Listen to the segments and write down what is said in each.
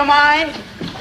you mind?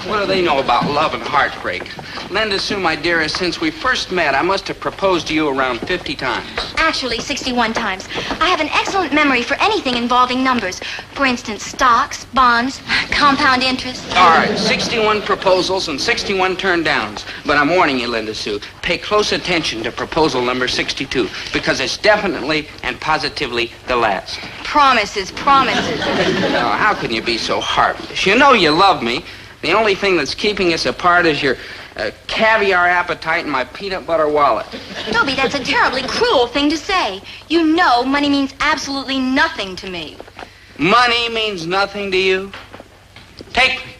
What do they know about love and heartbreak? Linda Sue, my dearest, since we first met, I must have proposed to you around 50 times. Actually, 61 times. I have an excellent memory for anything involving numbers. For instance, stocks, bonds, compound interest. All right, 61 proposals and 61 turned downs. But I'm warning you, Linda Sue, pay close attention to proposal number 62, because it's definitely and positively the last. Promises. Now, how can you be so heartless? You know you love me. The only thing that's keeping us apart is your caviar appetite and my peanut butter wallet. Dobie, that's a terribly cruel thing to say. You know money means absolutely nothing to me. Money means nothing to you? Take me.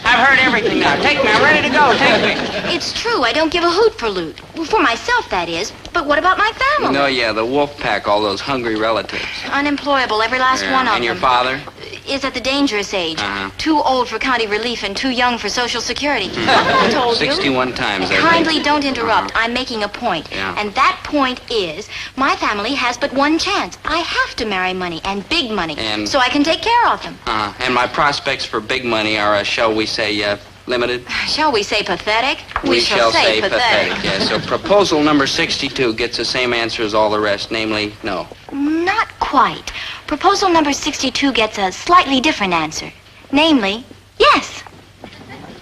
I've heard everything now. Take me. I'm ready to go. Take me. It's true. I don't give a hoot for loot. Well, for myself, that is. But what about my family? No, yeah, the wolf pack, all those hungry relatives. Unemployable, every last one of them. And your father? Is at the dangerous age. Too old for county relief and too young for Social Security. I told 61 you. times. Kindly don't interrupt. I'm making a point. Yeah. And that point is, my family has but one chance. I have to marry money, and big money, so I can take care of them. And my prospects for big money are, shall we say, limited? Shall we say pathetic? We shall say pathetic. Yeah, so proposal number 62 gets the same answer as all the rest, namely, no. Not quite. Proposal number 62 gets a slightly different answer. Namely, yes.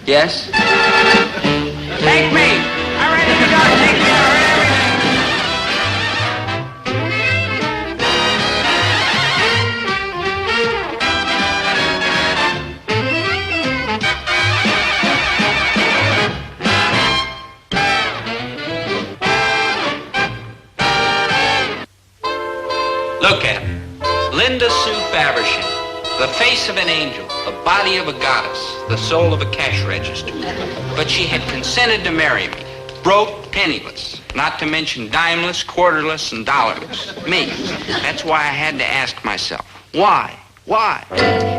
Yes? Take me! I'm ready to go. Take me over everything. Look at her. Linda Sue Faversham, the face of an angel, the body of a goddess, the soul of a cash register. But she had consented to marry me, broke, penniless, not to mention dimeless, quarterless, and dollarless. Me. That's why I had to ask myself, why? Why?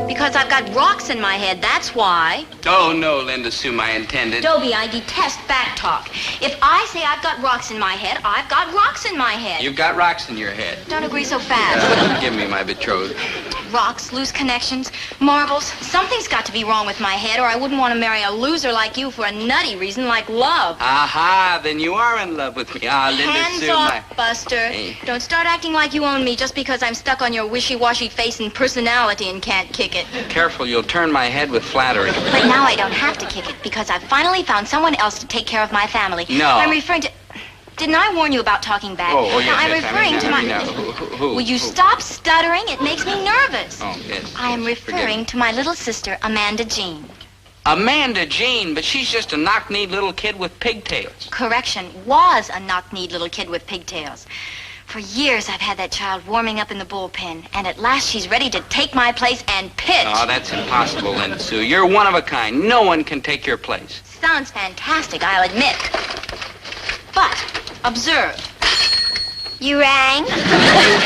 Because I've got rocks in my head, that's why. Oh, no, Linda Sue, I intended. Dobie, I detest back talk. If I say I've got rocks in my head, I've got rocks in my head. You've got rocks in your head. Don't agree so fast. Forgive me, my betrothed. Rocks, loose connections, marbles. Something's got to be wrong with my head, or I wouldn't want to marry a loser like you for a nutty reason like love. Aha, then you are in love with me. Linda Hands Sue, off, Buster. Hey. Don't start acting like you own me just because I'm stuck on your wishy-washy face and personality and can't kick it. Careful, you'll turn my head with flattery. But now I don't have to kick it because I've finally found someone else to take care of my family. No. I'm referring to... Didn't I warn you about talking back? Oh, yes, I'm yes. referring to my... Who? Will you stop stuttering? It makes me nervous. Oh, yes. I am referring to my little sister, Amanda Jean. Amanda Jean, but she's just a knock-kneed little kid with pigtails. Correction, was a knock-kneed little kid with pigtails. For years, I've had that child warming up in the bullpen, and at last she's ready to take my place and pitch. Oh, that's impossible, Linda Sue. You're one of a kind. No one can take your place. Sounds fantastic, I'll admit. But, observe. You rang? You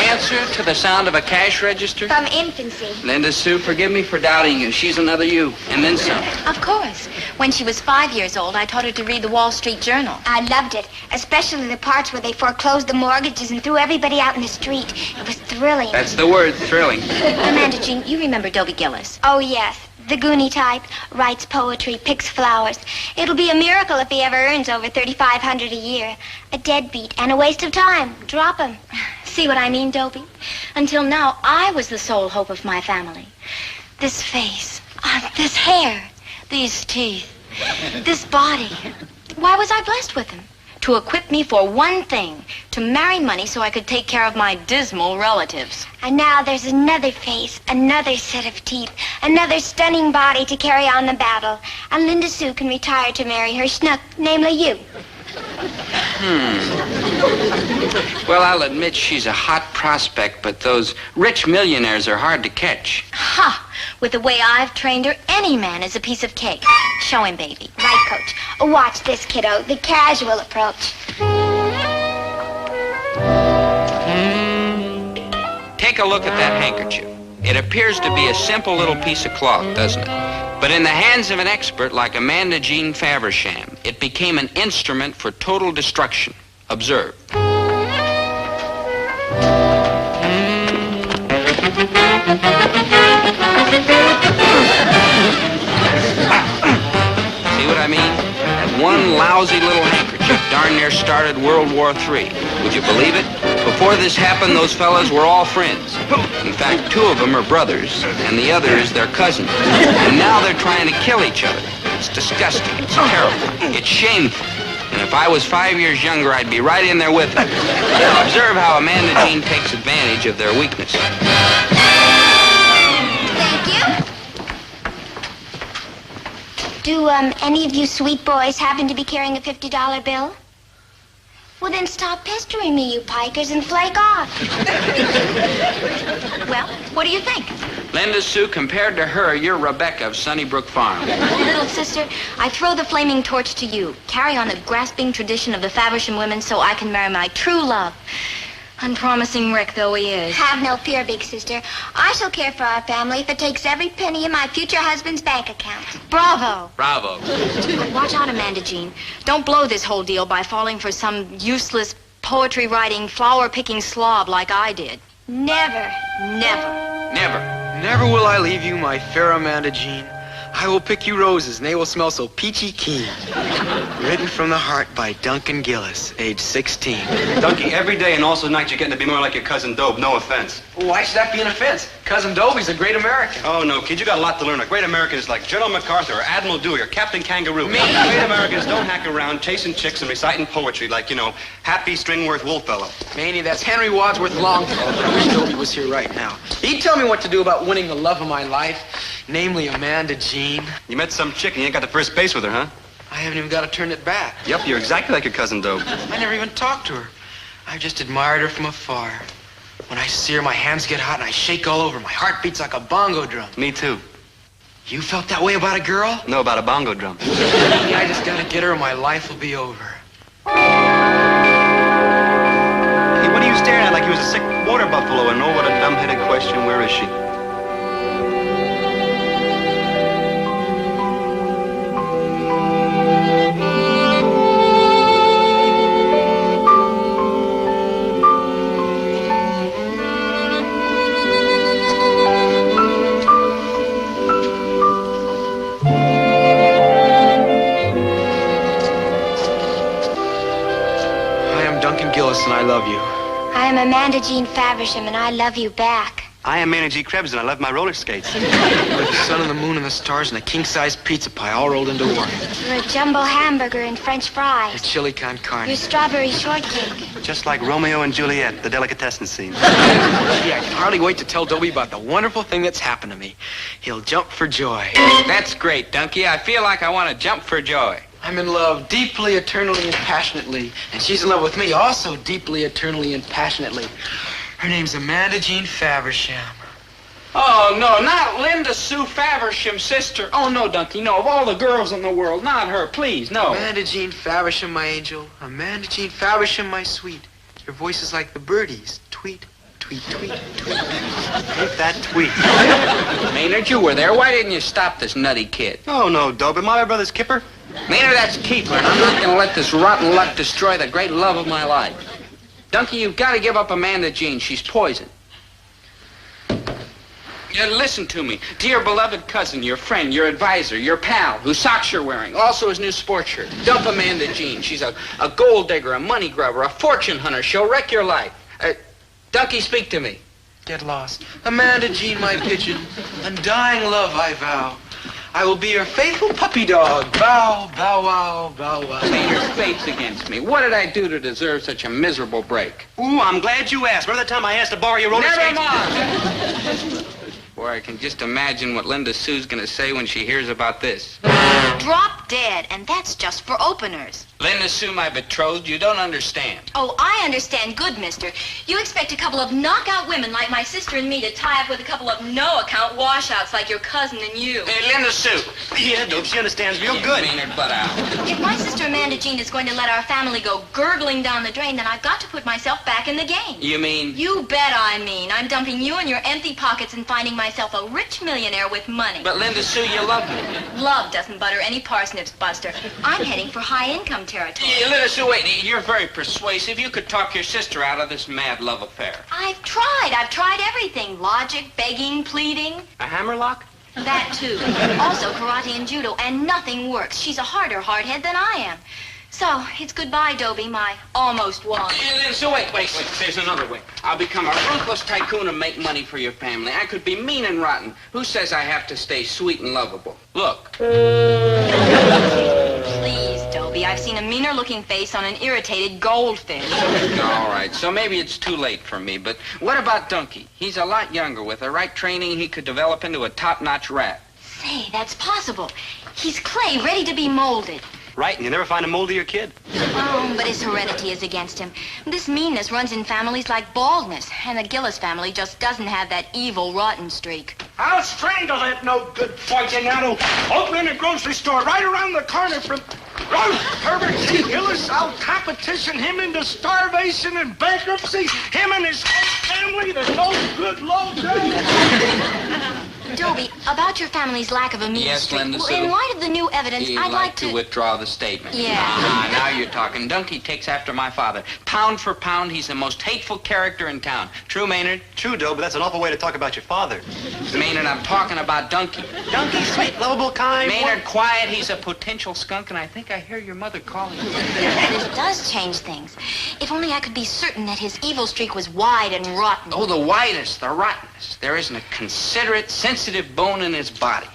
answer to the sound of a cash register? From infancy. Linda Sue, forgive me for doubting you. She's another you, and then some. Of course. When she was 5 years old, I taught her to read the Wall Street Journal. I loved it, especially the parts where they foreclosed the mortgages and threw everybody out in the street. It was thrilling. That's the word, thrilling. Amanda Jean, you remember Dobie Gillis? Oh, yes. The Goonie type, writes poetry, picks flowers. It'll be a miracle if he ever earns over $3,500 a year. A deadbeat and a waste of time. Drop him. See what I mean, Dobie? Until now, I was the sole hope of my family. This face, this hair, these teeth, this body. Why was I blessed with them? To equip me for one thing, to marry money so I could take care of my dismal relatives. And now there's another face, another set of teeth, another stunning body to carry on the battle. And Linda Sue can retire to marry her schnook, namely you. Well, I'll admit she's a hot prospect, but those rich millionaires are hard to catch. Ha! With the way I've trained her, any man is a piece of cake. Show him, baby. Right, Coach. Watch this, kiddo. The casual approach. Take a look at that handkerchief. It appears to be a simple little piece of cloth, doesn't it? But in the hands of an expert like Amanda Jean Faversham, it became an instrument for total destruction. Observe. one lousy little handkerchief darn near started World War III. Would you believe it? Before this happened, those fellas were all friends. In fact, two of them are brothers, and the other is their cousin. And now they're trying to kill each other. It's disgusting. It's terrible. It's shameful. And if I was 5 years younger, I'd be right in there with them. Now, observe how Amanda Jean takes advantage of their weakness. Thank you. Do any of you sweet boys happen to be carrying a $50 bill? Well, then stop pestering me, you pikers, and flake off. Well, what do you think? Linda Sue, compared to her, you're Rebecca of Sunnybrook Farm. Little sister, I throw the flaming torch to you. Carry on the grasping tradition of the Faversham women so I can marry my true love. Unpromising Rick though he is. Have no fear, big sister. I shall care for our family if it takes every penny in my future husband's bank account. Bravo! Bravo. But watch out, Amanda Jean. Don't blow this whole deal by falling for some useless poetry-writing, flower-picking slob like I did. Never. Never. Never. Never will I leave you, my fair Amanda Jean. I will pick you roses, and they will smell so peachy keen. Written from the heart by Duncan Gillis, age 16. Dunky, every day and also night you're getting to be more like your cousin Dobe, no offense. Why should that be an offense? Cousin Dobie's a great American. Oh, no, kid, you got a lot to learn. A great American is like General MacArthur or Admiral Dewey or Captain Kangaroo. Great Americans don't hack around chasing chicks and reciting poetry like, you know, Happy Stringworth Woolfellow. Manny, that's Henry Wadsworth Longfellow. I wish Dobie was here right now. He'd tell me what to do about winning the love of my life, namely Amanda Jean. You met some chick and you ain't got to first base with her, huh? I haven't even got to turn it back. Yep, you're exactly like your cousin Dobe. I never even talked to her. I've just admired her from afar. When I see her, my hands get hot and I shake all over. My heart beats like a bongo drum. Me too. You felt that way about a girl? No, about a bongo drum. I just gotta get her and my life will be over. Hey, what are you staring at like he was a sick water buffalo? And oh, what a dumb-headed question. Where is she? And I love you. I am Amanda Jean Faversham, and I love you back. I am Manny G. Krebs, and I love my roller skates. You're the sun and the moon and the stars and a king-size pizza pie all rolled into one. You're a jumbo hamburger and French A fries. chili con carne. You're strawberry shortcake. Just like Romeo and Juliet, the delicatessen scene. Gee, I can hardly wait to tell Dobie about the wonderful thing that's happened to me. He'll jump for joy. That's great, Dunky. I feel like I want to jump for joy. I'm in love deeply, eternally, and passionately. And she's in love with me also deeply, eternally, and passionately. Her name's Amanda Jean Faversham. Oh, no, not Linda Sue Faversham, sister. Oh, no, Dunky, no. Of all the girls in the world, not her, please, no. Amanda Jean Faversham, my angel. Amanda Jean Faversham, my sweet. Your voice is like the birdies. Tweet, tweet, tweet, tweet. Ain't that tweet? Maynard, you were there. Why didn't you stop this nutty kid? Oh, no, Dobe. Am I my brother's kipper? Maynard, that's Keeper, and I'm not going to let this rotten luck destroy the great love of my life. Dunky, you've got to give up Amanda Jean. She's poison. Yeah, listen to me. Dear beloved cousin, your friend, your advisor, your pal, whose socks you're wearing, also his new sports shirt. Dump Amanda Jean. She's a gold digger, a money grubber, a fortune hunter. She'll wreck your life. Dunky, speak to me. Get lost. Amanda Jean, my pigeon. Undying love I vow. I will be your faithful puppy dog. Bow, bow, wow, bow, wow. Maynard's fate's against me. What did I do to deserve such a miserable break? Ooh, I'm glad you asked. Remember that time I asked to borrow your roller skates? Never mind. Boy, I can just imagine what Linda Sue's gonna say when she hears about this. Drop dead, and that's just for openers. Linda Sue, my betrothed, you don't understand. Oh, I understand good, mister. You expect a couple of knockout women like my sister and me to tie up with a couple of no-account washouts like your cousin and you. Hey, Linda Sue. Yeah, Dope, she understands real good. Maynard, butt out. If my sister Amanda Jean is going to let our family go gurgling down the drain, then I've got to put myself back in the game. You mean? You bet I mean. I'm dumping you and your empty pockets and finding myself a rich millionaire with money. But Linda Sue, you love me. Love doesn't butter any parsnips, Buster. I'm heading for high-income territory. Yeah, Linda Sue, wait. You're very persuasive. You could talk your sister out of this mad love affair. I've tried everything. Logic, begging, pleading. A hammerlock? That, too. Also karate and judo, and nothing works. She's a harder hardhead than I am. So, it's goodbye, Dobie, my almost one. So wait. There's another way. I'll become a ruthless tycoon and make money for your family. I could be mean and rotten. Who says I have to stay sweet and lovable? Look. Please, Dobie, I've seen a meaner-looking face on an irritated goldfish. All right, so maybe it's too late for me, but what about Dunky? He's a lot younger. With the right training, he could develop into a top-notch rat. Say, that's possible. He's clay ready to be molded. Right, and you never find a moldier kid. Oh, but his heredity is against him. This meanness runs in families like baldness, and the Gillis family just doesn't have that evil, rotten streak. I'll strangle that no good Fortunato. Open a grocery store right around the corner from Herbert T. Gillis. I'll competition him into starvation and bankruptcy. Him and his whole family. There's no good low down. Dobie, about your family's lack of a mean Yes, streak. Linda, Well, so in light of the new evidence, You'd I'd like to withdraw the statement. Yeah. Now you're talking. Dunky takes after my father. Pound for pound, he's the most hateful character in town. True, Maynard? True, Doe, but that's an awful way to talk about your father. Maynard, I'm talking about Dunky. Donkey, sweet, lovable, kind. Maynard, quiet. He's a potential skunk, and I think I hear your mother calling you. This does change things. If only I could be certain that his evil streak was wide and rotten. Oh, the widest, the rottenest. There isn't a considerate, sensitive bone in his body.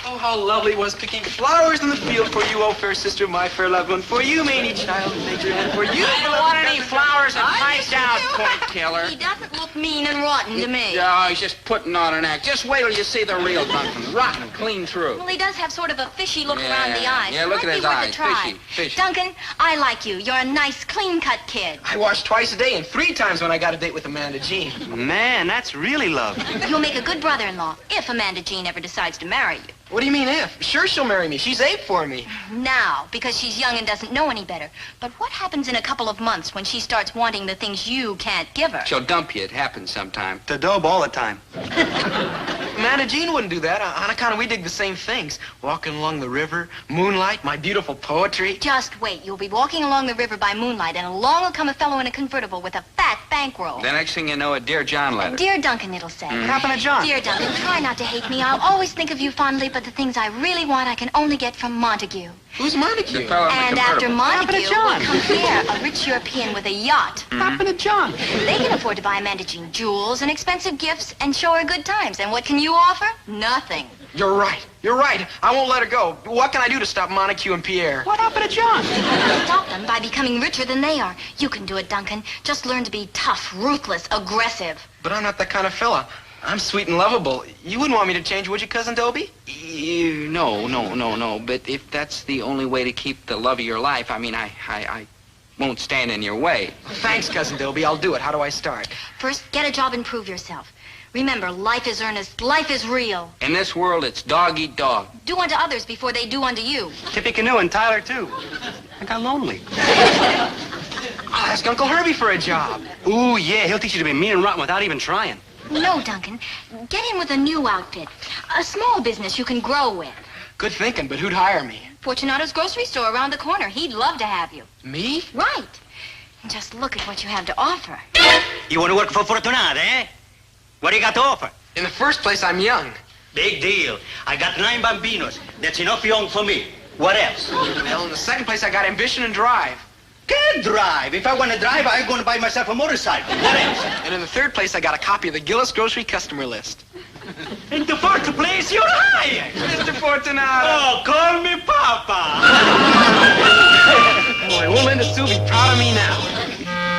Oh, how lovely it was picking flowers in the field for you, oh fair sister, my fair loved one. For you, mangy child, nature, and for you. I don't want any flowers and pipe down, point killer. He doesn't look mean and rotten to me. Oh, he's just putting on an act. Just wait till you see the real Duncan. Rotten, clean through. Well, he does have sort of a fishy look Yeah, around the eyes. yeah, look Might at be his worth a eyes. try. Fishy. Duncan, I like you. You're a nice, clean-cut kid. I wash twice a day and 3 times when I got a date with Amanda Jean. Man, that's really love. You'll make a good brother-in-law if Amanda Jean ever decides to marry you. What do you mean if? Sure she'll marry me. She's ape for me. Now, because she's young and doesn't know any better. But what happens in a couple of months when she starts wanting the things you can't give her? She'll dump you. It happens sometime. To Doe all the time. Amanda Jean wouldn't do that. On account of we dig the same things. Walking along the river, moonlight, my beautiful poetry. Just wait. You'll be walking along the river by moonlight, and along will come a fellow in a convertible with a fat bankroll. The next thing you know, a Dear John letter. Dear Duncan, it'll say. What happened to John? Dear Duncan, try not to hate me. I'll always think of you fondly, but the things I really want I can only get from Montague. Who's The Montague? fellow in the And after convertible. Montague John? will come Pierre, a rich European with a yacht. What happened to John? They can afford to buy Amanda Jean jewels and expensive gifts and show her good times. And what can you offer? Nothing. You're right. You're right. I won't let her go. What can I do to stop Montague and Pierre? What happened to John? Stop them by becoming richer than they are. You can do it, Duncan. Just learn to be tough, ruthless, aggressive. But I'm not that kind of fella. I'm sweet and lovable. You wouldn't want me to change, would you, Cousin Dobie? No. But if that's the only way to keep the love of your life, I mean, I won't stand in your way. Thanks, Cousin Dobie. I'll do it. How do I start? First, get a job and prove yourself. Remember, life is earnest. Life is real. In this world, it's dog eat dog. Do unto others before they do unto you. Tippy Canoe and Tyler, too. I got lonely. I'll ask Uncle Herbie for a job. Ooh, yeah, he'll teach you to be mean and rotten without even trying. No, Duncan. Get in with a new outfit. A small business you can grow with. Good thinking, but who'd hire me? Fortunato's grocery store around the corner. He'd love to have you. Me? Right. And just look at what you have to offer. You want to work for Fortunata, eh? What do you got to offer? In the first place, I'm young. Big deal. I got 9 bambinos. That's enough young for me. What else? Well, in the second place, I got ambition and drive. Can't drive. If I want to drive, I'm going to buy myself a motorcycle. What else? And in the third place, I got a copy of the Gillis grocery customer list. In the fourth place, you're hired. Mr. Fortunato! Oh, call me Papa. Boy, won't Linda Sue be proud of me now?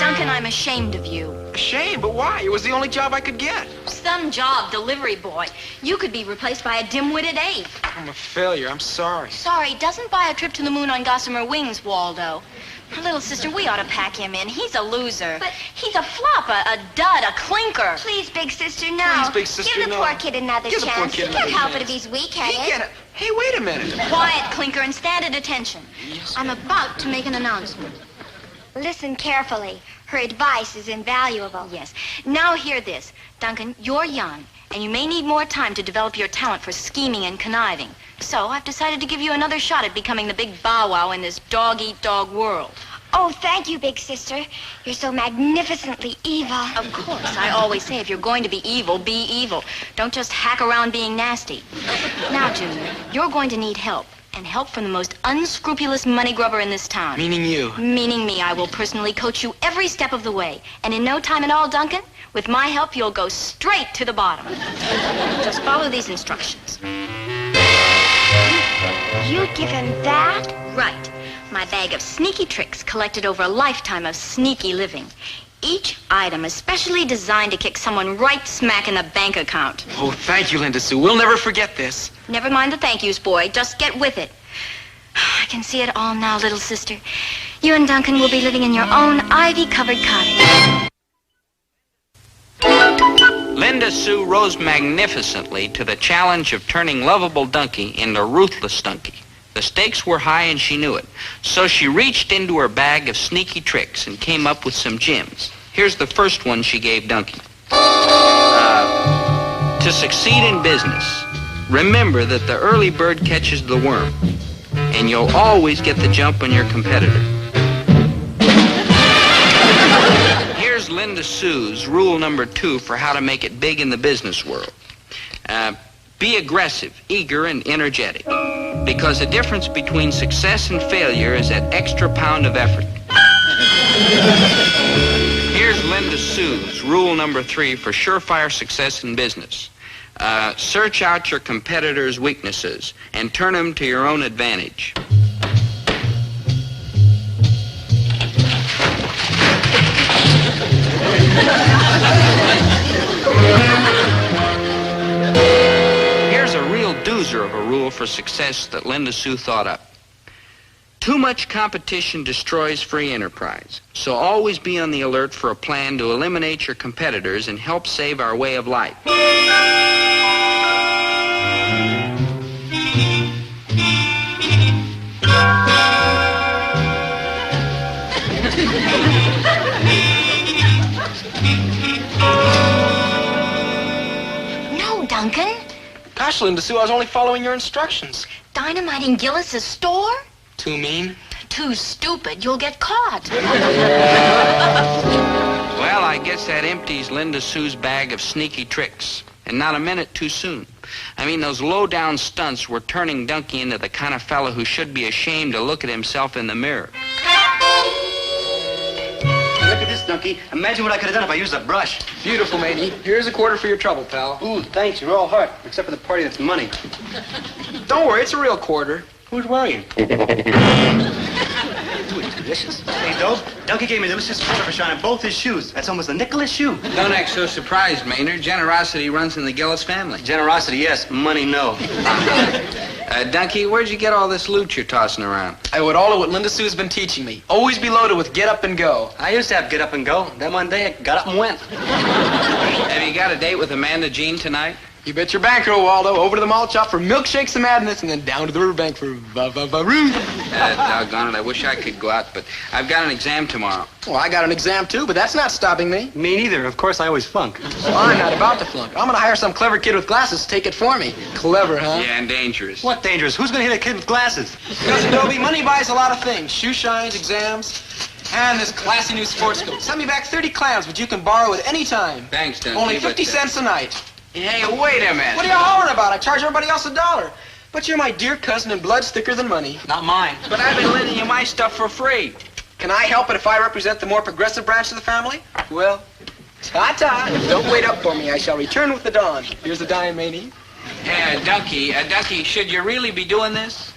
Duncan, I'm ashamed of you. Shame, but why? It was the only job I could get. Some job, delivery boy. You could be replaced by a dim-witted ape. I'm a failure. I'm sorry. Sorry, doesn't buy a trip to the moon on gossamer wings, Waldo. Little sister, we ought to pack him in. He's a loser. But he's a flop, a dud, a clinker. Please, big sister, no. Please, big sister, Give the no. poor kid another Give the poor chance. kid He can't another help it chance. if he's He weak-headed. can't... Hey, wait a minute. Quiet, clinker, and stand at attention. I'm about to make an announcement. Listen carefully. Her advice is invaluable. Yes. Now hear this. Duncan, you're young, and you may need more time to develop your talent for scheming and conniving. So I've decided to give you another shot at becoming the big bow wow in this dog-eat-dog world. Oh, thank you, big sister. You're so magnificently evil. Of course, I always say if you're going to be evil, be evil. Don't just hack around being nasty. Now, Junior, you're going to need help. And help from the most unscrupulous money grubber in this town. Meaning you. Meaning me. I will personally coach you every step of the way. And in no time at all, Duncan, with my help, you'll go straight to the bottom. Just follow these instructions. You give him that? Right. My bag of sneaky tricks collected over a lifetime of sneaky living. Each item especially designed to kick someone right smack in the bank account. Oh, thank you, Linda Sue. We'll never forget this. Never mind the thank yous, boy. Just get with it. I can see it all now, little sister. You and Duncan will be living in your own ivy-covered cottage. Linda Sue rose magnificently to the challenge of turning lovable Dunky into ruthless Dunky. The stakes were high and she knew it. So she reached into her bag of sneaky tricks and came up with some gems. Here's the first one she gave Dunky. To succeed in business, remember that the early bird catches the worm, and you'll always get the jump on your competitor. Here's Linda Sue's rule number 2 for how to make it big in the business world. Be aggressive, eager, and energetic. Because the difference between success and failure is that extra pound of effort. Here's Linda Sue's rule number 3 for surefire success in business. Search out your competitors' weaknesses and turn them to your own advantage. Here's a real doozer of a rule for success that Linda Sue thought up. Too much competition destroys free enterprise, so always be on the alert for a plan to eliminate your competitors and help save our way of life. No, Duncan. Gosh, Linda Sue, I was only following your instructions. Dynamiting Gillis's store? Too mean? Too stupid. You'll get caught. Well, I guess that empties Linda Sue's bag of sneaky tricks. And not a minute too soon. I mean, those low-down stunts were turning Dunky into the kind of fellow who should be ashamed to look at himself in the mirror. Look at this, Dunky. Imagine what I could have done if I used a brush. Beautiful, matey. Here's a quarter for your trouble, pal. Ooh, thanks. You're all heart, except for the party that's money. Don't worry, it's a real quarter. Who's worrying? Ooh, it's delicious. Hey, Dobe, Dunky gave me the delicious quarter for shining both his shoes. That's almost a nickel a shoe. Don't act so surprised, Maynard. Generosity runs in the Gillis family. Generosity, yes. Money, no. Dunky, where'd you get all this loot you're tossing around? I owe it all to what Linda Sue's been teaching me. Always be loaded with get up and go. I used to have get up and go. Then one day I got up and went. Have you got a date with Amanda Jean tonight? You bet your bankroll, Waldo. Over to the malt shop for milkshakes of madness, and then down to the riverbank for va-va-va-roo. Doggone it, I wish I could go out, but I've got an exam tomorrow. Well, I got an exam, too, but that's not stopping me. Me neither. Of course, I always flunk. Well, I'm not about to flunk. I'm going to hire some clever kid with glasses to take it for me. Clever, huh? Yeah, and dangerous. What dangerous? Who's going to hit a kid with glasses? Cousin Dobie, money buys a lot of things. Shoe shines, exams, and this classy new sports coat. Send me back 30 clams, which you can borrow at any time. Thanks, Dunky. Only 50 cents a night. Hey, wait a minute. What are you hollering about? I charge everybody else $1. But you're my dear cousin and blood's thicker than money. Not mine. But I've been lending you my stuff for free. Can I help it if I represent the more progressive branch of the family? Well, ta-ta. Don't wait up for me. I shall return with the dawn. Here's the dime, matey. Dunky, should you really be doing this?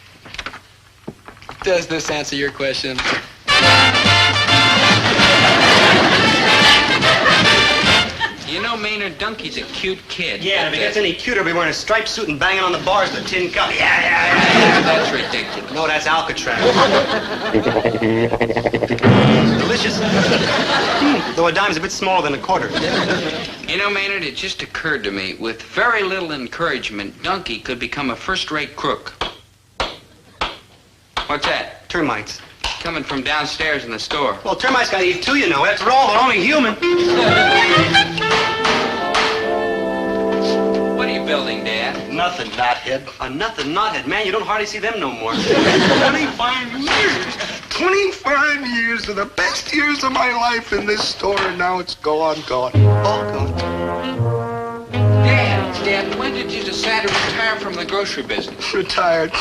Does this answer your question? You know, Maynard, Dunky's a cute kid. Yeah, and if he gets any cuter, he'll be wearing a striped suit and banging on the bars with a tin cup. Yeah. That's ridiculous. No, that's Alcatraz. Delicious. Though a dime's a bit smaller than a quarter. You know, Maynard, it just occurred to me, with very little encouragement, Dunky could become a first-rate crook. What's that? Termites. Coming from downstairs in the store. Well, termites gotta eat too, you know. After all, they're only human. What are you building, Dad? Nothing, knothead. A nothing knothead, man. You don't hardly see them no more. 25 years. 25 years of the best years of my life in this store, and now it's gone. All gone. Dad, when did you decide to retire from the grocery business? Retired.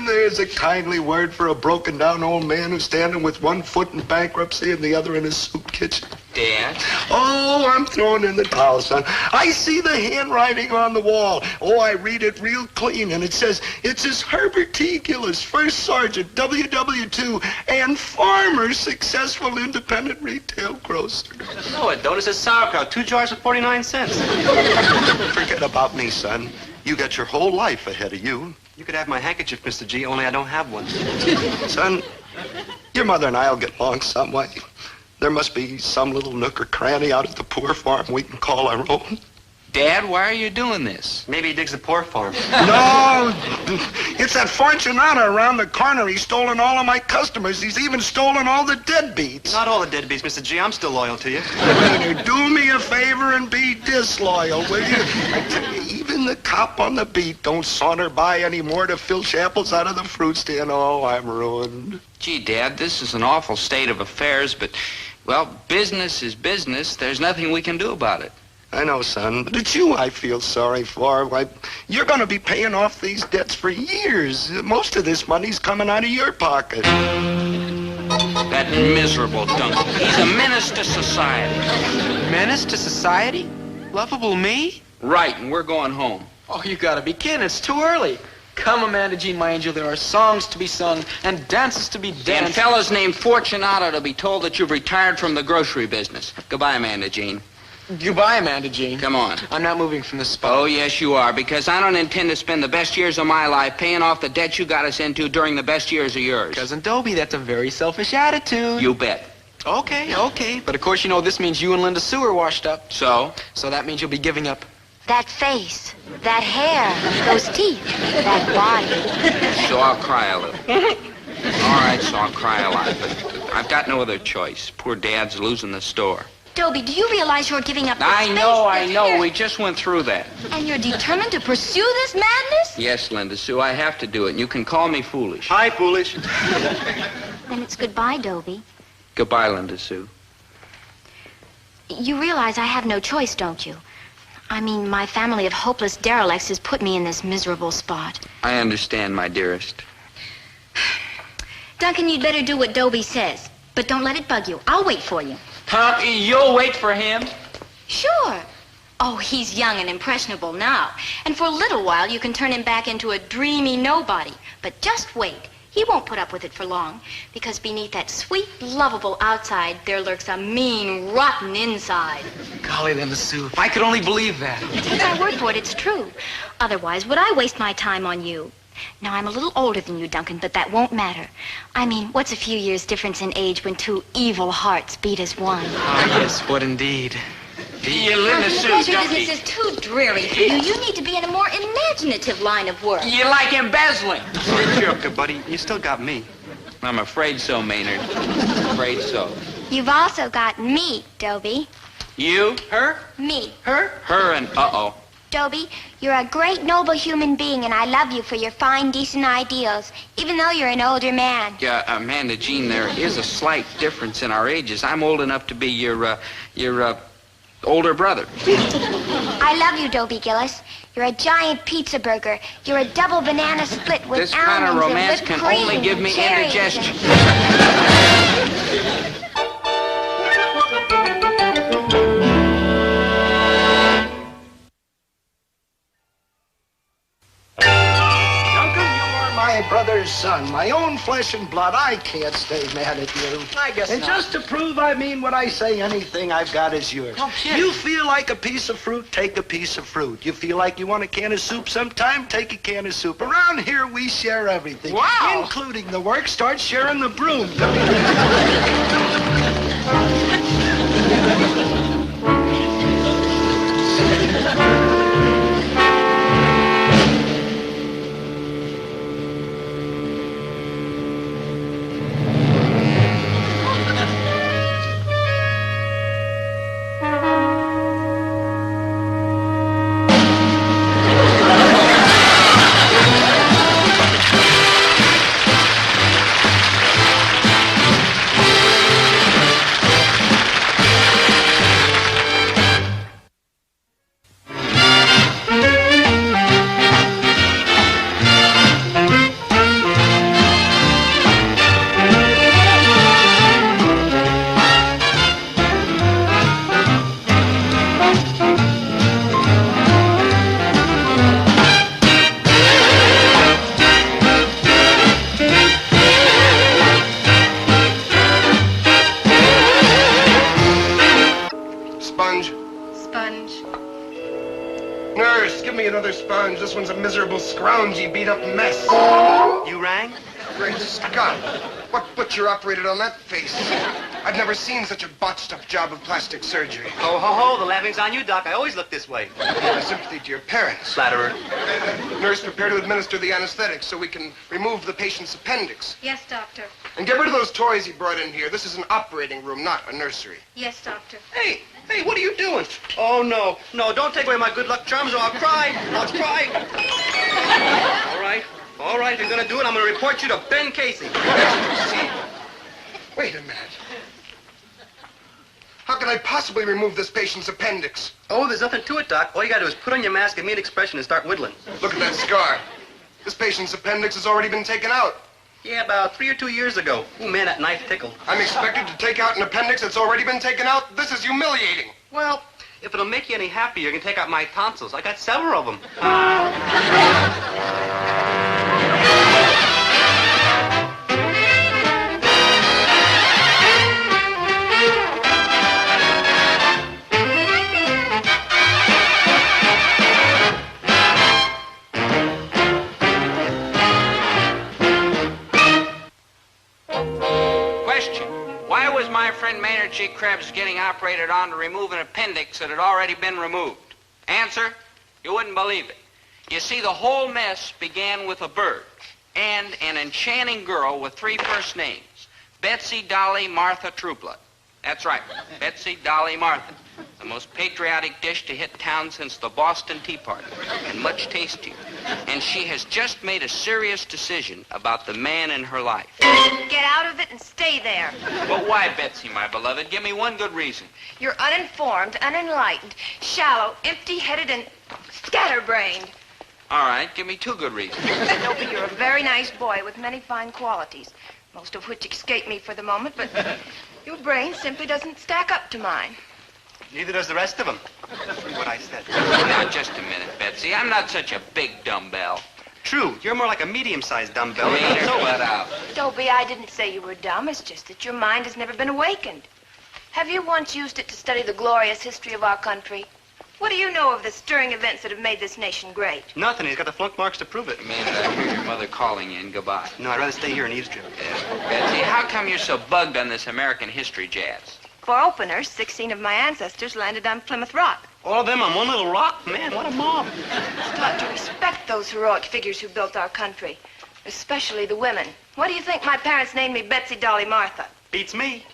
There's a kindly word for a broken down old man who's standing with one foot in bankruptcy and the other in his soup kitchen. Dad? Oh, I'm throwing in the towel, son. I see the handwriting on the wall. Oh, I read it real clean, and it says, it's his Herbert T. Gillis, First Sergeant, WW2, and farmer, successful independent retail grocer. No, it don't. It says sauerkraut, 2 jars for 49 cents. Forget about me, son. You got your whole life ahead of you. You could have my handkerchief, Mr. G, only I don't have one. Son, your mother and I'll get along some way. There must be some little nook or cranny out at the poor farm we can call our own. Dad, why are you doing this? Maybe he digs the poor farm. No, it's that Fortunato around the corner. He's stolen all of my customers. He's even stolen all the deadbeats. Not all the deadbeats, Mr. G. I'm still loyal to you. Do me a favor and be disloyal, will you? I tell you, even the cop on the beat don't saunter by anymore to filch apples out of the fruit stand. Oh, I'm ruined. Gee, Dad, this is an awful state of affairs, but, well, business is business. There's nothing we can do about it. I know, son, but it's you I feel sorry for. Why, you're going to be paying off these debts for years. Most of this money's coming out of your pocket. That miserable Duncan. He's a menace to society. Menace to society? Lovable me? Right, and we're going home. Oh, you gotta be kidding. It's too early. Come, Amanda Jean, my angel. There are songs to be sung and dances to be And danced. fellas named Fortunato to be told that you've retired from the grocery business. Goodbye, Amanda Jean. Goodbye, Amanda Jean. Come on. I'm not moving from this spot. Oh, yes, you are, because I don't intend to spend the best years of my life paying off the debt you got us into during the best years of yours. Cousin Dobie, that's a very selfish attitude. You bet. Okay. But of course, you know, this means you and Linda Sue are washed up. So? So that means you'll be giving up. That face, that hair, those teeth, that body. So I'll cry a little. All right, so I'll cry a lot, but I've got no other choice. Poor Dad's losing the store. Dobie, do you realize you're giving up this I face, know. this hair, We just went through that. and you're determined to pursue this madness? Yes, Linda Sue, I have to do it, and you can call me foolish. Hi, foolish. Then it's goodbye, Dobie. Goodbye, Linda Sue. You realize I have no choice, don't you? I mean, my family of hopeless derelicts has put me in this miserable spot. I understand, my dearest. Duncan, you'd better do what Dobie says. But don't let it bug you. I'll wait for you. Tom, you'll wait for him? Sure. Oh, he's young and impressionable now. And for a little while, you can turn him back into a dreamy nobody. But just wait. He won't put up with it for long. Because beneath that sweet, lovable outside, there lurks a mean, rotten inside. Golly, Linda Sue, if I could only believe that. Take my word for it, it's true. Otherwise, would I waste my time on you? Now, I'm a little older than you, Duncan, but that won't matter. I mean, what's a few years difference in age when two evil hearts beat as one? Ah, yes, what indeed. You, Linda The Sue, grocery don't business is too dreary for you. You need to be in a more imaginative line of work. you like embezzling? Cheer up, good buddy. You still got me. I'm afraid so, Maynard. Afraid so. You've also got me, Dobie. You, Her? Me. Her? her, and uh-oh. Dobie, you're a great, noble human being, and I love you for your fine, decent ideals, even though you're an older man. Yeah, Amanda Jean, there is a slight difference in our ages. I'm old enough to be your older brother. I love you, Dobie Gillis. You're a giant pizza burger. You're a double banana split with This kind of almonds romance and whipped can cream only give and me cherries indigestion. Duncan, you are my brother's son, my own flesh and blood. I can't stay mad at you. I guess And not. just to prove I mean what I say, anything I've got is yours. No kidding. You feel like a piece of fruit, take a piece of fruit. You feel like you want a can of soup sometime, take a can of soup. Around here, we share everything. Wow. Including the work. Start sharing the broom. this one's a miserable, scroungy, beat-up mess. You rang? Great Scott. What butcher operated on that face? I've never seen such a botched-up job of plastic surgery. Ho, ho, ho. The laughing's on you, Doc. I always look this way. My sympathy to your parents. Flatterer. Nurse, prepare to administer the anesthetic so we can remove the patient's appendix. Yes, doctor. And get rid of those toys he brought in here. This is an operating room, not a nursery. Yes, doctor. Hey, what are you doing? Oh, no. No, don't take away my good luck charms or I'll cry. I'll cry. All right, if you're going to do it, I'm going to report you to Ben Casey. Wait a minute. How can I possibly remove this patient's appendix? Oh, there's nothing to it, Doc. All you got to do is put on your mask and mean expression and start whittling. Look at that scar. This patient's appendix has already been taken out. Yeah, about 3 or 2 years ago. Oh, man, that knife tickled. I'm expected to take out an appendix that's already been taken out? This is humiliating. Well, if it'll make you any happier, you can take out my tonsils. I got several of them. Why was my friend Maynard G. Krebs getting operated on to remove an appendix that had already been removed? Answer, you wouldn't believe it. You see, the whole mess began with a bird and an enchanting girl with 3 first names, Betsy, Dolly, Martha, Trueblood. That's right, Betsy, Dolly, Martha. The most patriotic dish to hit town since the Boston Tea Party, and much tastier. And she has just made a serious decision about the man in her life. Get out of it and stay there. But why, Betsy, my beloved? Give me one good reason. You're uninformed, unenlightened, shallow, empty-headed, and scatterbrained. All right, give me 2 good reasons. Dobie, you're a very nice boy with many fine qualities, most of which escape me for the moment, but your brain simply doesn't stack up to mine. Neither does the rest of them. That's what I said. Now, just a minute, Betsy. I'm not such a big dumbbell. True. You're more like a medium-sized dumbbell. Maynard, cut out. Dobie, I didn't say you were dumb. It's just that your mind has never been awakened. Have you once used it to study the glorious history of our country? What do you know of the stirring events that have made this nation great? Nothing. He's got the flunk marks to prove it. Maynard, I hear your mother calling in. Goodbye. No, I'd rather stay here and eavesdrop. Betsy, how come you're so bugged on this American history jazz? For openers, 16 of my ancestors landed on Plymouth Rock. All of them on one little rock? Man, what a mob. Still have to respect those heroic figures who built our country, especially the women. Why do you think my parents named me Betsy Dolly Martha? Beats me.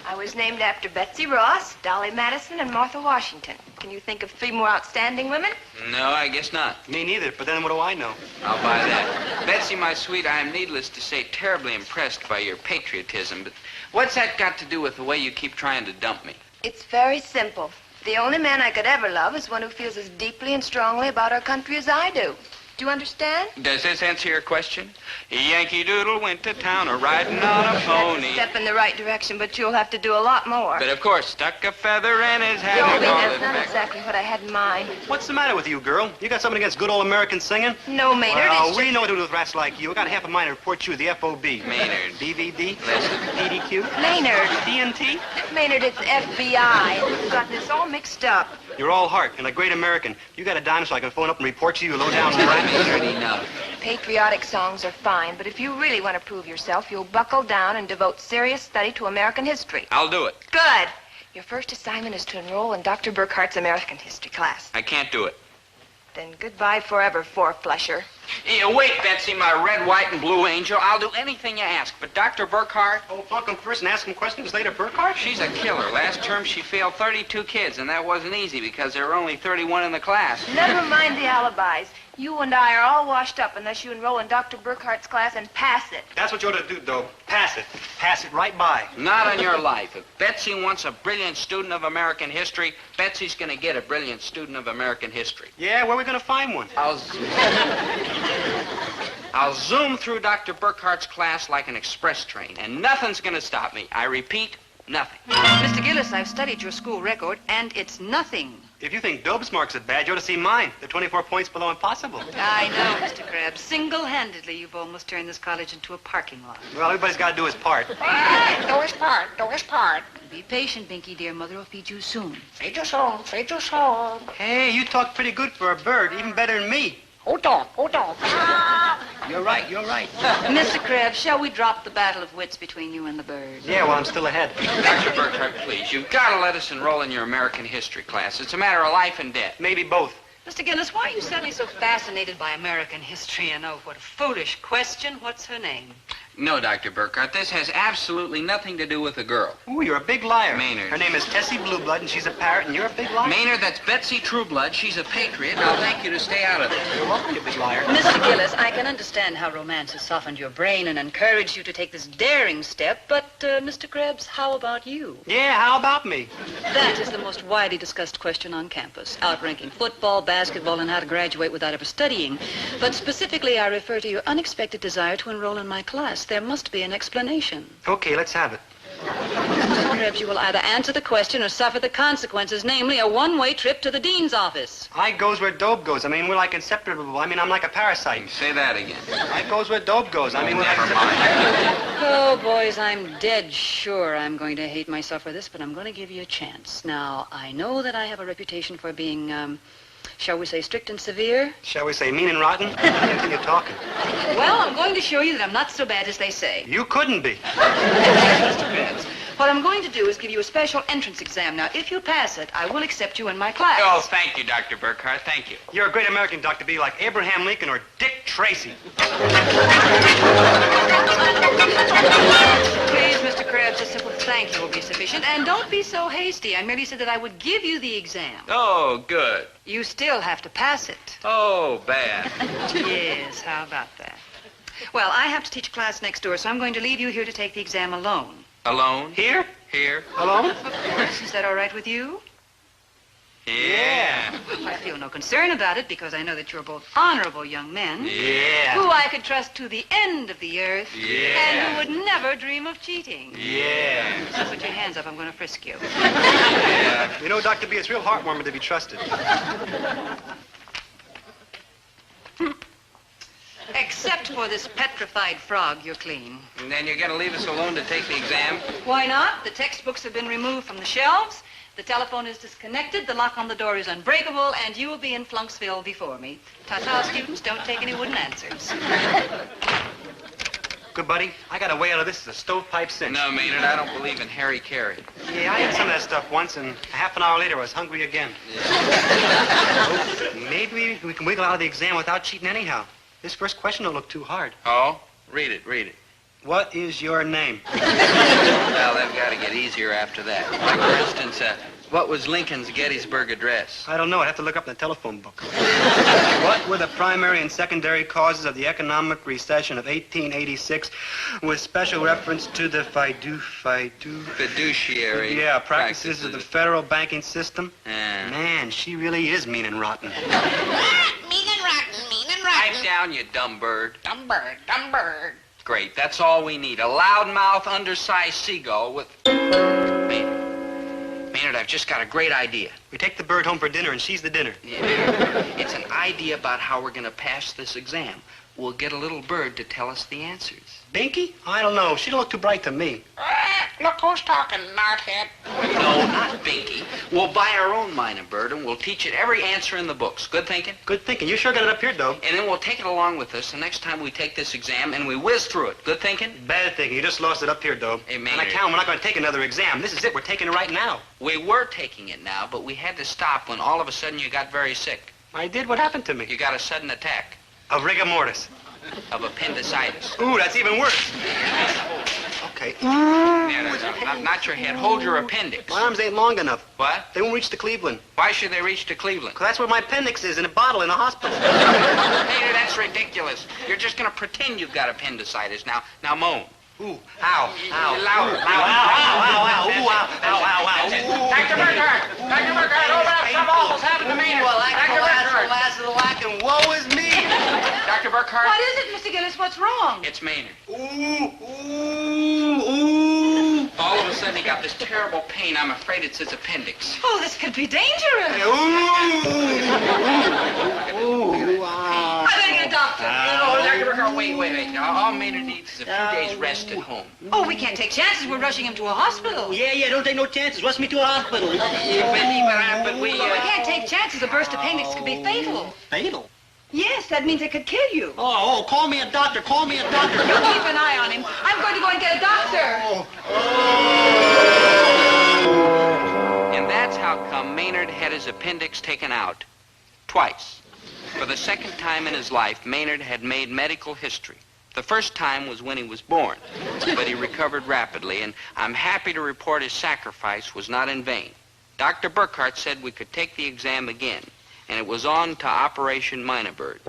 I was named after Betsy Ross, Dolly Madison, and Martha Washington. Can you think of 3 more outstanding women? No, I guess not. Me neither, but then what do I know? I'll buy that. Betsy, my sweet, I am needless to say terribly impressed by your patriotism, but what's that got to do with the way you keep trying to dump me? It's very simple. The only man I could ever love is one who feels as deeply and strongly about our country as I do. Do you understand? Does this answer your question? Yankee Doodle went to town a-riding on a pony. Step in the right direction, but you'll have to do a lot more. But of course, stuck a feather in his hat and Dobie, called that's it not back. exactly what I had in mind. What's the matter with you, girl? You got something against good old American singing? No, Maynard, Well, it's we just... know what to do with rats like you. I got half a mind to report you to the FOB. Maynard. DVD? Listen. PDQ? Maynard. DNT? Maynard, it's FBI. You've got this all mixed up. You're all heart and a great American. You got a dime so I can phone up and report you low down rat. Maynard, enough. Patriotic songs are fine, but if you really want to prove yourself, you'll buckle down and devote serious study to American history. I'll do it. Good. Your first assignment is to enroll in Dr. Burkhart's American history class. I can't do it. Then goodbye forever, four-flusher. Yeah, wait, Betsy, my red, white, and blue angel. I'll do anything you ask, but Dr. Burkhart... Oh, flunk him first and ask him questions later, Burkhart? She's a killer. Last term, she failed 32 kids, and that wasn't easy because there were only 31 in the class. Never mind the alibis. You and I are all washed up unless you enroll in Dr. Burkhart's class and pass it. That's what you ought to do, Doe. Pass it. Pass it right by. Not on your life. If Betsy wants a brilliant student of American history, Betsy's going to get a brilliant student of American history. Yeah, where are we going to find one? I'll zoom through Dr. Burkhart's class like an express train, and nothing's going to stop me. I repeat, nothing. Mr. Gillis, I've studied your school record, and it's nothing. If you think Dobe's marks are bad, you ought to see mine. They're 24 points below impossible. I know, Mr. Krebs. Single-handedly, you've almost turned this college into a parking lot. Well, everybody's got to do his part. Do his part. Be patient, Binky, dear. Mother will feed you soon. Feed your soul. Hey, you talk pretty good for a bird, even better than me. Hold on, hold on. You're right, you're right. Mr. Krebs, shall we drop the battle of wits between you and the bird? Yeah, well, I'm still ahead. Dr. Burkhart, please, you've got to let us enroll in your American history class. It's a matter of life and death. Maybe both. Mr. Gillis, why are you suddenly so fascinated by American history? And oh, what a foolish question. What's her name? No, Dr. Burkhart, this has absolutely nothing to do with the girl. Ooh, you're a big liar. Maynard. Her name is Tessie Blueblood, and she's a parrot, and you're a big liar. Maynard, that's Betsy Trueblood. She's a patriot, and I'll thank you to stay out of this. You're welcome, you big liar. Mr. Gillis, I can understand how romance has softened your brain and encouraged you to take this daring step, but, Mr. Krebs, how about you? Yeah, how about me? That is the most widely discussed question on campus, outranking football, basketball, and how to graduate without ever studying. But specifically, I refer to your unexpected desire to enroll in my class. There must be an explanation. Okay, let's have it. Mr. Krebs, you will either answer the question or suffer the consequences, namely a one-way trip to the dean's office. I goes where Dobe goes. I mean, we're like inseparable. I mean, I'm like a parasite. Say that again. I goes where Dobe goes. I mean, we're Never like... mind. Oh, boys, I'm dead sure I'm going to hate myself for this, but I'm going to give you a chance. Now, I know that I have a reputation for being, shall we say, strict and severe? Shall we say mean and rotten? I think you're talking. Well, I'm going to show you that I'm not so bad as they say. You couldn't be. Mr. Krebs, what I'm going to do is give you a special entrance exam. Now, if you pass it, I will accept you in my class. Oh, thank you, Dr. Burkhart. Thank you. You're a great American, Dr. B, like Abraham Lincoln or Dick Tracy. Please, Mr. Krebs, a simple thank you will be sufficient. And don't be so hasty. I merely said that I would give you the exam. Oh, good. You still have to pass it. Oh, bad. Yes, how about that? Well, I have to teach a class next door, so I'm going to leave you here to take the exam alone. Alone? Here? Here. Alone? Of course. Is that all right with you? Yeah. I feel no concern about it because I know that you're both honorable young men. Yeah. Who I could trust to the end of the earth. Yeah. And who would never dream of cheating. Yeah. So put your hands up. I'm going to frisk you. Yeah. You know, Dr. B, it's real heartwarming to be trusted. Except for this petrified frog, you're clean. And then you're going to leave us alone to take the exam? Why not? The textbooks have been removed from the shelves. The telephone is disconnected. The lock on the door is unbreakable. And you will be in Flunksville before me. Ta-ta, students. Don't take any wooden answers. Good, buddy. I got a way out of this as a stovepipe cinch. No, Maynard, I don't believe in Harry Carey. Yeah, I had some of that stuff once, and half an hour later I was hungry again. Maybe we can wiggle out of the exam without cheating anyhow. This first question don't look too hard. Oh? Read it, read it. What is your name? Well, they've got to get easier after that. Like, for instance, what was Lincoln's Gettysburg Address? I don't know. I'd have to look up in the telephone book. What were the primary and secondary causes of the economic recession of 1886 with special reference to the Fiduciary. Yeah, practices of the federal banking system? Yeah. Man, she really is mean and rotten. Mean and rotten, mean and rotten. Pipe down, you dumb bird. Dumb bird, dumb bird. Great, that's all we need. A loudmouth, undersized seagull with... Maynard, I've just got a great idea. We take the bird home for dinner, and she's the dinner. Yeah. It's an idea about how we're going to pass this exam. We'll get a little bird to tell us the answers. Binky? I don't know. She don't look too bright to me. Look who's talking, knothead. No, not Binky. We'll buy our own minor bird, and we'll teach it every answer in the books. Good thinking? Good thinking. You sure got it up here, Dobe. And then we'll take it along with us the next time we take this exam, and we whiz through it. Good thinking? Bad thinking. You just lost it up here, Dobe. Hey, On Maynard. account, we're not going to take another exam. This is it. We're taking it right now. We were taking it now, but we had to stop when all of a sudden you got very sick. I did. What happened to me? You got a sudden attack Of rigor mortis. of appendicitis. Ooh, that's even worse. Okay. Yeah, not your head. Hold your appendix. My arms ain't long enough. What? They won't reach to Cleveland. Why should they reach to Cleveland? 'Cause that's where my appendix is, in a bottle in a hospital. Peter, that's ridiculous. You're just going to pretend you've got appendicitis. Now moan. Ooh, ow, ow. Louder, Ow, ow, ow, ow, ooh, ow, ow, ow, ow. Dr. Burkhart! Dr. Burkhart, open up! Something awful's happened to Maynard! Dr. Burkhart! of the whack, and woe is me. Dr. Burkhart? What is it, Mr. Gillis? What's wrong? It's Maynard. Ooh, ooh, ooh. All of a sudden, he got this terrible pain. I'm afraid it's his appendix. Oh, this could be dangerous. I better get a doctor. Oh, Dr. Burkhart, wait. All Maynard needs is a few days rest at home. Oh, we can't take chances. We're rushing him to a hospital. Yeah, don't take no chances. Rush me to a hospital. But we... We can't take chances. A burst appendix could be fatal. Fatal? Yes, that means it could kill you. Oh, call me a doctor. Call me a doctor. You keep an eye on him. I'm going to go and get a doctor. And that's how come Maynard had his appendix taken out. Twice. For the second time in his life, Maynard had made medical history. The first time was when he was born, but he recovered rapidly, and I'm happy to report his sacrifice was not in vain. Dr. Burkhart said we could take the exam again, and it was on to Operation Minabird.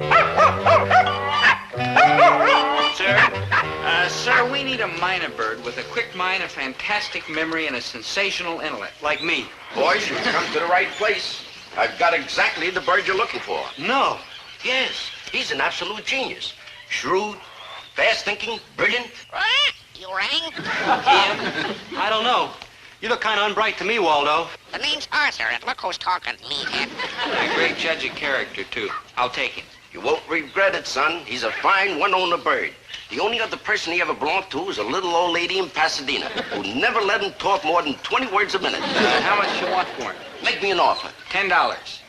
Sir, we need a Minabird with a quick mind, a fantastic memory, and a sensational intellect. Like me. Boys, you've come to the right place. I've got exactly the bird you're looking for. No. Yes, he's an absolute genius. Shrewd, fast-thinking, brilliant. You rang? I don't know. You look kind of unbright to me, Waldo. The name's Arthur, and look who's talking, meathead. A great judge of character, too. I'll take him. You won't regret it, son. He's a fine one-owner bird. The only other person he ever belonged to is a little old lady in Pasadena who never let him talk more than 20 words a minute. How much you want for him? Make me an offer. $10.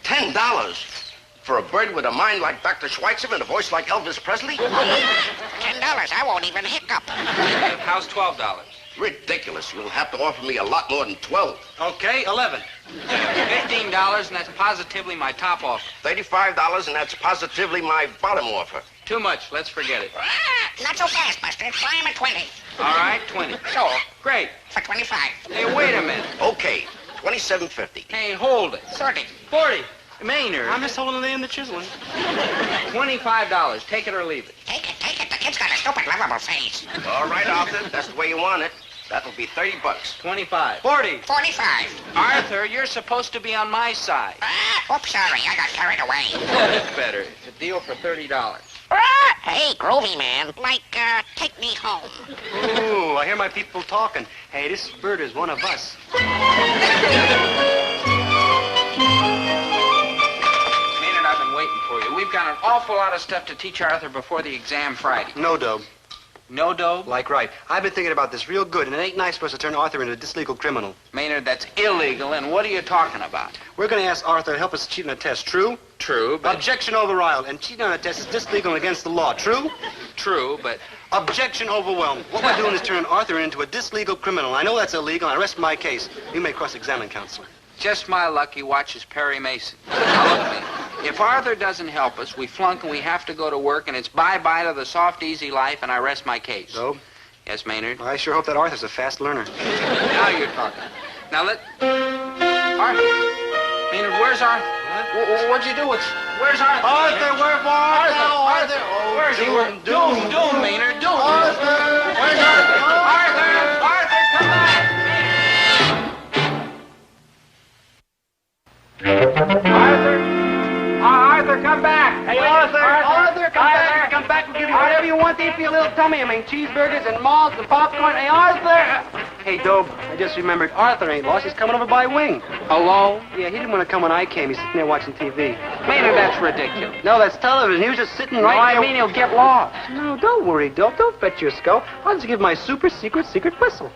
$10? For a bird with a mind like Dr. Schweitzer and a voice like Elvis Presley? $10, I won't even hiccup. How's $12? Ridiculous. You'll have to offer me a lot more than 12. Okay, 11. $15, and that's positively my top offer. $35, and that's positively my bottom offer. Too much. Let's forget it. Not so fast, Buster. Try him at 20. All right, 20. So, Great. for 25. Hey, wait a minute. Okay, $27.50. Hey, hold it. 30. 40. Maynard. I'm just holding it in the chiseling. $25. Take it or leave it. Take it, take it. The kid's got a stupid, lovable face. All right, Arthur, that's the way you want it. That'll be $30. 25. 40. 45. Arthur, you're supposed to be on my side. Oops, sorry. I got carried away. That's better. It's a deal for $30. Hey, groovy man. Like, take me home. Ooh, I hear my people talking. Hey, this bird is one of us. Maynard, I've been waiting for you. We've got an awful lot of stuff to teach Arthur before the exam Friday. No, Dobe. No, Dobe? Like right. I've been thinking about this real good, and it ain't nice for us to turn Arthur into a dislegal criminal. Maynard, that's illegal, and what are you talking about? We're going to ask Arthur to help us cheat on a test. True? True, but... Objection overruled. And cheating on a test is dislegal and against the law. True? True, but... Objection overwhelmed. What we're doing is turning Arthur into a dislegal criminal. I know that's illegal, and I rest my case. You may cross-examine, counselor. Just my luck he watches Perry Mason. Now, look, Maynard, if Arthur doesn't help us, we flunk and we have to go to work, and it's bye-bye to the soft, easy life, and I rest my case. Dobe? Yes, Maynard? I sure hope that Arthur's a fast learner. Now you're talking. Now Arthur. Maynard, where's Arthur? What? What'd you do with... Where's Arthur? Arthur, where's Arthur? Oh, where's he? Doom, Maynard, Doom. Arthur! Where's Arthur? Arthur, come back! Arthur, come back! Hey, Arthur, come back. We'll give you whatever you want to eat for your little tummy. I mean, cheeseburgers and malts and popcorn. Hey, Arthur! Hey, Dobe, I just remembered Arthur ain't lost. He's coming over by wing. Hello? Yeah, he didn't want to come when I came. He's sitting there watching TV. Maynard, that's ridiculous. No, that's television. He was just sitting right I there. mean he'll get lost. No, don't worry, Dobe. Don't fetch your skull. I'll just give my super secret whistle.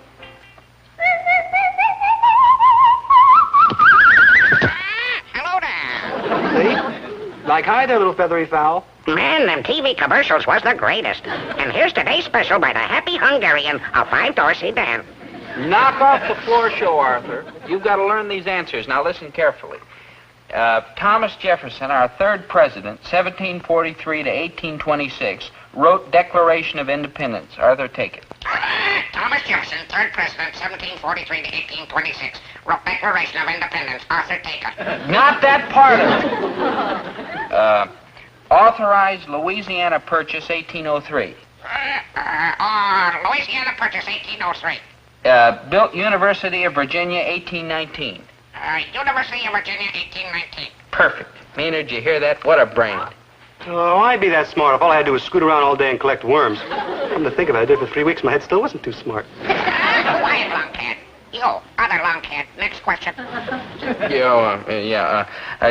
Hello there. See? Like, hi there, little feathery fowl. Man, them TV commercials was the greatest. And here's today's special by the Happy Hungarian, a 5-door sedan. Knock off the floor show, Arthur. You've got to learn these answers. Now listen carefully. Thomas Jefferson, our third president, 1743 to 1826, wrote Declaration of Independence. Arthur, take it. Thomas Jefferson, third president, 1743 to 1826, wrote Declaration of Independence. Arthur, take it. Not that part of it. Authorized Louisiana Purchase, 1803. Louisiana Purchase, 1803. Built University of Virginia, 1819. University of Virginia, 1819. Perfect. Maynard, you hear that? What a brain. Oh, I'd be that smart if all I had to do was scoot around all day and collect worms. Come to think of it, I did it for 3 weeks. My head still wasn't too smart. Quiet, lunkhead. You, other lunkhead. Next question.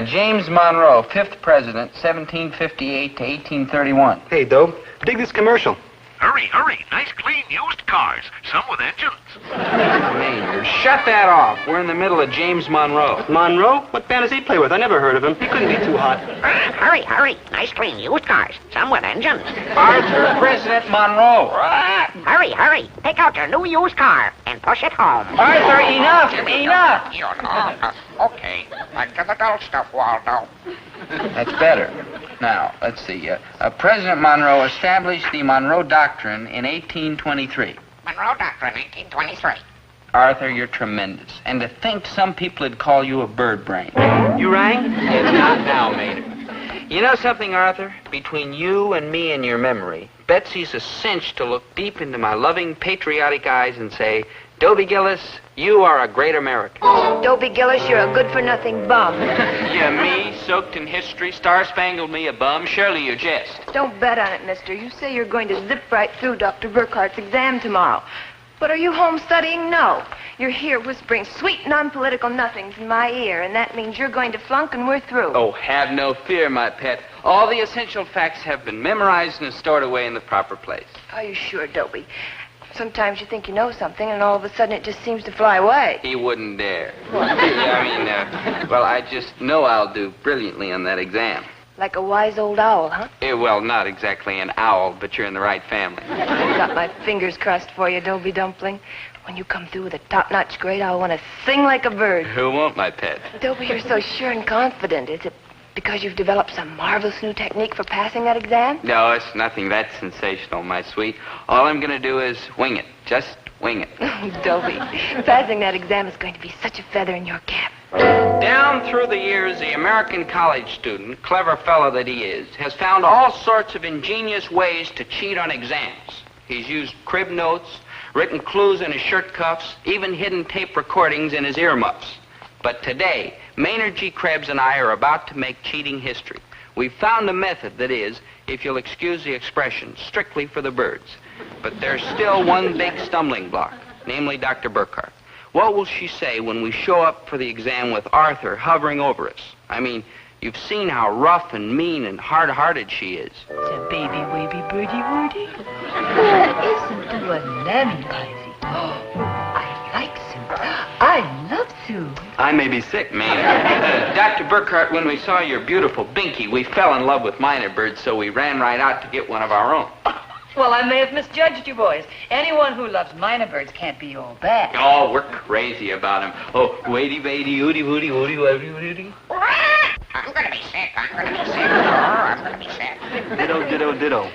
James Monroe, fifth president, 1758 to 1831. Hey, Dobe, dig this commercial. Hurry, hurry. Nice, clean, used cars. Some with engines. Maynard, shut that off. We're in the middle of James Monroe. Monroe? What band does he play with? I never heard of him. He couldn't be too hot. Hurry, hurry. Nice, clean, used cars. Some with engines. Arthur President Monroe. Hurry, hurry. Take out your new used car and push it home. Arthur, enough, enough. You know. Okay. Back to the dull stuff, Waldo. That's better. Now, let's see. President Monroe established the Monroe Doctrine in 1823. Monroe Doctrine, 1823. Arthur, you're tremendous. And to think some people would call you a bird brain. You rang? It's not now, Maynard. You know something, Arthur? Between you and me and your memory, Betsy's a cinch to look deep into my loving, patriotic eyes and say, Dobie Gillis, you are a great American. Dobie Gillis, you're a good-for-nothing bum. Yeah, me, soaked in history, star-spangled me a bum. Surely you jest. Don't bet on it, mister. You say you're going to zip right through Dr. Burkhart's exam tomorrow. But are you home studying? No. You're here whispering sweet, non-political nothings in my ear, and that means you're going to flunk and we're through. Oh, have no fear, my pet. All the essential facts have been memorized and stored away in the proper place. Are you sure, Dobie? Sometimes you think you know something, and all of a sudden it just seems to fly away. He wouldn't dare. Well, I just know I'll do brilliantly on that exam. Like a wise old owl, huh? Well, not exactly an owl, but you're in the right family. I've got my fingers crossed for you, Dobie Dumpling. When you come through with a top-notch grade, I'll want to sing like a bird. Who won't, my pet? Dobie, you're so sure and confident. Is it because you've developed some marvelous new technique for passing that exam? No, it's nothing that sensational, my sweet. All I'm going to do is wing it. Just wing it. Dobie, passing that exam is going to be such a feather in your cap. Down through the years, the American college student, clever fellow that he is, has found all sorts of ingenious ways to cheat on exams. He's used crib notes, written clues in his shirt cuffs, even hidden tape recordings in his earmuffs. But today, Maynard G. Krebs and I are about to make cheating history. We've found a method that is, if you'll excuse the expression, strictly for the birds. But there's still one big stumbling block, namely Dr. Burkhart. What will she say when we show up for the exam with Arthur hovering over us? I mean, you've seen how rough and mean and hard-hearted she is. It's a baby, wavy, birdie, wordy. Isn't you a lammy, Livy? I like Sue. I love Sue. I may be sick, Maynard. Dr. Burkhart, when we saw your beautiful binky, we fell in love with minor birds, so we ran right out to get one of our own. Well, I may have misjudged you boys. Anyone who loves minor birds can't be all bad. Oh, we're crazy about him. Oh, wadey, wadey, oody, woody, woody, woody, woody. I'm going to be sick. I'm going to be sick. I'm going to be sick. Ditto, ditto, ditto.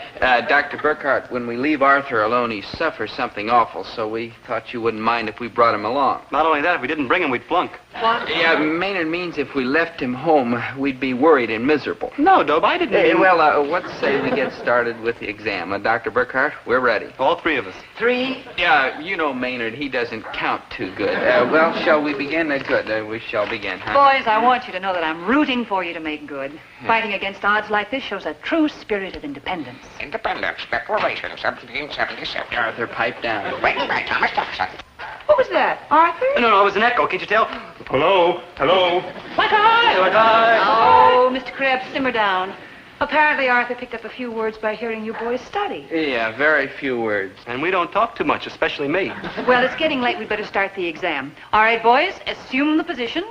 Dr. Burkhart, when we leave Arthur alone, he suffers something awful, so we thought you wouldn't mind if we brought him along. Not only that, if we didn't bring him, we'd flunk. What? Yeah, Maynard means if we left him home, we'd be worried and miserable. No, Dobe, I didn't mean... Well, let's say we get started with the exam. Dr. Burkhart, we're ready. All three of us. 3? Yeah, you know Maynard, he doesn't count too good. Well, shall we begin? Good, we shall begin, huh? Boys, I want you to know that I'm rooting for you to make good. Fighting against odds like this shows a true spirit of independence. Independence Declaration, 1777. Arthur, pipe down. Written by Thomas Jefferson. What was that, Arthur? No, it was an echo. Can't you tell? Hello? Hello? Like I! Like I! Oh, Mr. Krebs, simmer down. Apparently, Arthur picked up a few words by hearing you boys study. Yeah, very few words. And we don't talk too much, especially me. Well, it's getting late. We'd better start the exam. All right, boys, assume the position.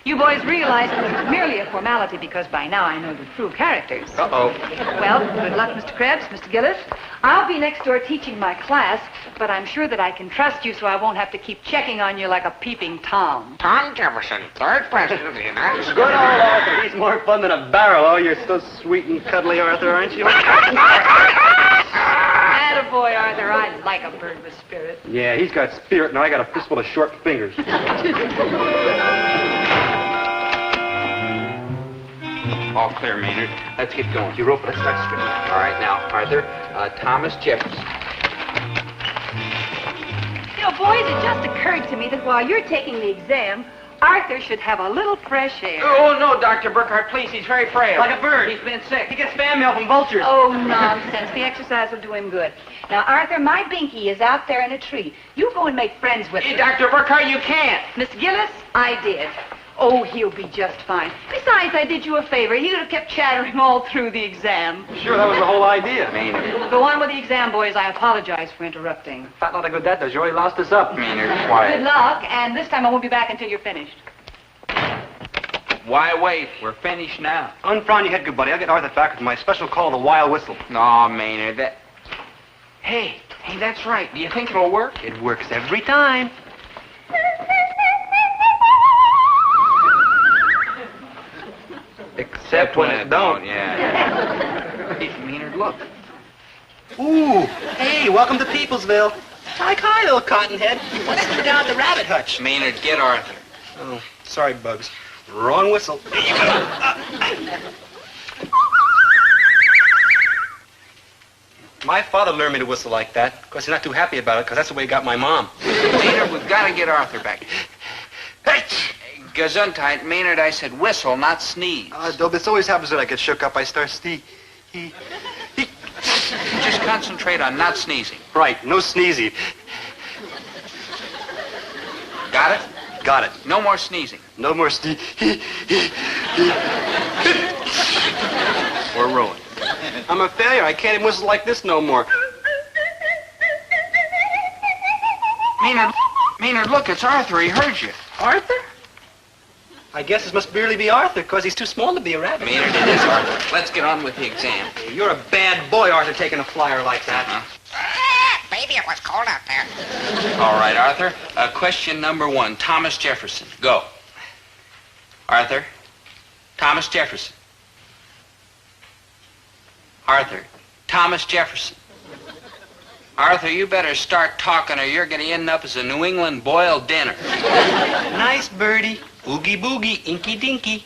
You boys realize that this is merely a formality because by now I know the true characters. Uh-oh. Well, good luck, Mr. Krebs, Mr. Gillis. I'll be next door teaching my class, but I'm sure that I can trust you so I won't have to keep checking on you like a peeping Tom. Tom Jefferson, 3rd President of the United States. Good old Arthur. He's more fun than a barrel. Oh, you're so sweet and cuddly, Arthur, aren't you? Attaboy, Arthur. I like a bird with spirit. Yeah, he's got spirit. Now I got a fistful of short fingers. All clear, Maynard. Let's get going. You rope, let's start stripping. All right, now, Arthur, Thomas Jefferson. You know, boys, it just occurred to me that while you're taking the exam, Arthur should have a little fresh air. Oh, no, Dr. Burkhart, please. He's very frail. Like a bird. He's been sick. He gets fan mail from vultures. Oh, nonsense. The exercise will do him good. Now, Arthur, my binky is out there in a tree. You go and make friends with Hey, her. Dr. Burkhart, you can't. Miss Gillis, I did. Oh, he'll be just fine. Besides, I did you a favor. He would have kept chattering all through the exam. Sure, that was the whole idea. Maynard. Go on with the exam, boys. I apologize for interrupting. Fat lot of good that does. You already lost us up. Maynard, Good quiet. luck, and this time I won't be back until you're finished. Why wait? We're finished now. Unfrown your head, good buddy. I'll get Arthur back with my special call, the wild whistle. No, Maynard, that... Hey, that's right. Do you think it'll work? It works every time. Except when it don't. Yeah. Hey, Maynard, look. Ooh, hey, welcome to Peoplesville. Hi, little cottonhead. What's down at the rabbit hutch? Maynard, get Arthur. Oh, sorry, Bugs. Wrong whistle. There you go. My father learned me to whistle like that. Of course, he's not too happy about it, because that's the way he got my mom. Maynard, we've got to get Arthur back. Gesundheit, Maynard, I said whistle, not sneeze. Dob, this always happens when I get shook up. I start Just concentrate on not sneezing. Right, no sneezy. Got it? Got it. No more sneezing. No more We're ruined. I'm a failure. I can't even whistle like this no more. Maynard, look, it's Arthur. He heard you. Arthur? I guess this must really be Arthur, because he's too small to be a rabbit. Maynard, it is Arthur. Let's get on with the exam. You're a bad boy, Arthur, taking a flyer like that. Baby, it was cold out there. All right, Arthur. Question number 1. Thomas Jefferson. Go. Arthur. Thomas Jefferson. Arthur. Thomas Jefferson. Arthur, you better start talking or you're going to end up as a New England boiled dinner. Nice birdie. Oogie boogie, inky dinky.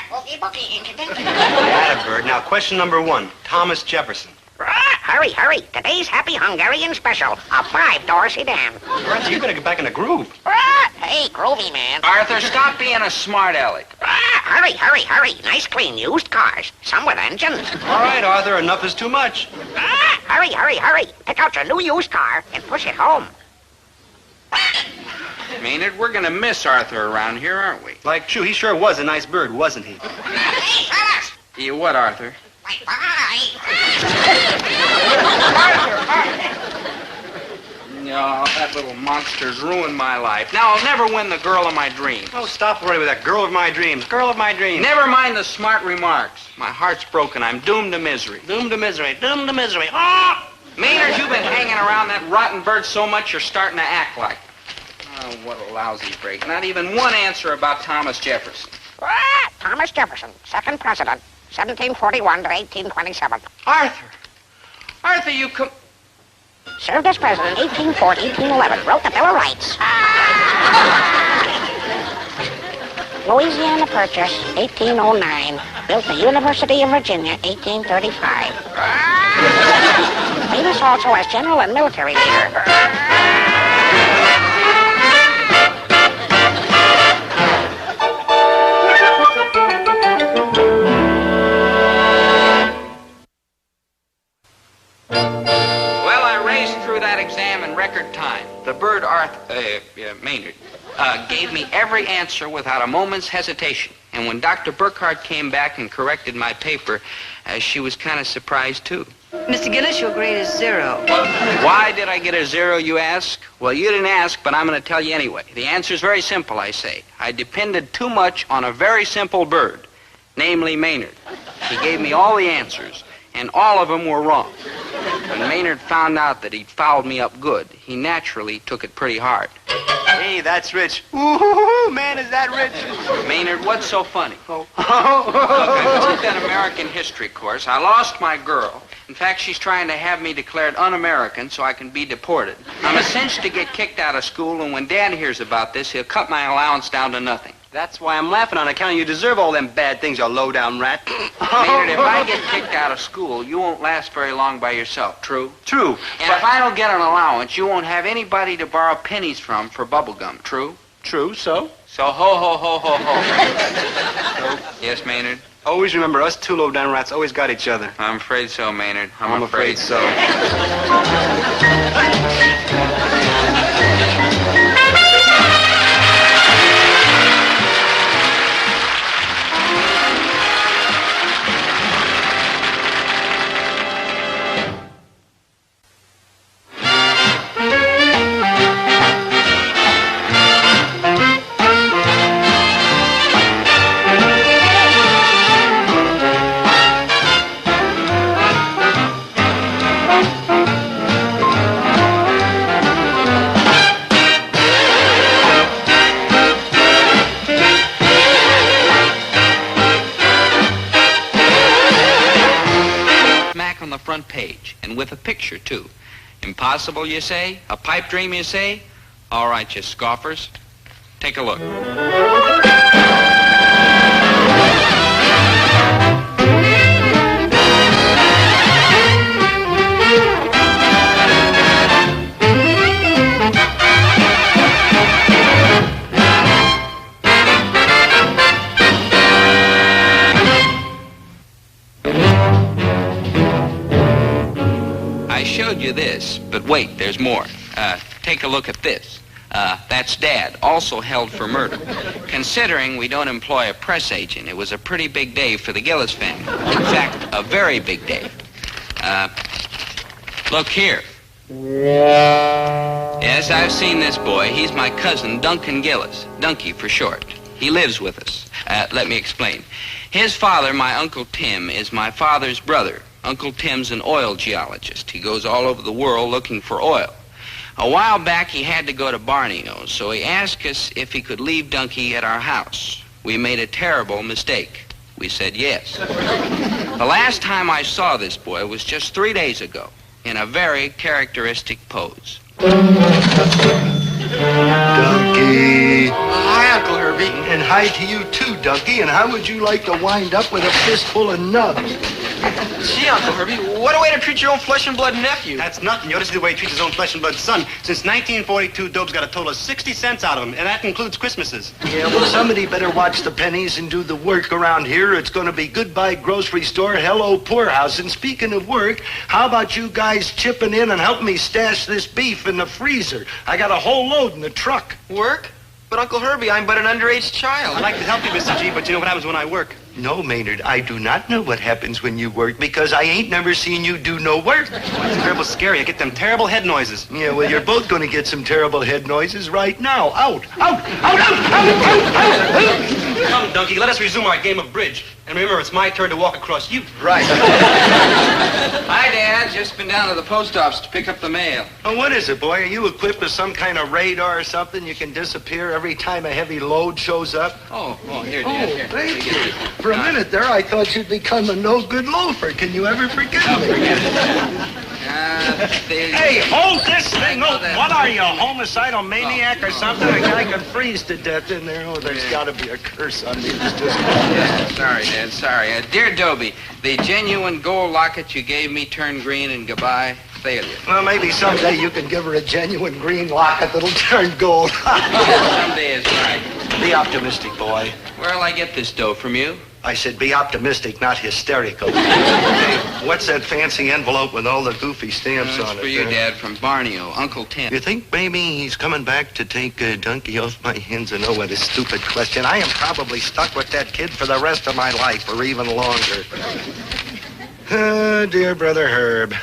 Boogie, boogie, inky dinky. Atta bird. Now, question number 1. Thomas Jefferson. Hurry, hurry. Today's Happy Hungarian Special. A 5-door sedan. Arthur, you better get back in the groove. Hey, groovy man. Arthur, stop being a smart aleck. Hurry, hurry, hurry. Nice, clean, used cars. Some with engines. All right, Arthur, enough is too much. Hurry, hurry, hurry. Pick out your new used car and push it home. Maynard, we're going to miss Arthur around here, aren't we? Like, true, he sure was a nice bird, wasn't he? Hey, fellas. You what, Arthur? Bye. No, that little monster's ruined my life. Now I'll never win the girl of my dreams. Oh, stop worrying with that girl of my dreams. Girl of my dreams. Never mind the smart remarks. My heart's broken. I'm doomed to misery. Doomed to misery. Doomed to misery. Oh! Maynard, you've been hanging around that rotten bird so much you're starting to act like it. Oh, what a lousy break. Not even one answer about Thomas Jefferson. Thomas Jefferson, second president, 1741 to 1827. Arthur, you come... Served as president 1840, 1811. Wrote the Bill of Rights. Louisiana Purchase, 1809. Built the University of Virginia, 1835. Famous also as general and military leader. Record time. The bird Maynard gave me every answer without a moment's hesitation. And when Dr. Burkhardt came back and corrected my paper, she was kind of surprised, too. Mr. Gillis, your grade is 0. Why did I get a 0, you ask? Well, you didn't ask, but I'm going to tell you anyway. The answer's very simple, I say. I depended too much on a very simple bird, namely Maynard. He gave me all the answers, and all of them were wrong. When Maynard found out that he'd fouled me up good, he naturally took it pretty hard. Hey, that's rich. Ooh, man, is that rich? Maynard, what's so funny? Look, I took that American history course. I lost my girl. In fact, she's trying to have me declared un-American so I can be deported. I'm a cinch to get kicked out of school, and when Dad hears about this, he'll cut my allowance down to nothing. That's why I'm laughing on account of you deserve all them bad things, you low-down rat. Maynard, if I get kicked out of school, you won't last very long by yourself, true? True. And if I don't get an allowance, you won't have anybody to borrow pennies from for bubble gum, true? True, so? So ho, ho, ho, ho, ho. So, yes, Maynard? Always remember, us two low-down rats always got each other. I'm afraid so, Maynard. I'm afraid so. Impossible, you say? A pipe dream, you say? All right, you scoffers. Take a look. I showed you this, but wait, there's more. Take a look at this. That's Dad, also held for murder. Considering we don't employ a press agent, it was a pretty big day for the Gillis family. In fact, a very big day. Look here. Yes, I've seen this boy. He's my cousin, Duncan Gillis. Dunky for short. He lives with us. Let me explain. His father, my Uncle Tim, is my father's brother. Uncle Tim's an oil geologist. He goes all over the world looking for oil. A while back, he had to go to Borneo, so he asked us if he could leave Dunky at our house. We made a terrible mistake. We said yes. The last time I saw this boy was just 3 days ago, in a very characteristic pose. Dunky. Hi, Uncle Herbie. And hi to you too, Dunky. And how would you like to wind up with a fistful of nubs? Gee, Uncle Herbie, what a way to treat your own flesh and blood nephew. That's nothing. You ought to see the way he treats his own flesh and blood son. Since 1942, Dobe's got a total of 60 cents out of him, and that includes Christmases. Yeah, well, somebody better watch the pennies and do the work around here. It's going to be goodbye grocery store, hello poorhouse. And speaking of work, how about you guys chipping in and helping me stash this beef in the freezer? I got a whole load in the truck. Work? But, Uncle Herbie, I'm but an underage child. I'd like to help you, Mr. G, but you know what happens when I work? No, Maynard, I do not know what happens when you work because I ain't never seen you do no work. It's terrible scary. I get them terrible head noises. Yeah, well, you're both going to get some terrible head noises right now. Out, out, out, out, out. Come, Dunky, let us resume our game of bridge. And remember, it's my turn to walk across you. Right. Hi, Dad. Just been down to the post office to pick up the mail. Oh, what is it, boy? Are you equipped with some kind of radar or something? You can disappear every time a heavy load shows up? Oh, here, Dad. Here. Thank you. For a minute there, I thought you'd become a no-good loafer. Can you ever forget me? Hey, hold this thing open. What are you, a homicidal maniac or something? A guy can freeze to death in there. Oh, there's got to be a curse on me. Sorry, Dad, sorry. Dear Dobie, the genuine gold locket you gave me turned green and goodbye, failure. Well, maybe someday you can give her a genuine green locket that'll turn gold. Someday is right. Be optimistic, boy. Where'll I get this dough from you? I said be optimistic, not hysterical. Hey, what's that fancy envelope with all the goofy stamps on it? It's for you, Dad, from Borneo, Uncle Tim. You think maybe he's coming back to take Dunky off my hands? And what a stupid question. I am probably stuck with that kid for the rest of my life, or even longer. Dear brother Herb,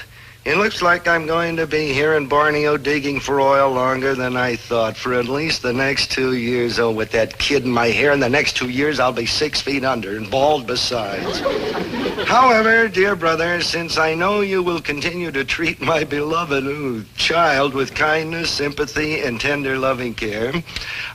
it looks like I'm going to be here in Borneo digging for oil longer than I thought, for at least the next 2 years. Oh, with that kid in my hair, in the next 2 years, I'll be 6 feet under and bald besides. However, dear brother, since I know you will continue to treat my beloved child with kindness, sympathy, and tender loving care,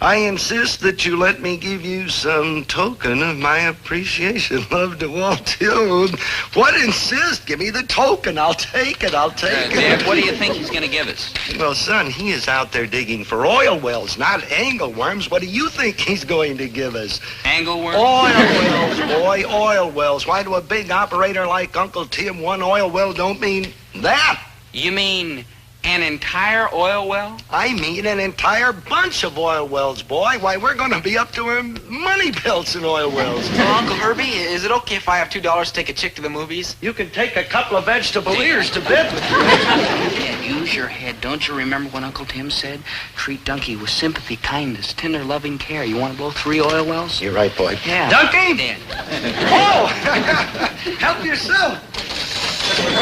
I insist that you let me give you some token of my appreciation. Love to Walt Hill. What insist? Give me the token. I'll take it. I'll take it. Dad, what do you think he's going to give us? Well, son, he is out there digging for oil wells, not angleworms. What do you think he's going to give us? Angleworms? Oil wells, boy, oil wells. Why to a big operator like Uncle Tim, one oil well don't mean that. You mean an entire oil well? I mean an entire bunch of oil wells, boy. Why, we're going to be up to our money belts in oil wells. Uncle Herbie, is it okay if I have $2 to take a chick to the movies? You can take a couple of vegetable ears to bed with. Dad, use your head. Don't you remember what Uncle Tim said? Treat Dunky with sympathy, kindness, tender, loving care. You want to blow 3 oil wells? You're right, boy. Yeah. Dunky! Dad. Oh! Help yourself.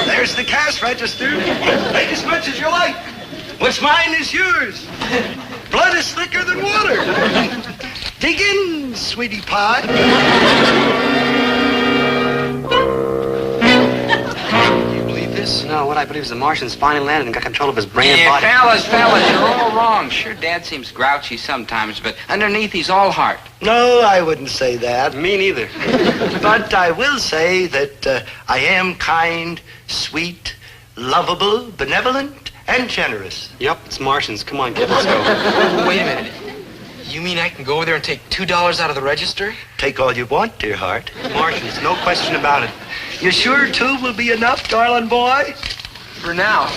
There's the cash register. Take as much as you like. What's mine is yours. Blood is thicker than water. Dig in, sweetie pie. You believe this? No, what I believe is the Martians finally landed and got control of his brain and body. Fellas, you're all wrong. Sure, Dad seems grouchy sometimes, but underneath he's all heart. No, I wouldn't say that. Me neither. But I will say that I am kind, sweet, lovable, benevolent, and generous. Yep, it's Martians. Come on, kid, let's go. Wait a minute. You mean I can go over there and take $2 out of the register? Take all you want, dear heart. Martians, no question about it. You sure 2 will be enough, darling boy? For now.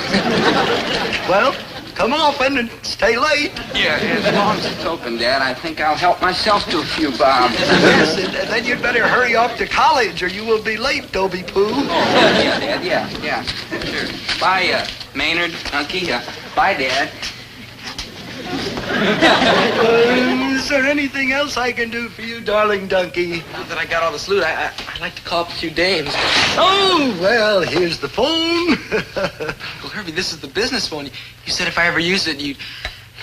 Well, come often and stay late. Yeah, as long as it's open, Dad, I think I'll help myself to a few bombs. Yes, and then you'd better hurry off to college or you will be late, Dobie Poo. Yeah, Dad, yeah. Sure. Bye, Maynard, Unky. Bye, Dad. Is there anything else I can do for you, darling donkey? Now that I got all this loot, I'd like to call up a few dames. Oh, well, here's the phone. Well, Herbie, this is the business phone. You said if I ever used it, you'd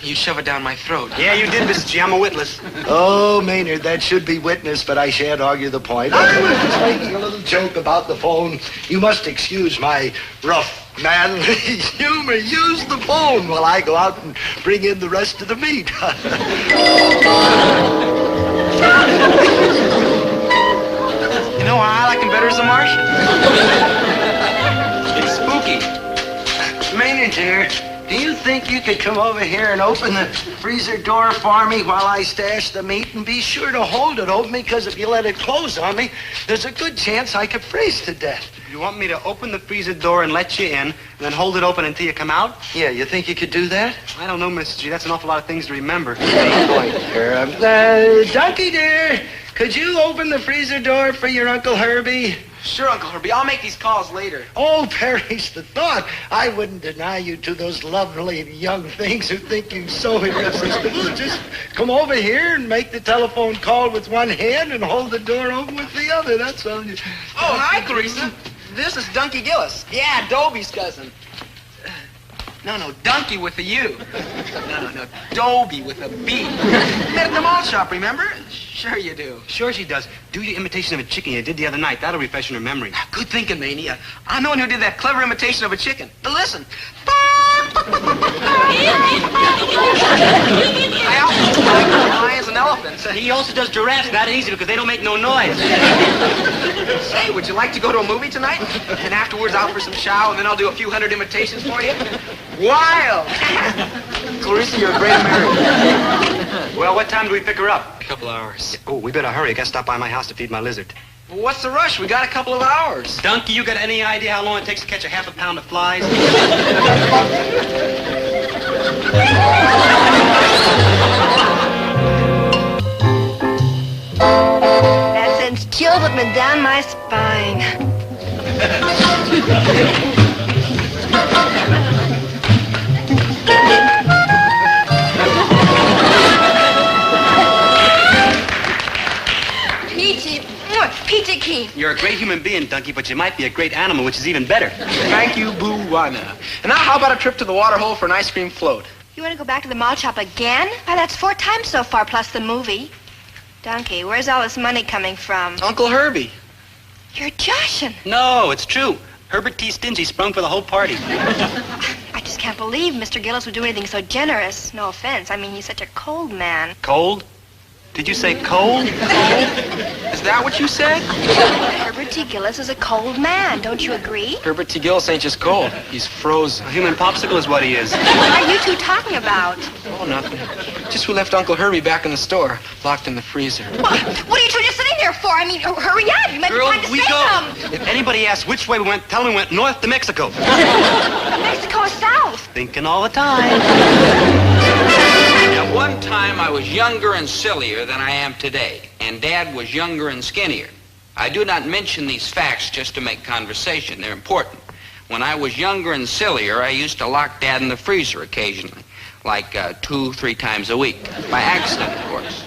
shove it down my throat. Yeah, you did, Mrs. G. I'm a witness. Oh, Maynard, that should be witness, but I shan't argue the point. I was just making a little joke about the phone. You must excuse my rough manly humor. Use the phone while I go out and bring in the rest of the meat. You know, I like him better as a Martian. It's spooky. Maynard, dear, do you think you could come over here and open the freezer door for me while I stash the meat? And be sure to hold it open, because if you let it close on me, there's a good chance I could freeze to death. You want me to open the freezer door and let you in, and then hold it open until you come out? Yeah, you think you could do that? I don't know, Mrs. G. That's an awful lot of things to remember. Donkey, dear, could you open the freezer door for your Uncle Herbie? Sure, Uncle Herbie. I'll make these calls later. Oh, perish the thought. I wouldn't deny you to those lovely young things who think you so irresistible. Just come over here and make the telephone call with one hand and hold the door open with the other. That's all you... Oh, hi, Clarissa. This is Dobie Gillis. Yeah, Dobie's cousin. No, Donkey with a U. No, Dobie with a B. Met at the mall shop, remember? Sure you do. Sure she does. Do your imitation of a chicken you did the other night. That'll refresh her memory. Good thinking, Mania. I'm the one who did that clever imitation of a chicken. But listen. I also like lions and elephants. He also does giraffes. Not easy because they don't make no noise. Say, would you like to go to a movie tonight? And afterwards out for some chow, and then I'll do a few hundred imitations for you? Wild! Clarissa, you're a great American. Well, what time do we pick her up? A couple hours. Oh, we better hurry. I gotta stop by my house to feed my lizard. Well, what's the rush? We got a couple of hours. Donkey, you got any idea how long it takes to catch a half a pound of flies? That sends chills up and down my spine. Peachy Keen. You're a great human being, Donkey, but you might be a great animal, which is even better. Thank you, Boo-Wana. And now how about a trip to the water hole for an ice cream float? You want to go back to the mall shop again? Why, that's 4 times so far, plus the movie. Donkey, where's all this money coming from? Uncle Herbie. You're joshing. No, it's true. Herbert T. Stingy sprung for the whole party. I just can't believe Mr. Gillis would do anything so generous. No offense. I mean, he's such a cold man. Cold? Did you say cold? Is that what you said? Herbert T. Gillis is a cold man. Don't you agree? Herbert T. Gillis ain't just cold. He's frozen. A human popsicle is what he is. What are you two talking about? Oh, nothing. Just we left Uncle Herbie back in the store, locked in the freezer. What are you two just sitting there for? I mean, hurry up. You might be trying to say something. If anybody asks which way we went, tell them we went north to Mexico. Mexico is south. Thinking all the time. At one time, I was younger and sillier than I am today, and Dad was younger and skinnier. I do not mention these facts just to make conversation. They're important. When I was younger and sillier, I used to lock Dad in the freezer occasionally, like 2-3 times a week, by accident, of course.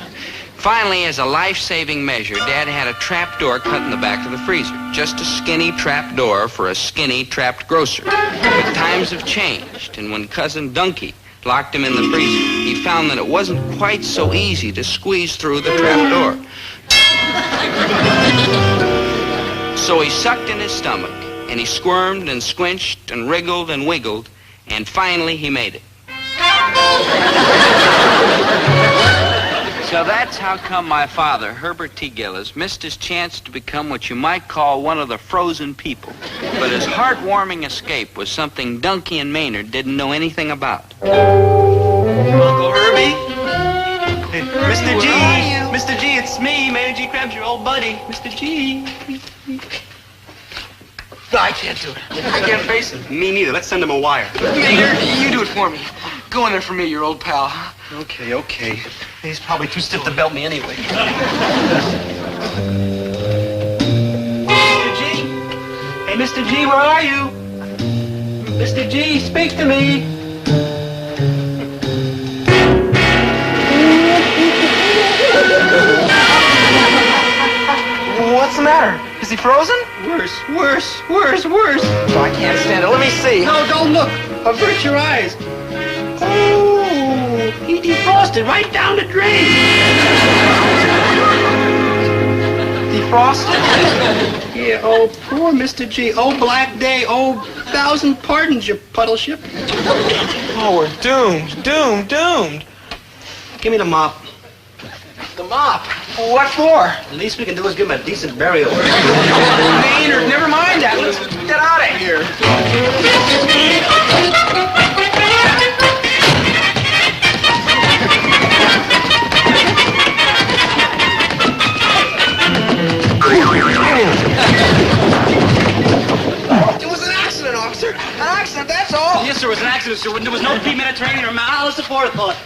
Finally, as a life-saving measure, Dad had a trap door cut in the back of the freezer. Just a skinny trap door for a skinny trapped grocer. But times have changed, and when Cousin Donkey locked him in the freezer, he found that it wasn't quite so easy to squeeze through the trap door. So he sucked in his stomach, and he squirmed and squinched and wriggled and wiggled, and finally he made it. So that's how come my father, Herbert T. Gillis, missed his chance to become what you might call one of the frozen people. But his heartwarming escape was something Dunky and Maynard didn't know anything about. Uncle Herbie? Hey, Mr. G! Where are you? Mr. G, it's me, Maynard G. Krebs, your old buddy. Mr. G. No, I can't do it. I can't face it. Me neither. Let's send him a wire. Maynard, you do it for me. Go in there for me, your old pal. Okay, okay. He's probably too stiff to belt me anyway. Mr. G? Hey, Mr. G, where are you? Mr. G, speak to me. What's the matter? Is he frozen? Worse. Oh, I can't stand it. Let me see. No, don't look. Avert your eyes. Oh, he defrosted right down the drain. Defrosted? Yeah, oh, poor Mr. G. Oh, black day. Oh, 1,000 pardons, you puddle ship. Oh, we're doomed. Give me the mop. The mop? What for? The least we can do is give him a decent burial. Maynard, never mind that. Let's get out of here. It was an accident, officer. An accident, that's all. Yes, sir, it was an accident, sir. There was no premeditation or malice aforethought.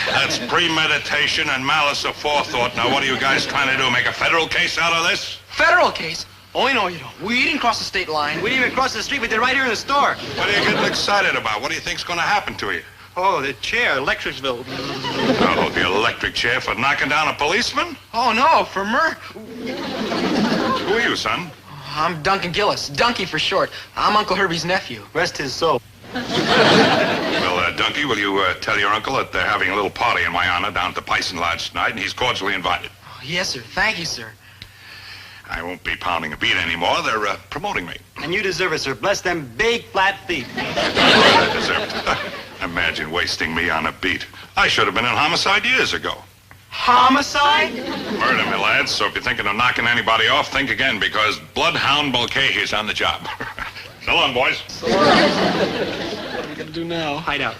That's premeditation and malice aforethought. Now, what are you guys trying to do? Make a federal case out of this? Federal case? Oh, no, you don't. We didn't cross the state line. We didn't even cross the street. We did right here in the store. What are you getting excited about? What do you think's going to happen to you? Oh, the chair, Electricsville. Oh, the electric chair for knocking down a policeman? Oh, no, for Who are you, son? I'm Duncan Gillis. Dunky for short. I'm Uncle Herbie's nephew. Rest his soul. Well, Dunky, will you tell your uncle that they're having a little party in my honor down at the Pison Lodge tonight, and he's cordially invited. Oh, yes, sir. Thank you, sir. I won't be pounding a beat anymore. They're promoting me. And you deserve it, sir. Bless them big, flat feet. I deserve it. Imagine wasting me on a beat. I should have been in homicide years ago. Homicide? Murder, my lads. So if you're thinking of knocking anybody off, think again, because Bloodhound Mulcahy's on the job. So long, boys. What are we going to do now? Hide out.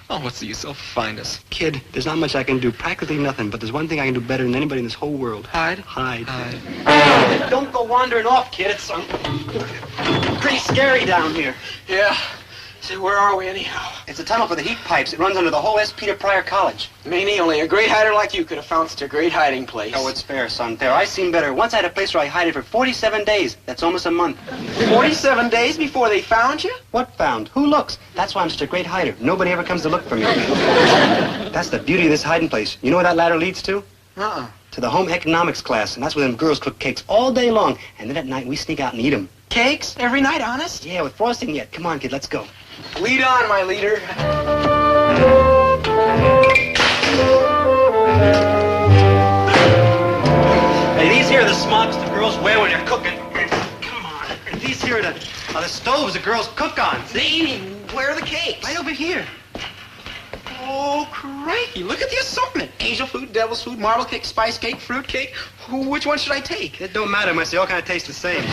Oh, what's the use? They'll find us. Kid, there's not much I can do. Practically nothing. But there's one thing I can do better than anybody in this whole world. Hide? Don't go wandering off, kid. It's pretty scary down here. Yeah. Say, where are we anyhow? It's a tunnel for the heat pipes. It runs under the whole S. Peter Pryor College. Mamie, only a great hider like you could have found such a great hiding place. Oh, it's fair, son. Fair. I seen better. Once I had a place where I hid it for 47 days. That's almost a month. 47 days before they found you? What found? Who looks? That's why I'm such a great hider. Nobody ever comes to look for me. That's the beauty of this hiding place. You know where that ladder leads to? To the home economics class. And that's where them girls cook cakes all day long. And then at night, we sneak out and eat them. Cakes? Every night, honest? Yeah, with frosting yet. Come on, kid. Let's go. Lead on, my leader. Hey, these here are the smocks the girls wear when they're cooking. Come on. And these here are the stoves the girls cook on. See? Where are the cakes? Right over here. Oh, crikey. Look at the assortment. Angel food, devil's food, marble cake, spice cake, fruit cake. Which one should I take? It don't matter, miss. They all kind of taste the same.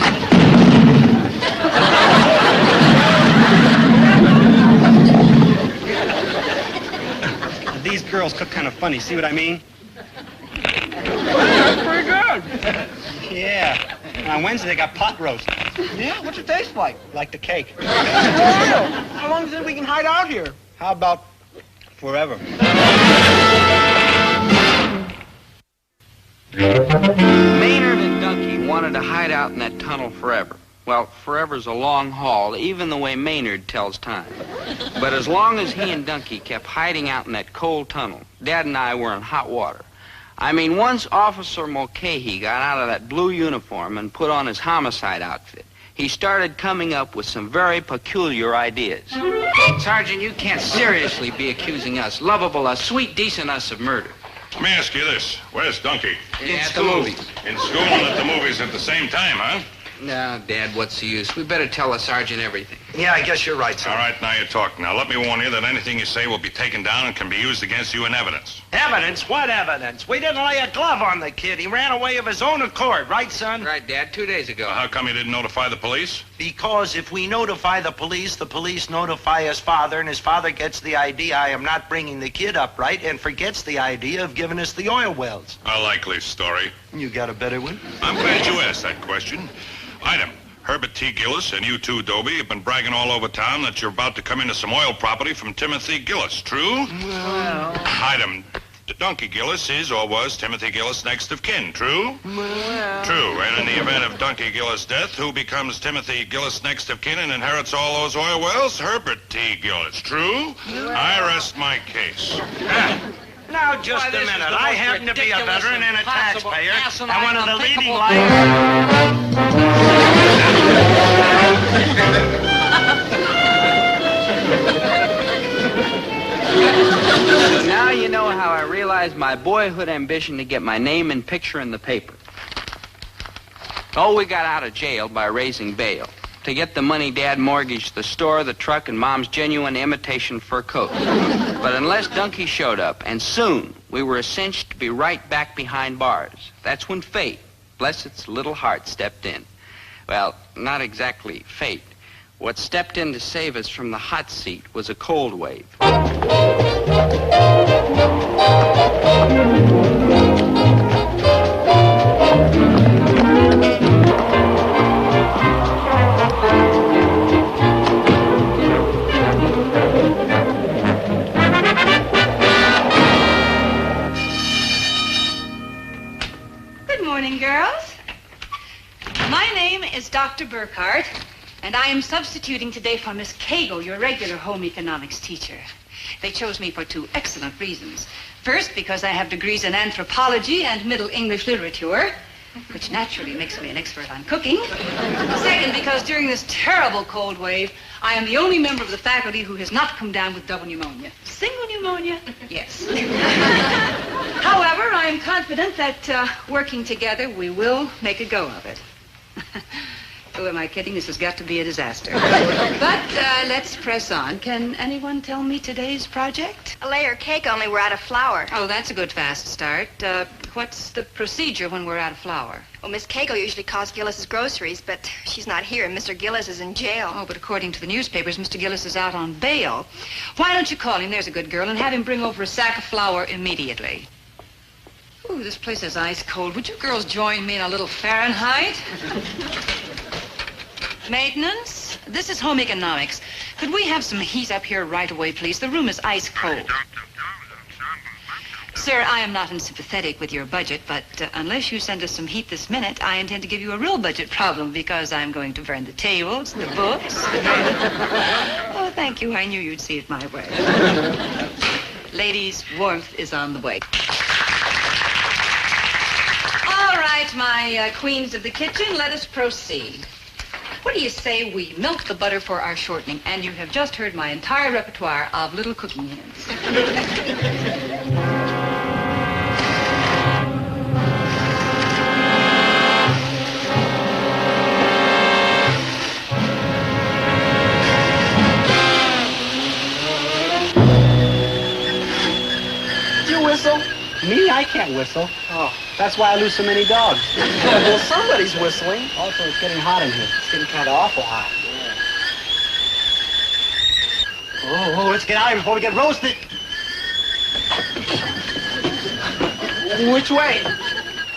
These girls cook kind of funny. See what I mean? That's pretty good. Yeah. And on Wednesday, they got pot roast. Yeah? What's it taste like? Like the cake. How long do you think we can hide out here? How about forever? Maynard and Dunky wanted to hide out in that tunnel forever. Well, forever's a long haul, even the way Maynard tells time. But as long as he and Dunky kept hiding out in that cold tunnel, Dad and I were in hot water. I mean, once Officer Mulcahy got out of that blue uniform and put on his homicide outfit, he started coming up with some very peculiar ideas. Sergeant, you can't seriously be accusing us, lovable us, sweet, decent us, of murder. Let me ask you this. Where's Dunky? In school. In school and at the movies at the same time, huh? No, Dad, what's the use? We better tell the sergeant everything. Yeah, I guess you're right, son. All right, now you talk. Now, let me warn you that anything you say will be taken down and can be used against you in evidence. Evidence? What evidence? We didn't lay a glove on the kid. He ran away of his own accord, right, son? Right, Dad, 2 days ago. How come you didn't notify the police? Because if we notify the police notify his father, and his father gets the idea I am not bringing the kid up right and forgets the idea of giving us the oil wells. A likely story. You got a better one? I'm glad you asked that question. Item. Herbert T. Gillis and you too, Dobie, have been bragging all over town that you're about to come into some oil property from Timothy Gillis. True? Well... Item. Donkey Gillis is or was Timothy Gillis' next of kin. True? Well... True. And in the event of Donkey Gillis' death, who becomes Timothy Gillis' next of kin and inherits all those oil wells? Herbert T. Gillis. True? Well... I rest my case. Now, just a minute. I happen to be a veteran and a taxpayer, and one of the leading So now you know how I realized my boyhood ambition to get my name and picture in the paper. Oh, we got out of jail by raising bail. To get the money, Dad mortgaged the store, the truck, and Mom's genuine imitation fur coat. But unless Donkey showed up, and soon, we were cinched to be right back behind bars. That's when fate, bless its little heart, stepped in. Well, not exactly fate. What stepped in to save us from the hot seat was a cold wave. Good morning, girls. My name is Dr. Burkhart, and I am substituting today for Miss Cagle, your regular home economics teacher. They chose me for 2 excellent reasons. First, because I have degrees in anthropology and Middle English literature, which naturally makes me an expert on cooking. Second, because during this terrible cold wave, I am the only member of the faculty who has not come down with double pneumonia. Single pneumonia? Yes. However, I am confident that working together, we will make a go of it. Who am I kidding? This has got to be a disaster. But let's press on. Can anyone tell me today's project? A layer of cake, only we're out of flour. Oh, that's a good fast start. What's the procedure when we're out of flour? Well, Miss Cagle usually calls Gillis's groceries, but she's not here, and Mr. Gillis is in jail. Oh, but according to the newspapers, Mr. Gillis is out on bail. Why don't you call him, there's a good girl, and have him bring over a sack of flour immediately? Ooh, this place is ice cold. Would you girls join me in a little Fahrenheit? Maintenance? This is home economics. Could we have some heat up here right away, please? The room is ice cold. Sir, I am not unsympathetic with your budget, but unless you send us some heat this minute, I intend to give you a real budget problem because I'm going to burn the tables, the books. Oh, thank you. I knew you'd see it my way. Ladies, warmth is on the way. All right, my queens of the kitchen, let us proceed. What do you say we milk the butter for our shortening? And you have just heard my entire repertoire of little cooking hints. Did you whistle? Me? I can't whistle. Oh, that's why I lose so many dogs. Well, somebody's whistling. Also, it's getting hot in here. It's getting kind of awful hot. Oh, let's get out of here before we get roasted. Which way?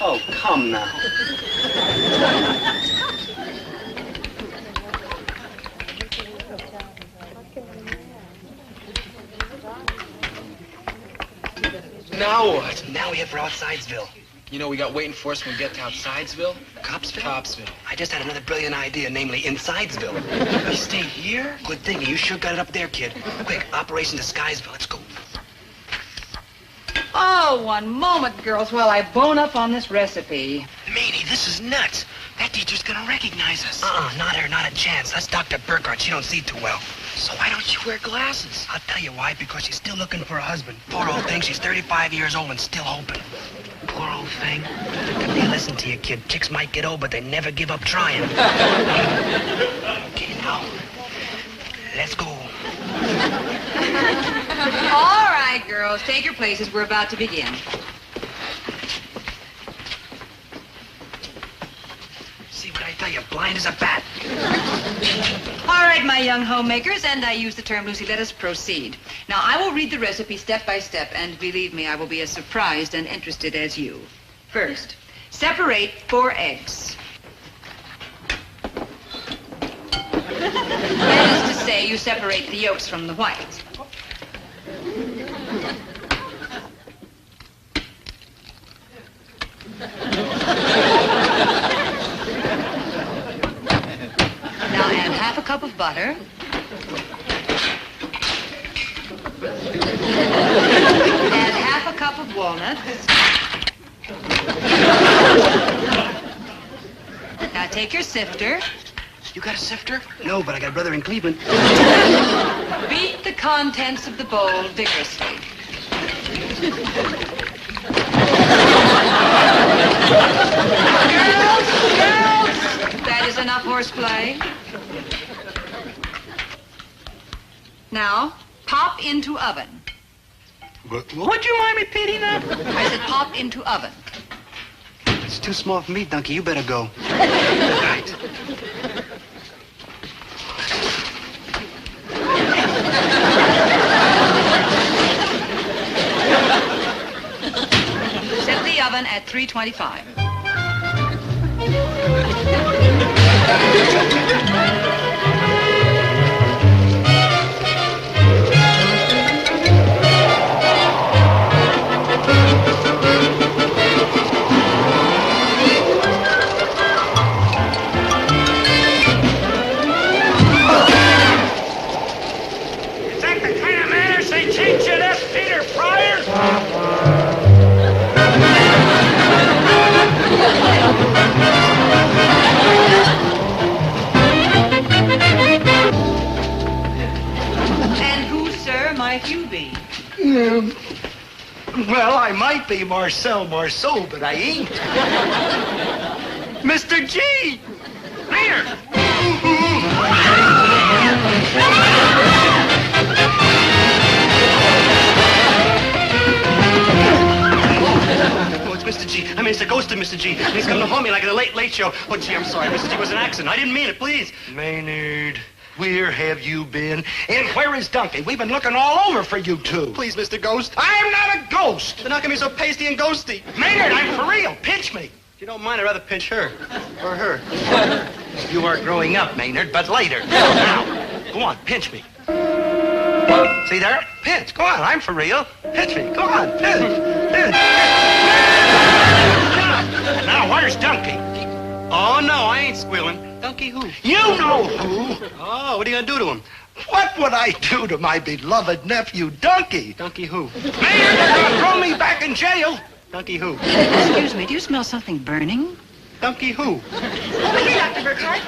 Oh, come now. Now what? Now we head for Outsidesville. You know, we got waiting for us when we get to Outsidesville. Copsville? Copsville. I just had another brilliant idea, namely Insidesville. We stay here? Good thinking. You sure got it up there, kid. Quick, Operation Disguiseville. Let's go. Oh, one moment, girls, while I bone up on this recipe. Mamie, this is nuts. That teacher's gonna recognize us. Not her, not a chance. That's Dr. Burkhart. She don't see too well. So why don't you wear glasses? I'll tell you why, because she's still looking for a husband. Poor old thing, she's 35 years old and still hoping. Poor old thing. Hey, listen to you, kid. Chicks might get old, but they never give up trying. Okay, now, let's go. All right, girls, take your places. We're about to begin. See what I tell you, blind as a bat. All right, my young homemakers, and I use the term loosely, let us proceed. Now, I will read the recipe step by step, and believe me, I will be as surprised and interested as you. First, separate 4 eggs. That is to say, you separate the yolks from the whites. Now add half a cup of butter. Add half a cup of walnuts. Now take your sifter. You got a sifter? No, but I got a brother in Cleveland. Beat the contents of the bowl vigorously. Girls! That is enough horseplay. Now, pop into oven. Would you mind repeating that? I said pop into oven. It's too small for me, Donkey. You better go. Right. Set the oven at 325. Is that the kind of manners they teach you, that Peter Pryor? And who, sir, might you be? Well, I might be Marcel Marceau, but I ain't. Mr. G! Mayor! Oh, it's Mr. G. I mean, it's the ghost of Mr. G. And he's coming to haunt me like in the late show. Oh, gee, I'm sorry. Mr. G was an accident. I didn't mean it, please. Maynard, where have you been? And where is Duncan? We've been looking all over for you two. Please, Mr. Ghost. I'm not a ghost. Then how come you're so pasty and ghosty? Maynard, I'm for real. Pinch me. If you don't mind, I'd rather pinch her. Or her. You are growing up, Maynard, but later. Now, go on, pinch me. See there? Pinch. Go on, I'm for real. Pinch me. Go on, pinch. Pinch. Now, where's Duncan? Oh, no, I ain't squealing. Donkey who? You know who. Oh, what are you going to do to him? What would I do to my beloved nephew, Donkey? Donkey who? Maynard, you're going to throw me back in jail. Donkey who? Excuse me, do you smell something burning? Donkey who? Over here, Dr. Burkhardt.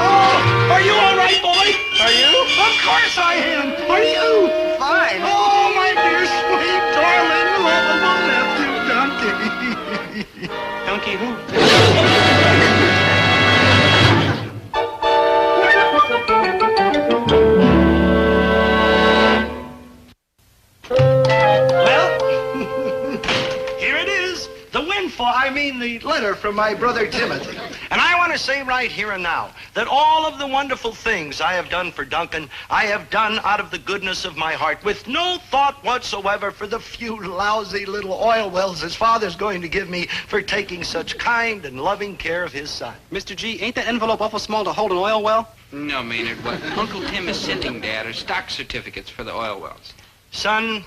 Oh, are you all right, boy? Are you? Of course I am. Are you? Fine. Oh, my dear, sweet, darling, lovable nephew, Donkey. Donkey who? Well, here it is. The windfall, the letter from my brother Timothy. And I want to say right here and now that all of the wonderful things I have done for Duncan, I have done out of the goodness of my heart, with no thought whatsoever for the few lousy little oil wells his father's going to give me for taking such kind and loving care of his son. Mr. G, ain't that envelope awful small to hold an oil well? No, Maynard. What Uncle Tim is sending, Dad, are stock certificates for the oil wells. Son,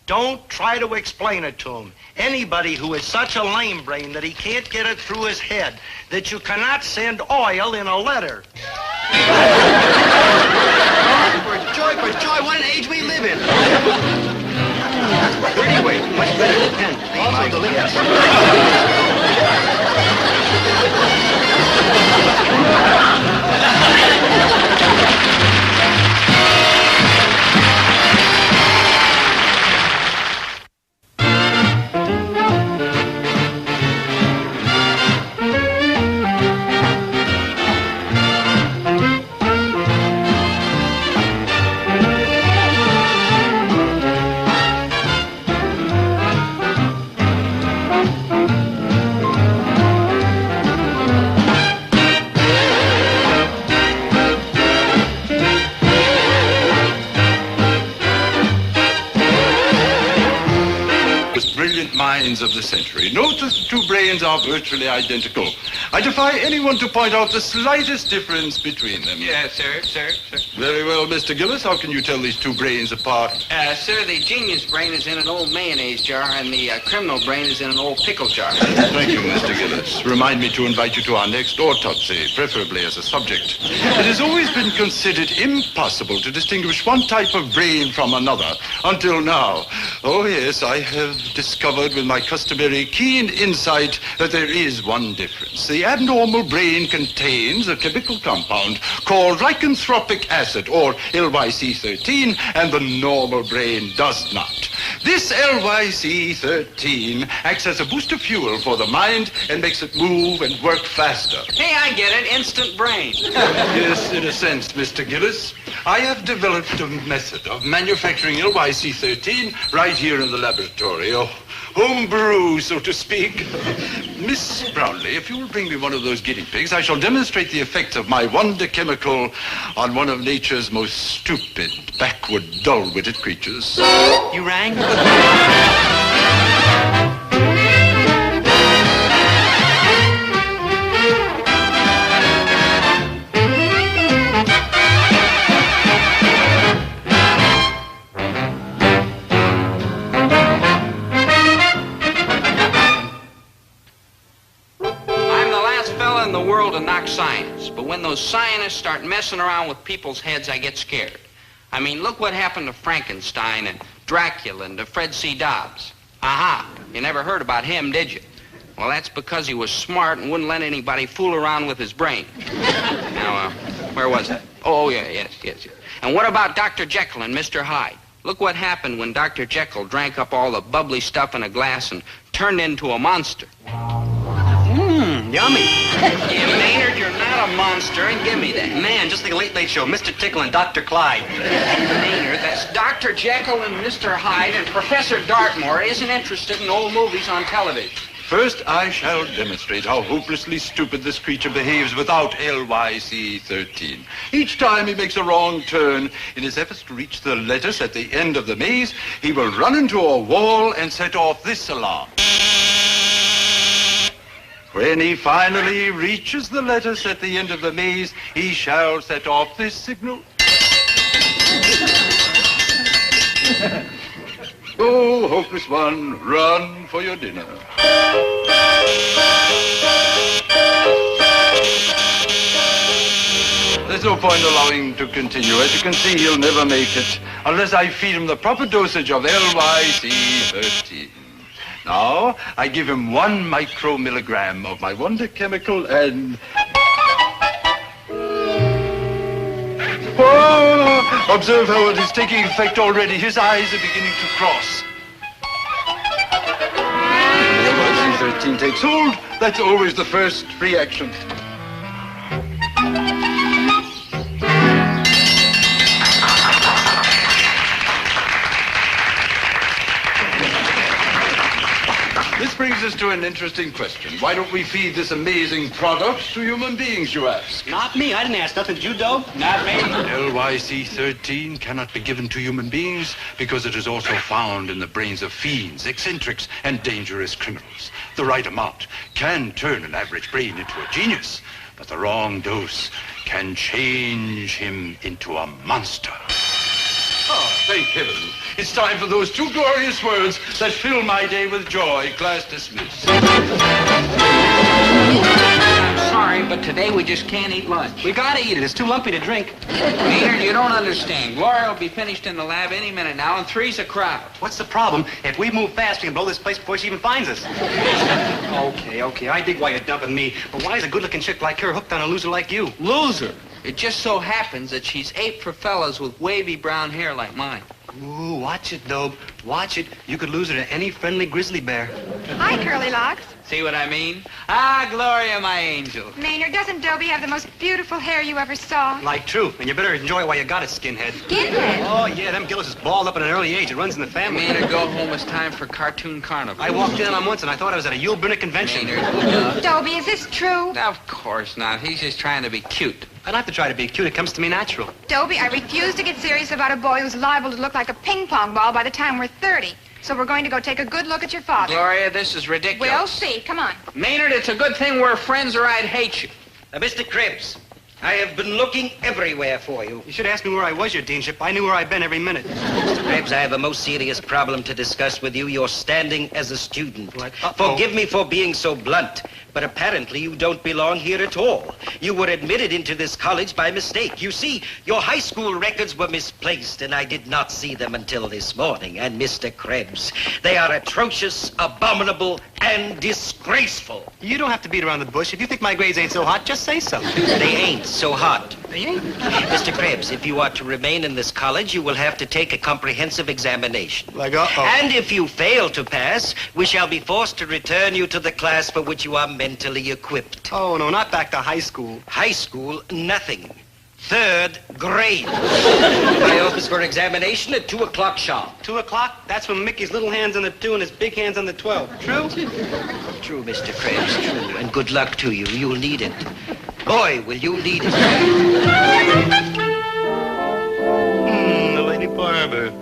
don't try to explain it to him. Anybody who is such a lame brain that he can't get it through his head that you cannot send oil in a letter. For joy, what an age we live in. anyway. Much better than pen. Also the lips. Minds of the century. Note that the two brains are virtually identical. I defy anyone to point out the slightest difference between them. Yes, sir. Very well, Mr. Gillis. How can you tell these two brains apart? Sir, the genius brain is in an old mayonnaise jar, and the criminal brain is in an old pickle jar. Thank you, Mr. Gillis. Remind me to invite you to our next autopsy, preferably as a subject. It has always been considered impossible to distinguish one type of brain from another until now. Oh, yes, I have discovered with my customary keen insight that there is one difference. The abnormal brain contains a chemical compound called lycanthropic acid, or LYC-13, and the normal brain does not. This LYC-13 acts as a boost of fuel for the mind and makes it move and work faster. Hey, I get it. Instant brain. Yes, in a sense, Mr. Gillis. I have developed a method of manufacturing LYC-13 right here in the laboratory. Oh, home brew, so to speak. Miss Brownlee, if you will bring me one of those guinea pigs, I shall demonstrate the effects of my wonder chemical on one of nature's most stupid, backward, dull-witted creatures. You rang? In the world to knock science, but when those scientists start messing around with people's heads, I get scared. I mean, look what happened to Frankenstein and Dracula and to Fred C. Dobbs. Aha, you never heard about him, did you? Well, that's because he was smart and wouldn't let anybody fool around with his brain. Now, where was that? Oh, yeah, yes. And what about Dr. Jekyll and Mr. Hyde? Look what happened when Dr. Jekyll drank up all the bubbly stuff in a glass and turned into a monster. Yummy. Yeah, Maynard, you're not a monster, and give me that. Man, just like a late show, Mr. Tickle and Dr. Clyde. Maynard, that's Dr. Jekyll and Mr. Hyde, and Professor Dartmoor isn't interested in old movies on television. First, I shall demonstrate how hopelessly stupid this creature behaves without LYC-13. Each time he makes a wrong turn in his efforts to reach the lettuce at the end of the maze, he will run into a wall and set off this alarm. When he finally reaches the lettuce at the end of the maze, he shall set off this signal. Oh, hopeless one, run for your dinner. There's no point allowing him to continue. As you can see, he'll never make it unless I feed him the proper dosage of LYC-13. Now, I give him 1 micromilligram of my wonder chemical and... Oh, observe how it is taking effect already. His eyes are beginning to cross. When LYC-13 takes hold, that's always the first reaction. This brings us to an interesting question. Why don't we feed this amazing product to human beings, you ask? Not me. I didn't ask nothing. Did you, Doe? Not me. LYC-13 cannot be given to human beings because it is also found in the brains of fiends, eccentrics, and dangerous criminals. The right amount can turn an average brain into a genius, but the wrong dose can change him into a monster. Ah, thank heaven. It's time for those 2 glorious words that fill my day with joy. Class dismissed. I'm sorry, but but today we just can't eat lunch. We gotta eat it. It's too lumpy to drink. Maynard, you don't understand. Gloria will be finished in the lab any minute now, and 3's a crowd. What's the problem? If we move fast, we can blow this place before she even finds us. Okay, I dig why you're dumping me. But why is a good-looking chick like her hooked on a loser like you? Loser? It just so happens that she's ape for fellas with wavy brown hair like mine. Ooh, watch it, Dobe. Watch it. You could lose her to any friendly grizzly bear. Hi, Curly Locks. See what I mean? Ah, Gloria, my angel. Maynard, doesn't Dobie have the most beautiful hair you ever saw? Like true. And you better enjoy it while you got it, skinhead. Skinhead? Oh, yeah, them Gillis is balled up at an early age. It runs in the family. Maynard, go home. It's time for Cartoon Carnival. I walked in on him once, and I thought I was at a Yule Brynner convention. Maynard, Dobie, is this true? Of course not. He's just trying to be cute. I don't have to try to be cute. It comes to me natural. Dobie, I refuse to get serious about a boy who's liable to look like a ping pong ball by the time we're 30. So we're going to go take a good look at your father. Gloria, this is ridiculous. We'll see. Come on. Maynard, it's a good thing we're friends or I'd hate you. Mr. Krebs, I have been looking everywhere for you. You should ask me where I was, your deanship. I knew where I'd been every minute. Mr. Krebs, I have a most serious problem to discuss with you. Your standing as a student. Forgive me for being so blunt, but apparently you don't belong here at all. You were admitted into this college by mistake. You see, your high school records were misplaced, and I did not see them until this morning. And Mr. Krebs, they are atrocious, abominable, and disgraceful. You don't have to beat around the bush. If you think my grades ain't so hot, just say so. They ain't so hot. They ain't? Mr. Krebs, if you are to remain in this college, you will have to take a comprehensive examination. Like, uh-oh. And if you fail to pass, we shall be forced to return you to the class for which you are mentally equipped. Oh, no, not back to high school. High school, nothing. 3rd grade. My office for examination at 2 o'clock sharp. 2 o'clock? That's when Mickey's little hand's on the 2 and his big hand's on the 12. True? True, Mr. Krebs, true. And good luck to you. You'll need it. Boy, will you need it. The lady barber.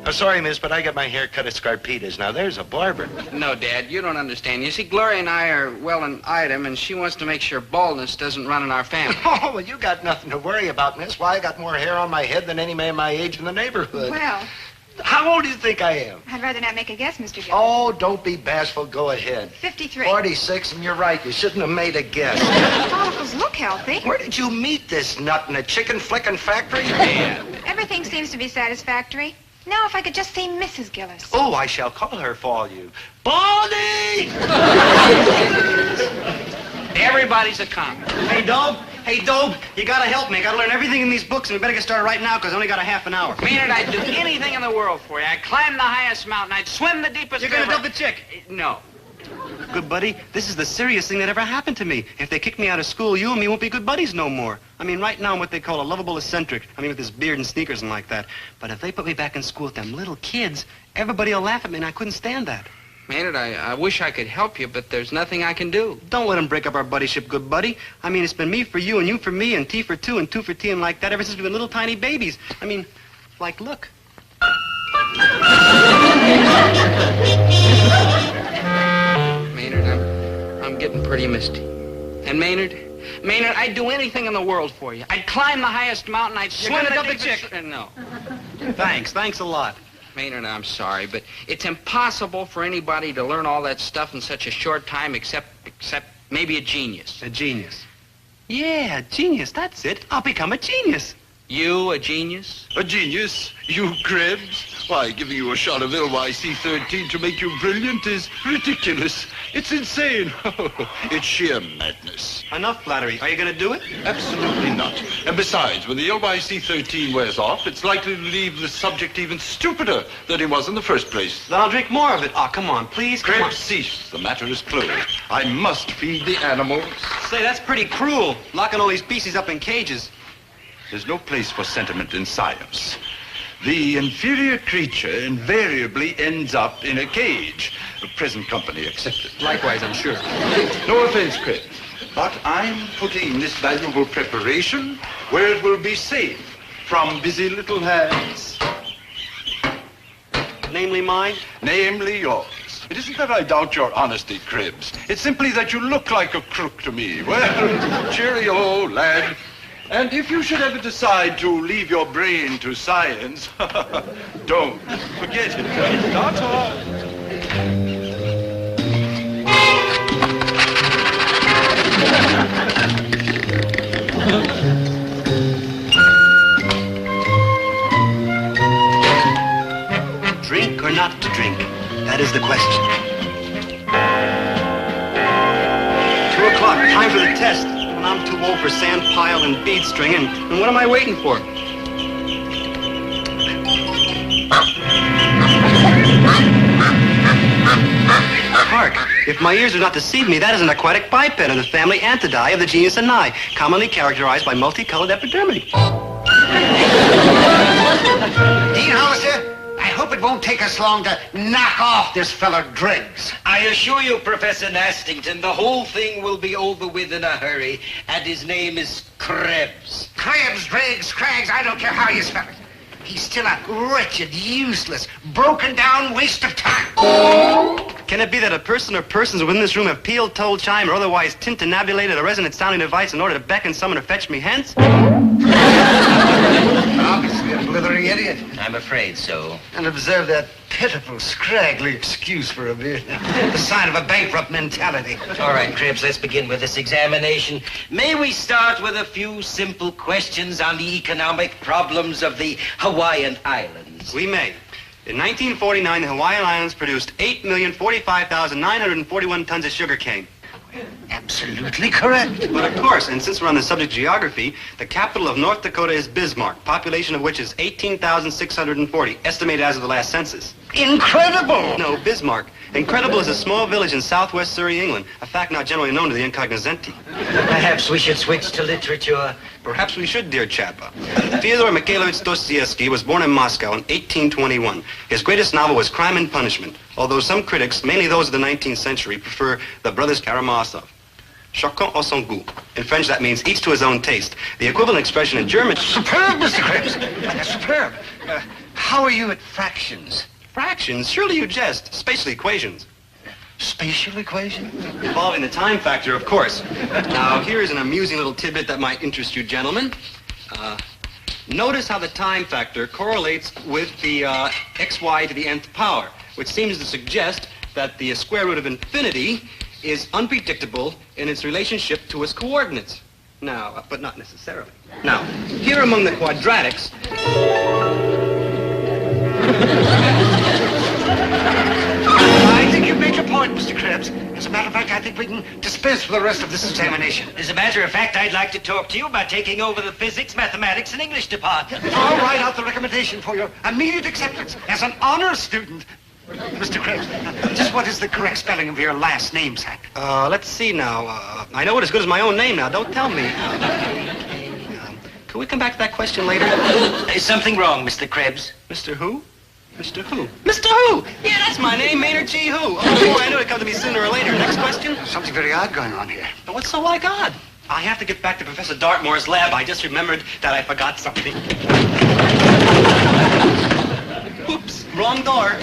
I'm sorry, miss, but I got my hair cut at Scarpita's. Now, there's a barber. No, Dad, you don't understand. You see, Gloria and I are well an item, and she wants to make sure baldness doesn't run in our family. Oh, well, you got nothing to worry about, miss. Why, I got more hair on my head than any man my age in the neighborhood. Well, How old do you think I am? I'd rather not make a guess, Mr. Gillis. Oh, don't be bashful. Go ahead. 53. 46, and you're right. You shouldn't have made a guess. The follicles look healthy. Where did you meet this nut? In a chicken flicking factory? Everything seems to be satisfactory. Now, if I could just see Mrs. Gillis. Oh, I shall call her for all you. Baldy! Everybody's a comic. Hey, Dobe. Hey, Dobe, you gotta help me. I gotta learn everything in these books, and we better get started right now, because I only got a half an hour. Maynard, I'd do anything in the world for you. I'd climb the highest mountain. I'd swim the deepest You're gonna river. dump the chick? No. Good buddy, this is the serious thing that ever happened to me. If they kick me out of school, you and me won't be good buddies no more. I mean, right now I'm what they call a lovable eccentric. I mean, with this beard and sneakers and like that. But if they put me back in school with them little kids, everybody will laugh at me, and I couldn't stand that. Maynard, I wish I could help you, but there's nothing I can do. Don't let them break up our buddyship, good buddy. I mean, it's been me for you and you for me and T for two and two for T and like that ever since we've been little tiny babies. I mean, like, look. Maynard, I'm getting pretty misty. And Maynard, I'd do anything in the world for you. I'd climb the highest mountain. I'd swim gonna the dump the deepest... chick? No. Thanks a lot. Maynard, I'm sorry, but it's impossible for anybody to learn all that stuff in such a short time except maybe a genius. A genius? Yeah, genius, that's it. I'll become a genius. You, a genius? A genius? You, Krebs? Why, giving you a shot of LYC-13 to make you brilliant is ridiculous. It's insane. It's sheer madness. Enough flattery. Are you going to do it? Absolutely not. And besides, when the LYC-13 wears off, it's likely to leave the subject even stupider than he was in the first place. Then I'll drink more of it. Oh, come on, please. Come on. Krebs, cease. The matter is closed. I must feed the animals. Say, that's pretty cruel, locking all these species up in cages. There's no place for sentiment in science. The inferior creature invariably ends up in a cage, present company accepted. Likewise, I'm sure. No offense, Krebs, but I'm putting this valuable preparation where it will be safe from busy little hands. Namely mine? Namely yours. It isn't that I doubt your honesty, Krebs. It's simply that you look like a crook to me. Well, cheerio, lad. And if you should ever decide to leave your brain to science, don't forget it. Ta-ta. is the question. 2 o'clock, time for the test. And I'm too old for sand pile and bead string, and what am I waiting for? Hark, if my ears do not deceive me, that is an aquatic biped of the family Antidae of the genus Anai, commonly characterized by multicolored epidermity. Dean Hollister, I hope it won't take us long to knock off this feller Driggs. I assure you, Professor Nastington, the whole thing will be over with in a hurry, and his name is Krebs. Krebs, Driggs, Craggs, I don't care how you spell it. He's still a wretched, useless, broken down waste of time. Can it be that a person or persons within this room have peeled, told, chime, or otherwise tintinnabulated a resonant sounding device in order to beckon someone to fetch me hence? Obviously a blithery idiot. I'm afraid so. And observe that pitiful, scraggly excuse for a beer. The sign of a bankrupt mentality. All right, Krebs, let's begin with this examination. May we start with a few simple questions on the economic problems of the Hawaiian Islands? We may. In 1949, the Hawaiian Islands produced 8,045,941 tons of sugar cane. Absolutely correct. But of course, and since we're on the subject of geography, the capital of North Dakota is Bismarck, population of which is 18,640, estimated as of the last census. Incredible! No, Bismarck. Incredible is a small village in southwest Surrey, England, a fact not generally known to the incognoscenti. Perhaps we should switch to literature. Perhaps we should, dear chap. Fyodor Mikhailovich Dostoevsky was born in Moscow in 1821. His greatest novel was Crime and Punishment, although some critics, mainly those of the 19th century, prefer The Brothers Karamazov. Chacun à son goût. In French, that means each to his own taste. The equivalent expression in German... Superb, Mr. Krebs. Superb. How are you at fractions? Fractions? Surely you jest. Spatial equations. Spatial equation? Involving the time factor, of course. Now, here's an amusing little tidbit that might interest you, gentlemen. Notice how the time factor correlates with the xy to the nth power, which seems to suggest that the square root of infinity is unpredictable in its relationship to its coordinates. Now, but not necessarily. Now, here among the quadratics... I think you've made your point, Mr. Krebs. As a matter of fact, I think we can dispense with the rest of this examination. As a matter of fact, I'd like to talk to you about taking over the physics, mathematics, and English department. I'll write out the recommendation for your immediate acceptance as an honor student. Mr. Krebs, just what is the correct spelling of your last name, Zach? Let's see now. I know it as good as my own name now. Don't tell me. Can we come back to that question later? Is something wrong, Mr. Krebs? Mr. Who? Mr. Who? Mr. Who? Yeah, that's my name, Maynard G. Who. Oh, boy, I knew it'd come to me sooner or later. Next question? Something very odd going on here. But what's so like odd? I have to get back to Professor Dartmoor's lab. I just remembered that I forgot something. Oops, wrong door.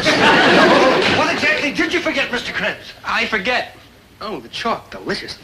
What exactly did you forget, Mr. Krebs? I forget. Oh, the chalk, delicious.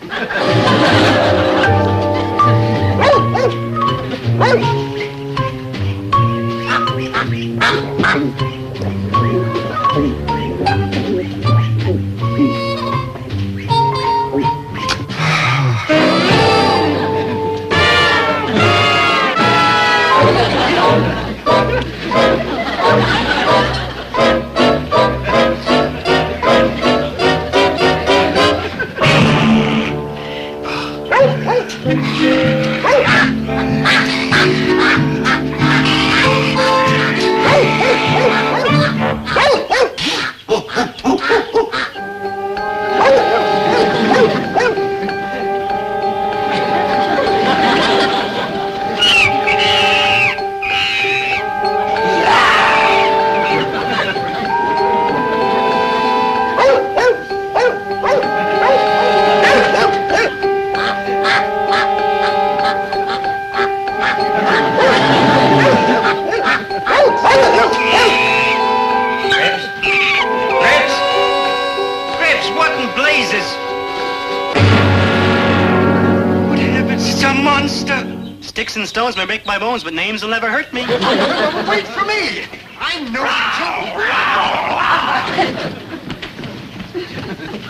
Sticks and stones may break my bones, but names will never hurt me. Wait for me! I know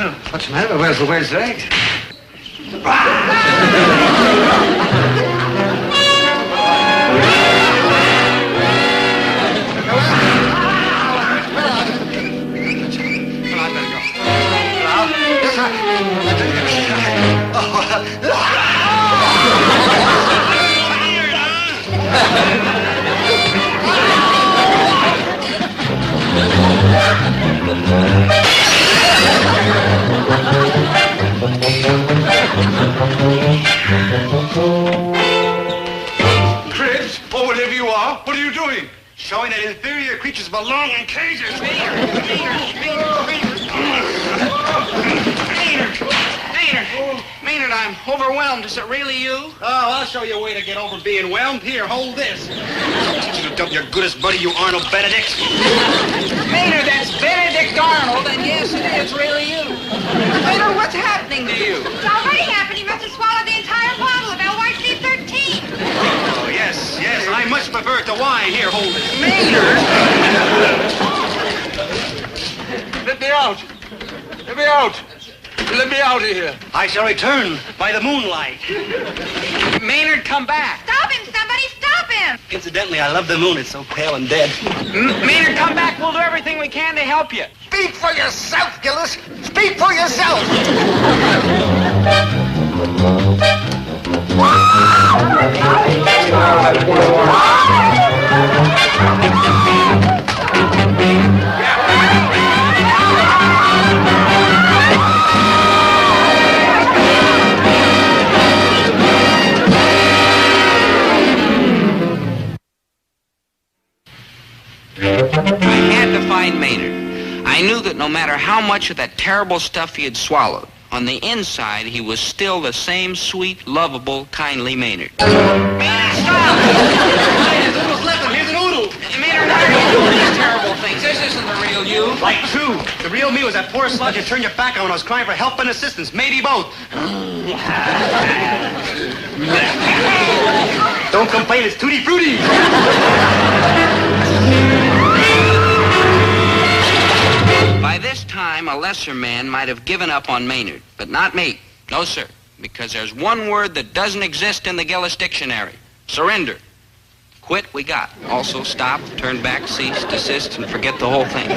you. What's the matter? Where's the word's legs? Cribs, or whatever you are, what are you doing? Showing that inferior creatures belong in cages. Maynard, I'm overwhelmed. Is it really you? Oh, I'll show you a way to get over being whelmed. Here, hold this. Teach you to dump your goodest buddy, you Arnold Benedict. Maynard, that's Benedict Arnold, and yes, it is really you. Maynard, what's happening to you? It's already happened. He must have swallowed the entire bottle of LYC-13. Oh, yes, I much prefer it to wine. Here, hold it. Maynard! Let me out. Let me out. Let me out of here. I shall return by the moonlight. Maynard, come back. Stop him, somebody. Stop him. Incidentally, I love the moon. It's so pale and dead. Maynard, come back. We'll do everything we can to help you. Speak for yourself, Gillis. Speak for yourself. I had to find Maynard. I knew that no matter how much of that terrible stuff he had swallowed, on the inside he was still the same sweet, lovable, kindly Maynard. Maynard, stop! There's almost left him. Here's an oodle. Maynard, why are you doing these terrible things? This isn't the real you. Like two. The real me was that poor slug you turned your back on when I was crying for help and assistance. Maybe both. Don't complain, it's tutti frutti. By this time, a lesser man might have given up on Maynard, but not me. No, sir, because there's one word that doesn't exist in the Gillis dictionary. Surrender. Quit, we got. Also, stop, turn back, cease, desist, and forget the whole thing.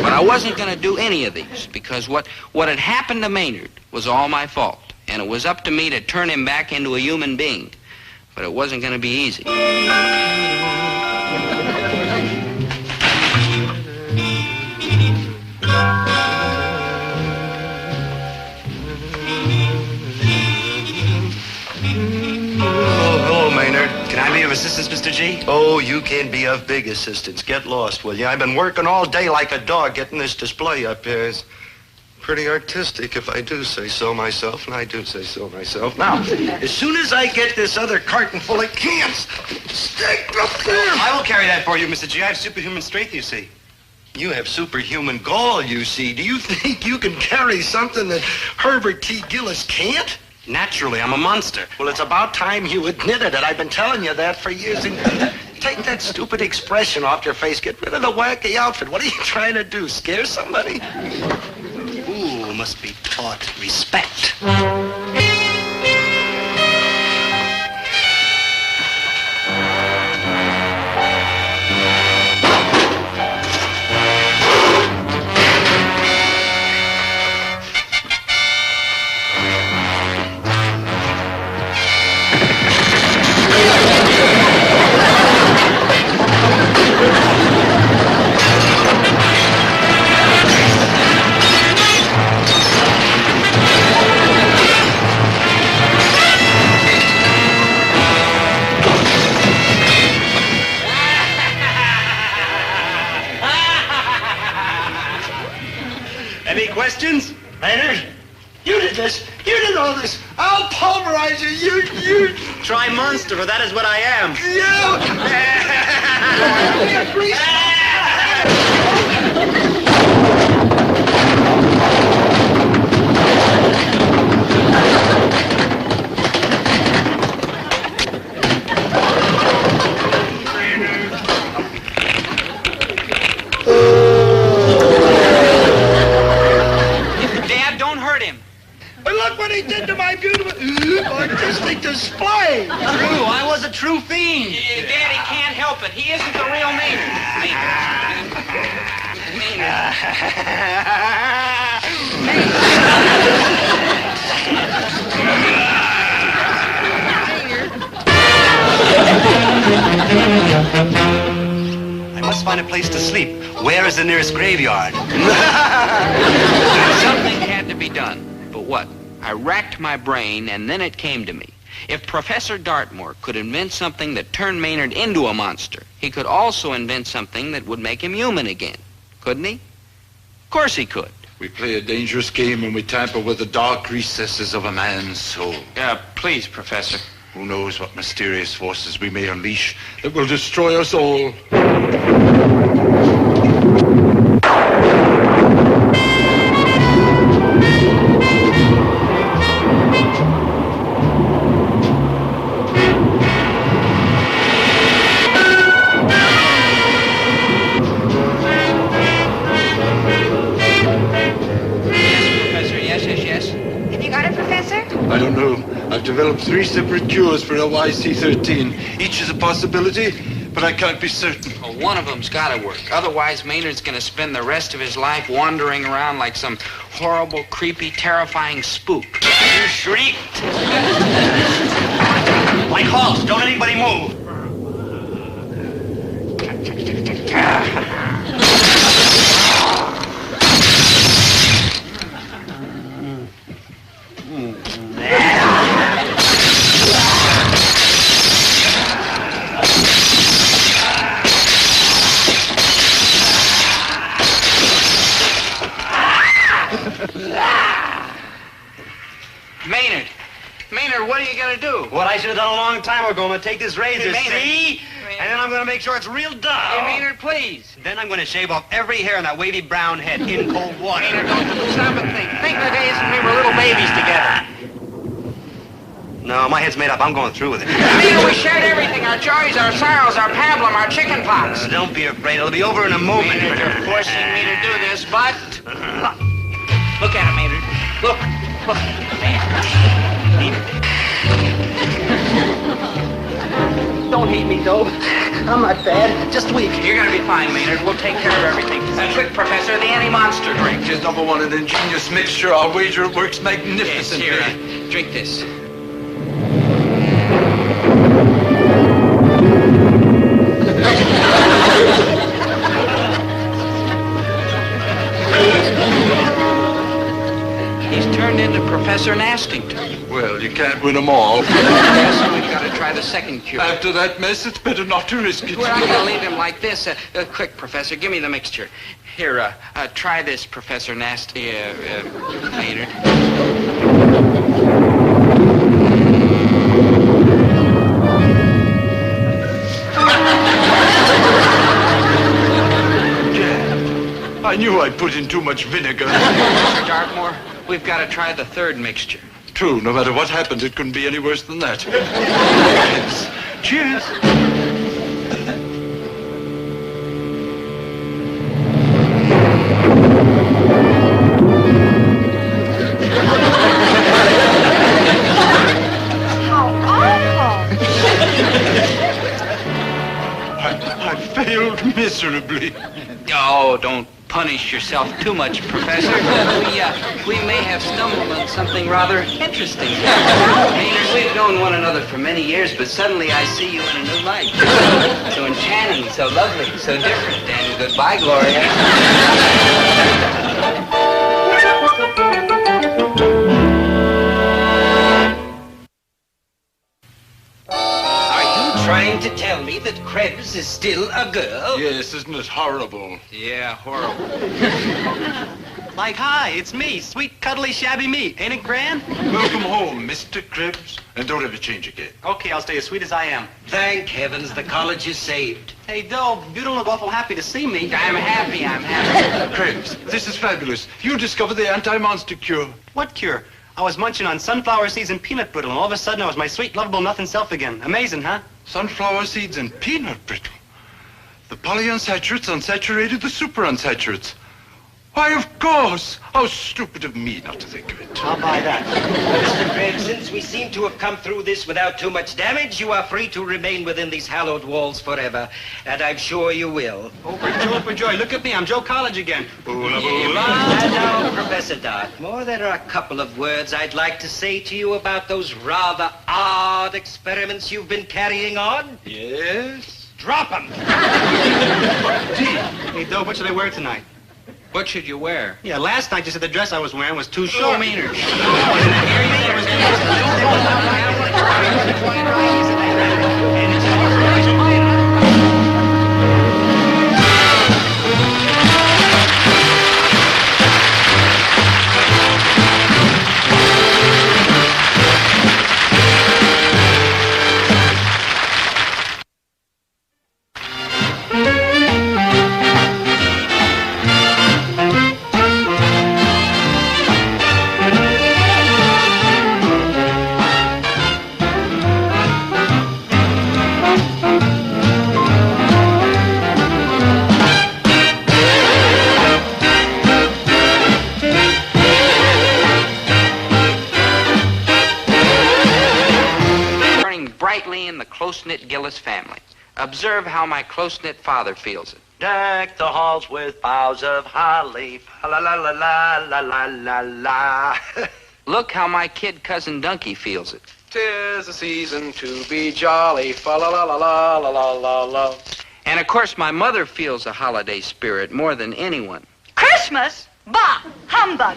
But I wasn't going to do any of these, because what had happened to Maynard was all my fault, and it was up to me to turn him back into a human being. But it wasn't going to be easy. Hello, Maynard. Can I be of assistance, Mr. G? Oh, you can be of big assistance. Get lost, will you? I've been working all day like a dog getting this display up here. It's pretty artistic, if I do say so myself, and I do say so myself. Now, as soon as I get this other carton full of cans, stick up there. I will carry that for you, Mr. G. I have superhuman strength, you see. You have superhuman gall, you see. Do you think you can carry something that Herbert T. Gillis can't? Naturally, I'm a monster. Well, it's about time you admitted it. I've been telling you that for years. And take that stupid expression off your face. Get rid of the wacky outfit. What are you trying to do? Scare somebody? Ooh, must be taught respect. Any questions? Maynard, you did this. You did all this. I'll pulverize you. You. Try monster, for that is what I am. Dad, don't hurt him. But look what he did to my beautiful artistic display. True, I was a true fiend. Daddy can't help it. He isn't the real Maynard. Maynard. place to sleep. Where is the nearest graveyard? Something had to be done. But what? I racked my brain, and then it came to me. If Professor Dartmoor could invent something that turned Maynard into a monster, he could also invent something that would make him human again. Couldn't he? Of course he could. We play a dangerous game when we tamper with the dark recesses of a man's soul. Please, Professor. Who knows what mysterious forces we may unleash that will destroy us all. I don't know. I've developed 3 separate cures for LYC-13. Each is a possibility, but I can't be certain. Well, one of them's got to work. Otherwise, Maynard's going to spend the rest of his life wandering around like some horrible, creepy, terrifying spook. You shrieked. Like halt. Don't anybody move. Maynard, what are you going to do? What I should have done a long time ago. I'm going to take this razor, Hey, Maynard. see? And then I'm going to make sure it's real dull. Hey, Maynard, please. Then I'm going to shave off every hair on that wavy brown head in cold water. Maynard, don't stop and think. Think of the days when we were little babies together. No, my head's made up. I'm going through with it. Maynard, we shared everything. Our joys, our sorrows, our pablum, our chicken pox. Don't be afraid. It'll be over in a moment. Maynard, you're forcing me to do this, but... Look at it, Maynard. Look. Don't hate me, Dobe. I'm not bad. Just weak. You're going to be fine, Maynard. We'll take care of everything. Quick, Professor, the anti-monster drink. It is number one, an ingenious mixture. I'll wager it works magnificently. Yes, here, drink this. He's turned into Professor Nastington. Well, you can't win them all. Yes, we've got to try the second cure. After that mess, it's better not to risk it. We're not going to leave him like this. Quick, Professor, give me the mixture. Here, try this, Professor Nasty, Maynard. I knew I put in too much vinegar. Mr. Dartmoor, we've got to try the third mixture. True, no matter what happens, it couldn't be any worse than that. Yes. Cheers. I failed miserably. Oh, don't punish yourself too much, Professor. We may have stumbled on something rather interesting. Maynard, we've known one another for many years, but suddenly I see you in a new light. So enchanting, so lovely, so different. And goodbye, Gloria. Trying to tell me that Krebs is still a girl? Yes, isn't it horrible? Yeah, horrible. Like, hi, it's me, sweet, cuddly, shabby me. Ain't it grand? Welcome home, Mr. Krebs. And don't ever change again. Okay, I'll stay as sweet as I am. Thank heavens the college is saved. Hey, Doe, you don't look awful happy to see me. I'm happy. Krebs, this is fabulous. You discovered the anti-monster cure. What cure? I was munching on sunflower seeds and peanut brittle, and all of a sudden I was my sweet, lovable, nothing self again. Amazing, huh? Sunflower seeds and peanut brittle. The polyunsaturates unsaturated the superunsaturates. Why, of course. How stupid of me not to think of it. I'll buy that. Mr. Krebs, since we seem to have come through this without too much damage, you are free to remain within these hallowed walls forever. And I'm sure you will. Oh, for joy. Look at me. I'm Joe College again. And now, Professor Dartmoor, there are a couple of words I'd like to say to you about those rather odd experiments you've been carrying on. Yes? Drop him. Hey, Doe, what should I wear tonight? What should you wear? Yeah, last night you said the dress I was wearing was too Oh, short. Maynard. Brightly in the close-knit Gillis family. Observe how my close-knit father feels it. Deck the halls with boughs of holly. La la la la la la la la. Look how my kid cousin Dunky feels it. 'Tis a season to be jolly. Fa la la la la la la la la. And of course my mother feels a holiday spirit more than anyone. Christmas? Bah! Humbug!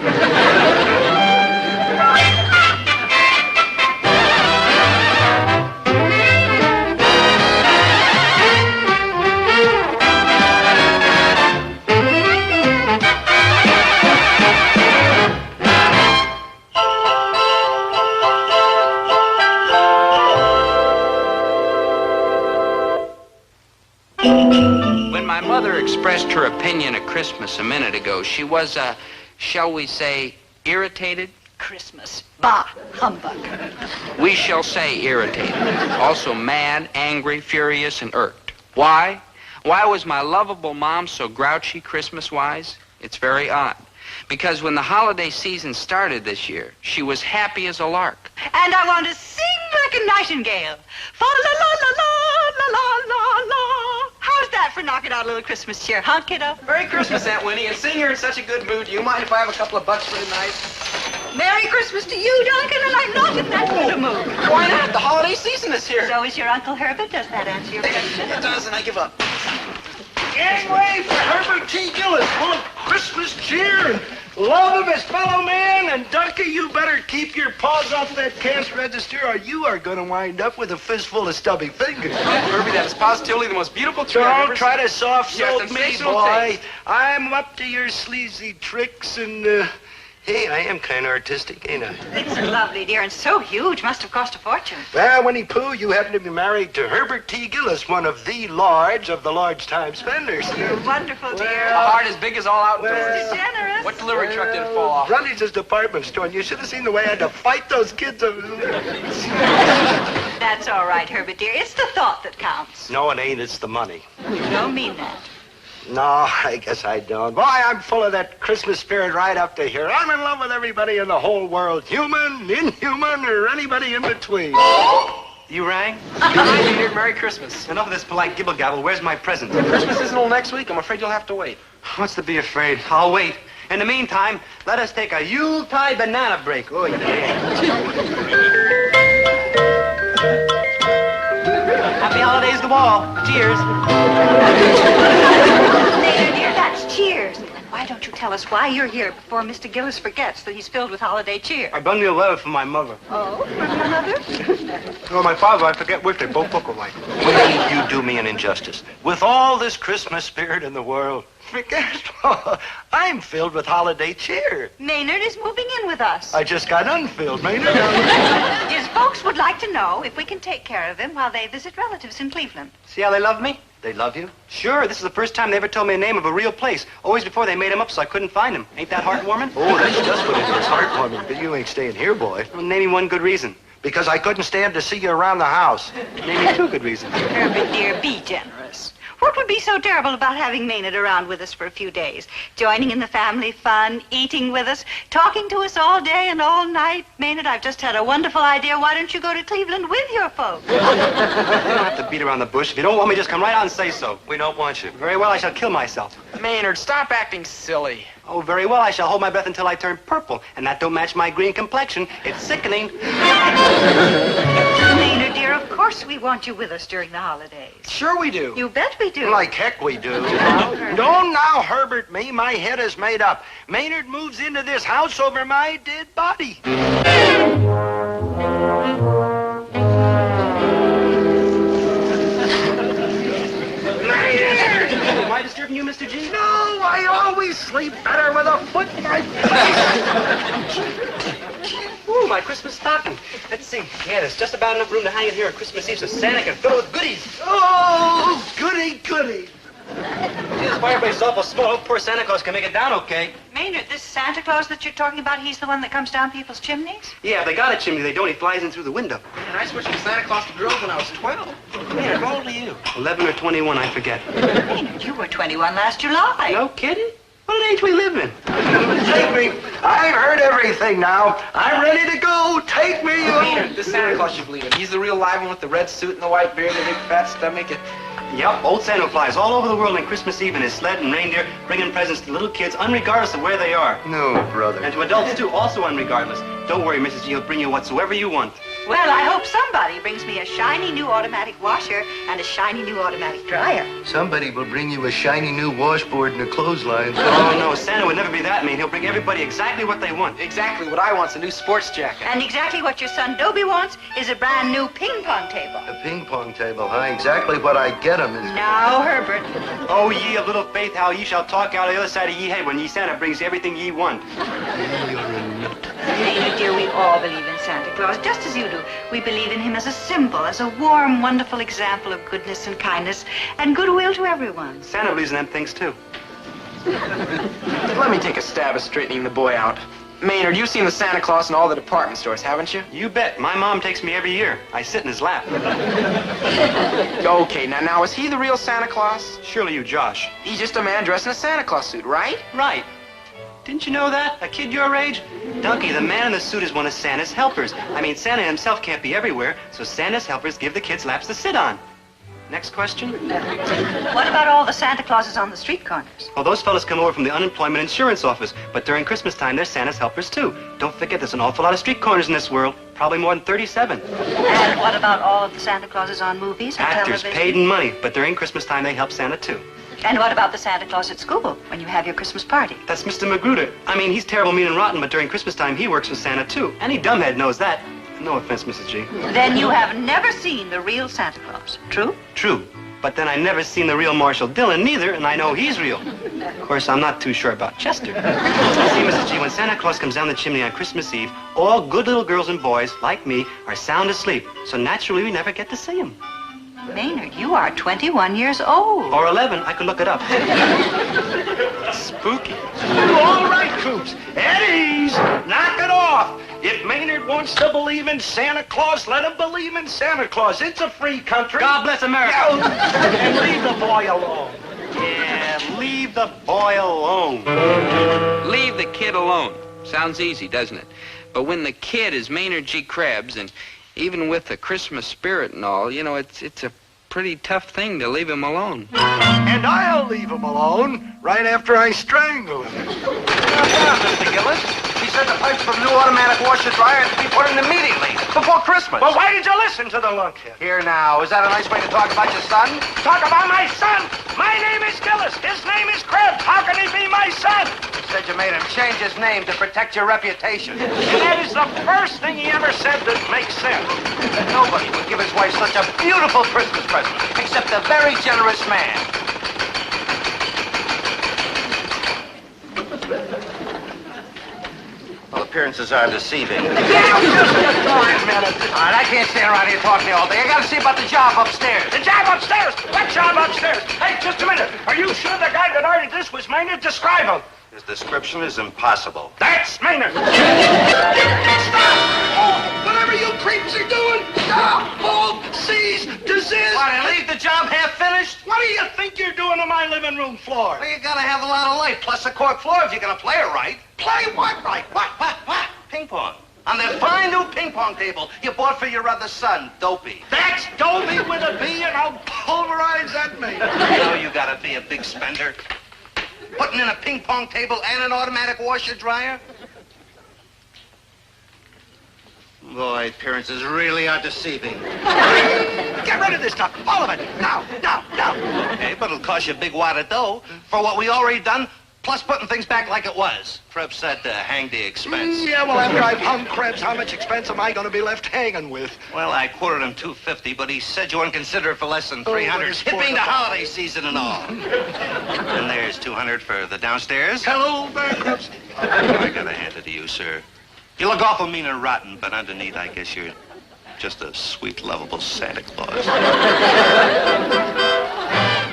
When my mother expressed her opinion of Christmas a minute ago, she was, shall we say, irritated? Christmas. Bah! Humbug. We shall say irritated. Also mad, angry, furious, and irked. Why? Why was my lovable mom so grouchy Christmas-wise? It's very odd. Because when the holiday season started this year, she was happy as a lark. And I want to sing like a nightingale. Fa-la-la-la-la-la-la-la-la. How's that for knocking out a little Christmas cheer, huh, kiddo? Merry Christmas, Aunt Winnie, and seeing you're in such a good mood, do you mind if I have a couple of bucks for tonight? Merry Christmas to you, Duncan, and I'm not in that good a mood. Why not? The holiday season is here. So is your Uncle Herbert. Does that answer your question? It does, and I give up. Gangway for Herbert T. Gillis, full of Christmas cheer and love of his fellow man. And Dunky, you better keep your paws off that cash register, or you are going to wind up with a fistful of stubby fingers. Herbie, that is positively the most beautiful tree I've Don't ever try seen. to soft You have soap me, sensational boy. taste. I'm up to your sleazy tricks, and hey, I am kind of artistic, ain't I? It's lovely, dear, and so huge. Must have cost a fortune. Well, Winnie Pooh, you happen to be married to Herbert T. Gillis, one of the lords of the large-time spenders. You're wonderful, dear. A heart as big as all outdoors. Mr. Generous. What delivery truck did it fall off? Ronnie's department store, and you should have seen the way I had to fight those kids. That's all right, Herbert, dear. It's the thought that counts. No, it ain't. It's the money. You don't mean that. No, I guess I don't. Boy, I'm full of that Christmas spirit right up to here. I'm in love with everybody in the whole world, human, inhuman, or anybody in between. You rang? Hi, Peter. Merry Christmas. Enough of this polite gibble-gabble. Where's my present? Christmas isn't until next week. I'm afraid you'll have to wait. What's to be afraid? I'll wait. In the meantime, let us take a Yuletide banana break. Oh, yeah. Happy holidays to all. Cheers. Later, dear, that's cheers. And why don't you tell us why you're here before Mr. Gillis forgets that he's filled with holiday cheer? I brought me a letter from my mother. Oh, from your mother? Oh, my father, I forget which. They both look alike. Winnie, you do me an injustice. With all this Christmas spirit in the world, forget I'm filled with holiday cheer. Maynard is moving in with us. I just got unfilled, Maynard. His folks would like to know if we can take care of him while they visit relatives in Cleveland. See how they love me? They love you? Sure, this is the first time they ever told me the name of a real place. Always before they made him up so I couldn't find him. Ain't that heartwarming? Oh, that's just what it is, heartwarming. But you ain't staying here, boy. Well, name me one good reason. Because I couldn't stand to see you around the house. Name me two good reasons. Herbert, dear, be generous. What would be so terrible about having Maynard around with us for a few days? Joining in the family fun, eating with us, talking to us all day and all night. Maynard, I've just had a wonderful idea. Why don't you go to Cleveland with your folks? You don't have to beat around the bush. If you don't want me, just come right out and say so. We don't want you. Very well, I shall kill myself. Maynard, stop acting silly. Oh, very well, I shall hold my breath until I turn purple. And that don't match my green complexion. It's sickening. Maynard, dear, dear, of course we want you with us during the holidays. Sure we do. You bet we do. Like heck we do. Don't now, Herbert, me. My head is made up. Maynard moves into this house over my dead body. Am I disturbing you, Mr. G? No, I always sleep better with a foot in my face. Ooh, my Christmas stocking. Let's see. Yeah, there's just about enough room to hang it here on Christmas Eve so Santa can fill it with goodies. Oh, goody, goody. This fireplace is awful small. Poor Santa Claus can make it down okay. Maynard, this Santa Claus that you're talking about, he's the one that comes down people's chimneys? Yeah, if they got a chimney, they don't. He flies in through the window. Man, I switched from Santa Claus to girls when I was 12. Maynard, how old are you? 11 or 21, I forget. Maynard, you were 21 last July. No kidding? What age we live in? Take me. I've heard everything now. I'm ready to go. Take me. Maynard, this Santa Claus you believe in. He's the real live one with the red suit and the white beard and the big fat stomach. Yep, old Santa flies all over the world on Christmas Eve in his sled and reindeer, bringing presents to little kids, unregardless of where they are. No, brother. And to adults, too, also unregardless. Don't worry, Mrs. G, he'll bring you whatsoever you want. Well, I hope somebody brings me a shiny new automatic washer and a shiny new automatic dryer. Somebody will bring you a shiny new washboard and a clothesline. Oh, no, Santa would never be that mean. He'll bring everybody exactly what they want. Exactly what I want's a new sports jacket. And exactly what your son Dobie wants is a brand new ping pong table. A ping pong table, huh? Exactly what I get him is... Now, Herbert. Oh, ye of little faith, how ye shall talk out of the other side of ye head when ye Santa brings you everything ye want. You're a nut. Maynard, dear, we all believe in Santa Claus, just as you do. We believe in him as a symbol, as a warm, wonderful example of goodness and kindness and goodwill to everyone. Santa believes in them things, too. Let me take a stab at straightening the boy out. Maynard, you've seen the Santa Claus in all the department stores, haven't you? You bet. My mom takes me every year. I sit in his lap. Okay, now, is he the real Santa Claus? Surely you, Josh. He's just a man dressed in a Santa Claus suit, right? Right. Didn't you know that? A kid your age? Donkey, the man in the suit is one of Santa's helpers. I mean, Santa himself can't be everywhere, so Santa's helpers give the kids laps to sit on. Next question? What about all the Santa Clauses on the street corners? Well, those fellas come over from the unemployment insurance office, but during Christmas time, they're Santa's helpers, too. Don't forget, there's an awful lot of street corners in this world. Probably more than 37. And what about all of the Santa Clauses on movies and Actors television? paid in money, but during Christmas time, they help Santa, too. And what about the Santa Claus at school, when you have your Christmas party? That's Mr. Magruder. I mean, he's terrible, mean, and rotten, but during Christmas time, he works for Santa, too. Any dumbhead knows that. No offense, Mrs. G. Then you have never seen the real Santa Claus, true? True. But then I never seen the real Marshall Dillon neither, and I know he's real. Of course, I'm not too sure about Chester. See, Mrs. G, when Santa Claus comes down the chimney on Christmas Eve, all good little girls and boys, like me, are sound asleep. So naturally, we never get to see him. Maynard, you are 21 years old. Or 11. I could look it up. Spooky. All right, troops. At ease. Knock it off. If Maynard wants to believe in Santa Claus, let him believe in Santa Claus. It's a free country. God bless America. And leave the boy alone. Yeah, leave the boy alone. Leave the kid alone. Sounds easy, doesn't it? But when the kid is Maynard G. Krebs, and even with the Christmas spirit and all, you know, it's a pretty tough thing to leave him alone. And I'll leave him alone right after I strangle him. Mr. Gillis, he said the pipes for the new automatic washer dryer had to be put in immediately, before Christmas. Well, why did you listen to the lunkhead? Here now, is that a nice way to talk about your son? Talk about my son! My name is Gillis. His name is Krebs. How can he be my son? You said you made him change his name to protect your reputation. And that is the first thing he ever said that makes sense. Nobody would give his wife such a beautiful Christmas present, except a very generous man. Well, appearances are deceiving. Just a minute. All right, I can't stand around here talking to you all day. I gotta see about the job upstairs. The job upstairs? What job upstairs? Hey, just a minute. Are you sure the guy that ordered this was Maynard? Describe him. His description is impossible. That's Maynard. Stop! Oh, whatever you creeps are doing, stop! Hold! Seize! Desist! What, and leave the job half finished? What do you think you're doing on my living room floor? Well, you gotta have a lot of light, plus a cork floor if you're gonna play it right. Play what right? What? Ping pong. On that fine new ping pong table you bought for your other son, Dobie. That's Dobie with a B, and I'll pulverize that Maynard. You know you gotta be a big spender. Putting in a ping pong table and an automatic washer dryer? Boy, appearances really are deceiving. Get rid of this stuff. All of it. Now. Okay, but it'll cost you a big wad of dough for what we already done, plus putting things back like it was. Krebs said to hang the expense. Yeah, well, after I've hung Krebs, how much expense am I going to be left hanging with? Well, I quoted him $250, but he said you wouldn't consider it for less than $300. what a It being the sport. holiday season and all. And there's $200 for the downstairs. Hello, there, Krebs. I gotta hand it to you, sir. You look awful mean and rotten, but underneath, I guess you're just a sweet, lovable Santa Claus.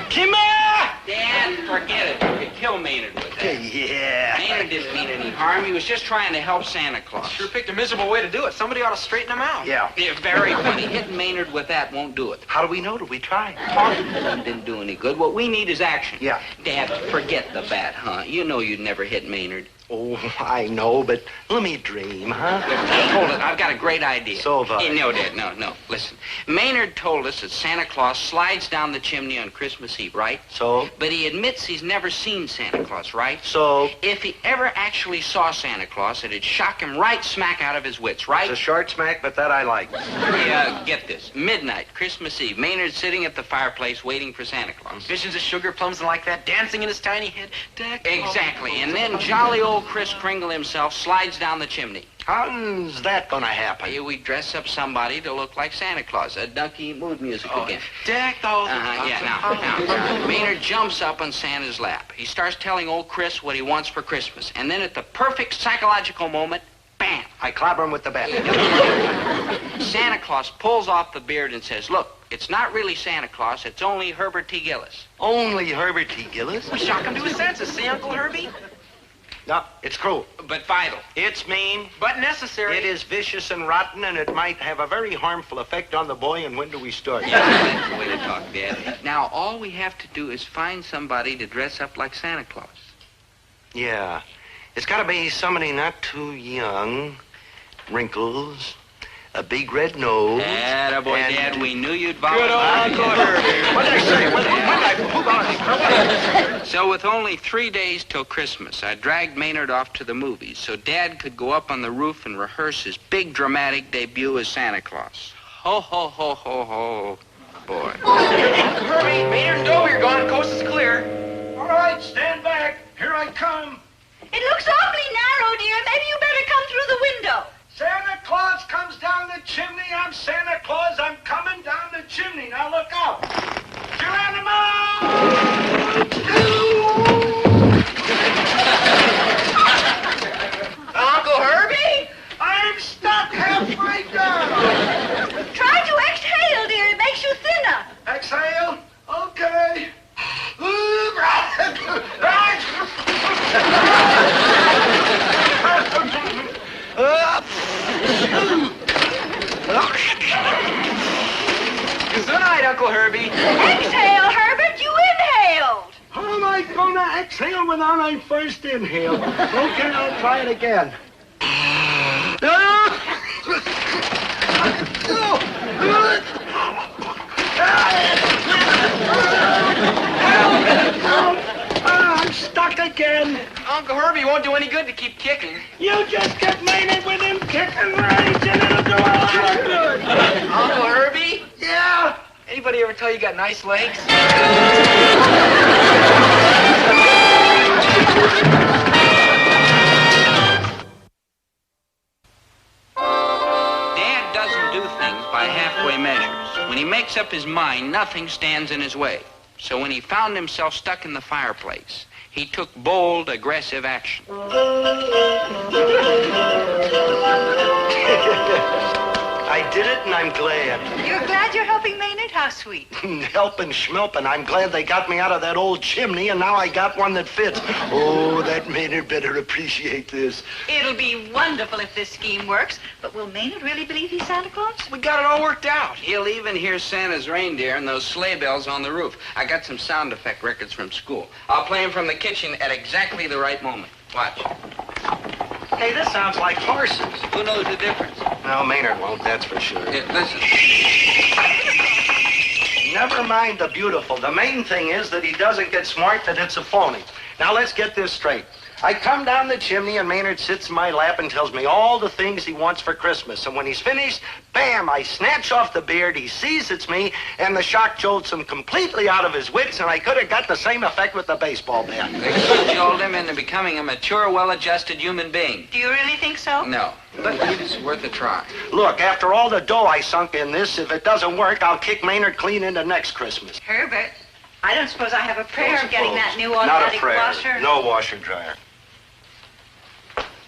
Come here! Dad, forget it. You could kill Maynard with that. Yeah. Maynard didn't mean any harm. He was just trying to help Santa Claus. Sure picked a miserable way to do it. Somebody ought to straighten him out. Yeah. They're very funny. Hitting Maynard with that won't do it. How do we know? Did we try? Talking to them didn't do any good. What we need is action. Yeah. Dad, forget the bat, huh? You know you'd never hit Maynard. Oh, I know, but let me dream, huh? Hey, hold it. I've got a great idea. So have I. No, Dad, no. Listen. Maynard told us that Santa Claus slides down the chimney on Christmas Eve, right? So? But he admits he's never seen Santa Claus, right? So? If he ever actually saw Santa Claus, it'd shock him right smack out of his wits, right? It's a short smack, but that I like. Yeah, get this. Midnight, Christmas Eve. Maynard's sitting at the fireplace waiting for Santa Claus. Visions of sugar plums and like that, dancing in his tiny head. Exactly. And then jolly old Kris Kringle himself slides down the chimney. How's that gonna happen? Here we dress up somebody to look like Santa Claus. A donkey mood music again. Decked all Now, Maynard jumps up on Santa's lap. He starts telling old Chris what he wants for Christmas. And then at the perfect psychological moment, bam! I clobber him with the bat. Santa Claus pulls off the beard and says, look, it's not really Santa Claus, it's only Herbert T. Gillis. Only Herbert T. Gillis? We shock him to his senses, see, Uncle Herbie? No, it's cruel. But vital. It's mean. But necessary. It is vicious and rotten, and it might have a very harmful effect on the boy. And when do we start? Yeah, that's the way to talk, Dad. Now, all we have to do is find somebody to dress up like Santa Claus. Yeah. It's got to be somebody not too young, wrinkles, a big red nose. Attaboy, and Dad. We knew you'd Good old volunteer. Uncle Herbie. What did I say? What did I So with only 3 days till Christmas, I dragged Maynard off to the movies so Dad could go up on the roof and rehearse his big dramatic debut as Santa Claus. Ho, ho, ho, ho, ho, boy. Herbie, Maynard and Dobie are gone. The coast is clear. All right, stand back. Here I come. It looks awfully narrow, dear. Maybe you better come through the window. Santa Claus comes down the chimney. I'm Santa Claus. I'm coming down the chimney. Now look out. Uncle Herbie? I'm stuck halfway down. Try to exhale, dear. It makes you thinner. Exhale. Okay. Good night, Uncle Herbie. Exhale, Herbert. You inhaled. How am I gonna exhale without I first inhale? Okay, I'll try it again. I'm stuck again. Uncle Herbie won't do any good to keep kicking. You just get Maynard with him kicking rage and it'll do a lot of good. Uncle Herbie? Yeah? Anybody ever tell you got nice legs? Dad doesn't do things by halfway measures. When he makes up his mind, nothing stands in his way. So when he found himself stuck in the fireplace, he took bold, aggressive action. I did it, and I'm glad. You're glad you're helping Maynard? How sweet. Helping schmelping. I'm glad they got me out of that old chimney, and now I got one that fits. Oh, that Maynard better appreciate this. It'll be wonderful if this scheme works. But will Maynard really believe he's Santa Claus? We got it all worked out. He'll even hear Santa's reindeer and those sleigh bells on the roof. I got some sound effect records from school. I'll play them from the kitchen at exactly the right moment. Watch. Hey, this sounds like horses. Who knows the difference? No, Maynard won't, that's for sure. Listen. Never mind the beautiful. The main thing is that he doesn't get smart that it's a phony. Now, let's get this straight. I come down the chimney, and Maynard sits in my lap and tells me all the things he wants for Christmas. And when he's finished, bam, I snatch off the beard, he sees it's me, and the shock jolts him completely out of his wits, and I could have got the same effect with the baseball bat. They could jolt him into becoming a mature, well-adjusted human being. Do you really think so? No, but it's worth a try. Look, after all the dough I sunk in this, if it doesn't work, I'll kick Maynard clean into next Christmas. Herbert, I don't suppose I have a prayer of getting that new Not a automatic prayer. washer. No washer dryer.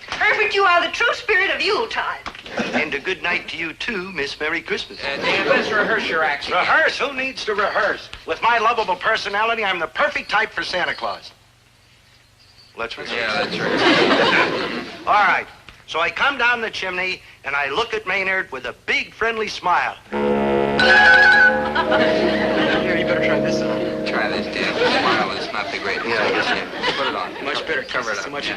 Herbert, you are the true spirit of Yuletide. And a good night to you, too, Miss Merry Christmas. Dan, let's rehearse your acts. Rehearse? Who needs to rehearse? With my lovable personality, I'm the perfect type for Santa Claus. Let's rehearse. Yeah, that's right. All right. So I come down the chimney, and I look at Maynard with a big, friendly smile. Here, you better try this on. Try this, Dan. The smile is not the greatest. Yeah, I guess. Yeah. Put it on. Much better. Cover it up. So much.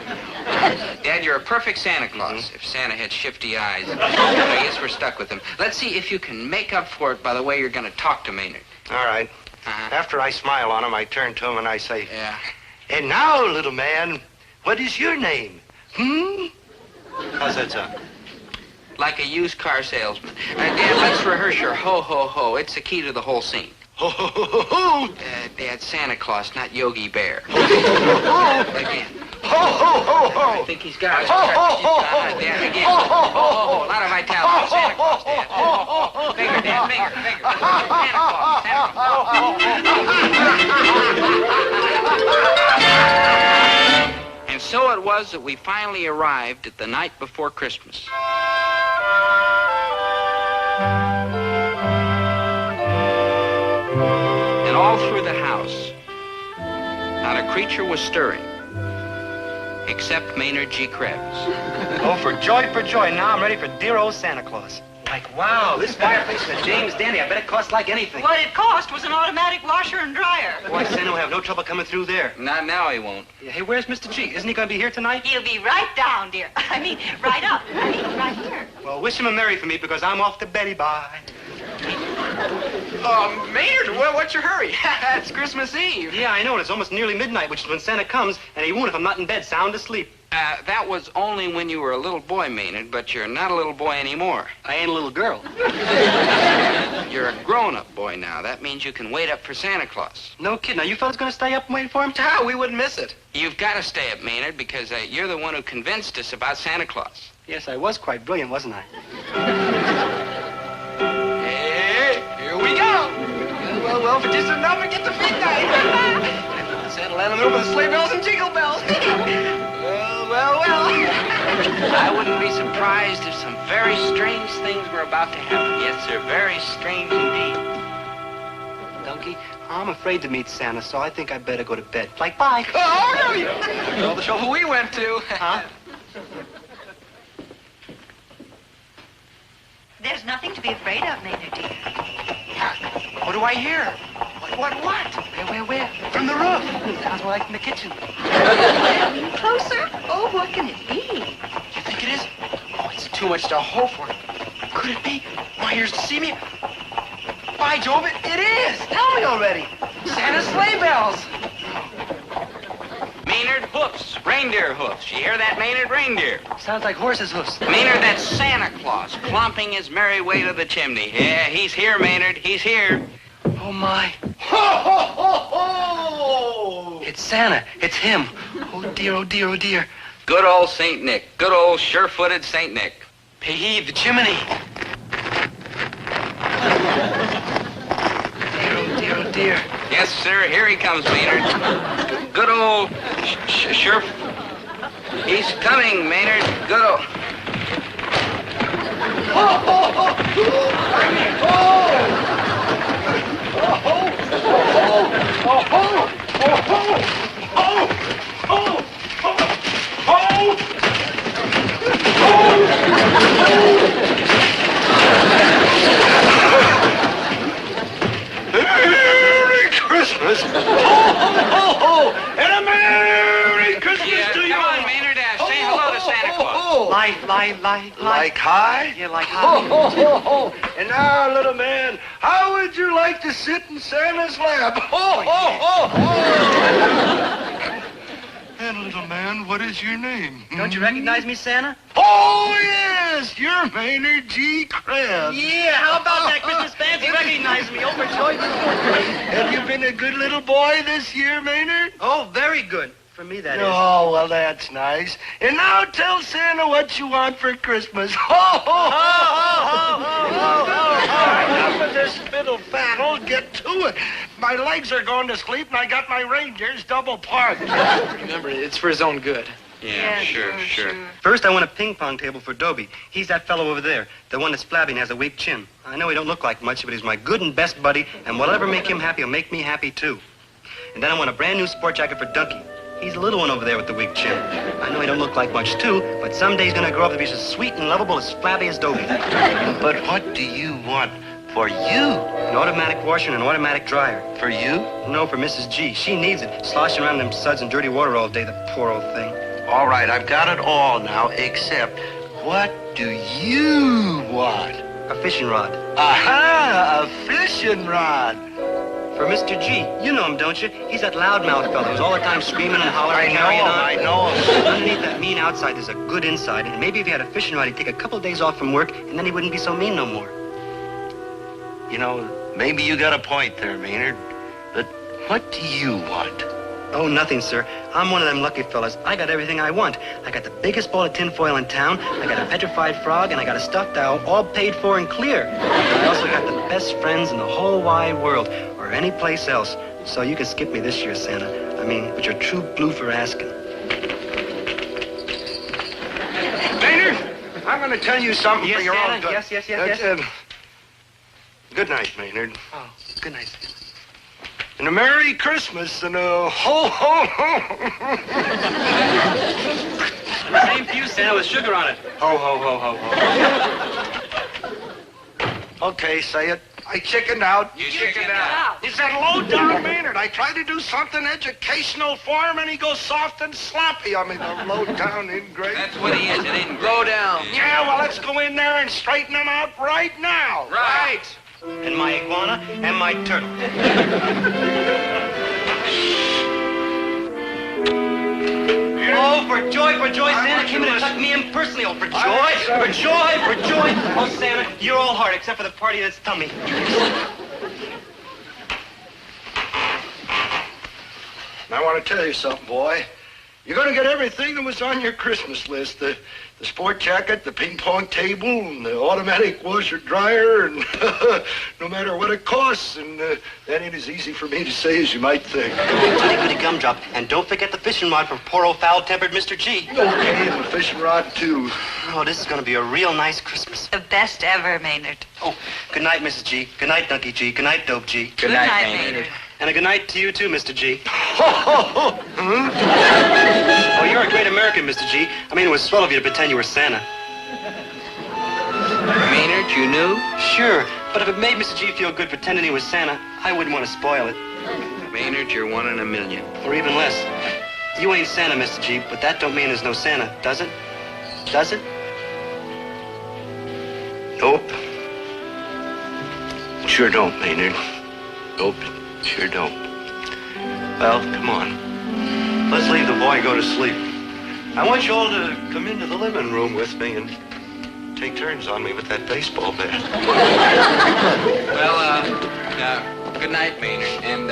Dad, you're a perfect Santa Claus. If Santa had shifty eyes, I guess we're stuck with him. Let's see if you can make up for it by the way you're going to talk to Maynard. All right. Uh-huh. After I smile on him, I turn to him and I say, Yeah. "And now, little man, what is your name? How's that sound? Like a used car salesman. Dad, let's rehearse your ho-ho-ho. It's the key to the whole scene. Ho-ho-ho-ho-ho! Dad, Santa Claus, not Yogi Bear. Ho-ho-ho-ho! Again. Ho-ho-ho-ho! I think he's got it. Ho-ho-ho-ho! Dad, again. Ho-ho-ho! A lot of vitality. Santa Claus, Dad. Ho-ho-ho! Bigger, Dad, bigger. Santa Claus, Santa Claus. And so it was that we finally arrived at the night before Christmas. And all through the house, not a creature was stirring, except Maynard G. Krebs. Oh, for joy, now I'm ready for dear old Santa Claus. Like, wow, this fireplace is a James Dandy. I bet it costs like anything. What it cost was an automatic washer and dryer. Boy, Santa will have no trouble coming through there. Not now, he won't. Yeah, hey, where's Mr. G? Isn't he going to be here tonight? He'll be right down, dear. I mean, right up. I mean, right here. Well, wish him a merry for me because I'm off to Betty. Bye. Maynard, well, what's your hurry? It's Christmas Eve. Yeah, I know, and it's almost nearly midnight, which is when Santa comes, and he won't if I'm not in bed sound asleep. That was only when you were a little boy, Maynard, but you're not a little boy anymore. I ain't a little girl. You're a grown-up boy now. That means you can wait up for Santa Claus. No kid. Now, you fellas going to stay up and wait for him? Ah, we wouldn't miss it. You've got to stay up, Maynard, because you're the one who convinced us about Santa Claus. Yes, I was quite brilliant, wasn't I? Hey, here we go. Well, if it just enough, we get to midnight. Santa land on the roof with the sleigh bells and jingle bells. Well. I wouldn't be surprised if some very strange things were about to happen. Yes, sir, very strange indeed. Donkey, I'm afraid to meet Santa, so I think I better go to bed. Like, bye. Oh, no, you know the show we went to. Huh? There's nothing to be afraid of, Maynard, dear. What do I hear? What? Where? From the roof. Sounds more like from the kitchen. Coming closer? Oh, what can it be? You think it is? Oh, it's too much to hope for. Could it be my ears deceive me? By Jove, it is! Tell me already! Santa's sleigh bells! Maynard, hoofs. Reindeer hoofs. You hear that, Maynard? Reindeer. Sounds like horses' hoofs. Maynard, that's Santa Claus clomping his merry way to the chimney. Yeah, he's here, Maynard. He's here. Oh, my. Ho, ho, ho, ho! It's Santa. It's him. Oh, dear, oh, dear, oh, dear. Good old St. Nick. Good old sure-footed St. Nick. Pay heed, the chimney. Dear, oh, dear. Yes, sir. Here he comes, Maynard. Good old sure. He's coming, Maynard. Good old. Ho, ho, ho! Merry Christmas! Ho, ho, ho! And a Merry Christmas to you! Come on, Maynard. Say hello to Santa Claus. Like high? Yeah, like Ho, high. ho, ho, ho! And now, little man, how would you like to sit in Santa's lap? Ho, ho, ho, ho! And, little man, what is your name? Don't you recognize me, Santa? Oh, yes! You're Maynard G. Krebs. Yeah, how about that, Christmas fans? You recognize me, overjoyed. Have you been a good little boy this year, Maynard? Oh, very good. For me, that is. Oh, well, that's nice. And now tell Santa what you want for Christmas. Ho, ho, ho, ho, ho, ho, ho, ho. Enough of this fiddle faddle. Get to it. My legs are going to sleep, and I got my reindeers double parked. Remember, it's for his own good. Yeah, sure. First, I want a ping pong table for Dobie. He's that fellow over there, the one that's flabby and has a weak chin. I know he don't look like much, but he's my good and best buddy, and whatever make him happy will make me happy, too. And then I want a brand new sport jacket for Dunky. He's the little one over there with the weak chin. I know he don't look like much, too, but someday he's gonna grow up to be as sweet and lovable as flabby as Dobie. But what do you want for you? An automatic washer and an automatic dryer. For you? No, for Mrs. G. She needs it. Sloshing around in them suds and dirty water all day, the poor old thing. All right, I've got it all now, except what do you want? A fishing rod. Aha! A fishing rod. For Mr. G. You know him, don't you? He's that loudmouth fellow who's all the time screaming and hollering and carrying on. I know him. Underneath that mean outside, there's a good inside. And maybe if he had a fishing rod, he'd take a couple of days off from work, and then he wouldn't be so mean no more. You know, maybe you got a point there, Maynard. But what do you want? Oh, nothing, sir. I'm one of them lucky fellas. I got everything I want. I got the biggest ball of tinfoil in town. I got a petrified frog, and I got a stuffed owl, all paid for and clear. I also got the best friends in the whole wide world, or any place else. So you can skip me this year, Santa. I mean, but you're true blue for asking. Maynard, I'm going to tell you something Yes, for your Santa. own good. Yes. Good night, Maynard. Oh, good night, Santa. And a Merry Christmas and a ho, ho, ho. Same for you, Santa, with sugar on it. Ho, ho, ho, ho, ho. Okay, say it. I chickened out. You chickened out. He's that low-down Maynard. I tried to do something educational for him, and he goes soft and sloppy. I mean, a low-down ingrate. That's what he is, an ingrate. Low down. Yeah, well, let's go in there and straighten him out right now. Right. And my iguana and my turtle. Oh, for joy, Santa came in and tucked me in personally. Oh, for joy. Oh, Santa, you're all heart except for the party in its tummy. I want to tell you something, boy. You're going to get everything that was on your Christmas list. The sport jacket, the ping pong table, and the automatic washer dryer, and no matter what it costs. And that ain't as easy for me to say as you might think. Goody gumdrop. And don't forget the fishing rod for poor old foul-tempered Mr. G. Okay, and the fishing rod, too. Oh, this is going to be a real nice Christmas. The best ever, Maynard. Oh, good night, Mrs. G. Good night, Dunky G. Good night, Dope G. Good night, Maynard. And a good night to you, too, Mr. G. Oh, you're a great American, Mr. G. I mean, it was swell of you to pretend you were Santa. Maynard, you knew? Sure, but if it made Mr. G feel good pretending he was Santa, I wouldn't want to spoil it. Maynard, you're one in a million. Or even less. You ain't Santa, Mr. G, but that don't mean there's no Santa, does it? Does it? Nope. Sure don't, Maynard. Nope, sure don't. Well, come on. Let's leave the boy go to sleep. I want you all to come into the living room with me and take turns on me with that baseball bat. Well, good night, Maynard, and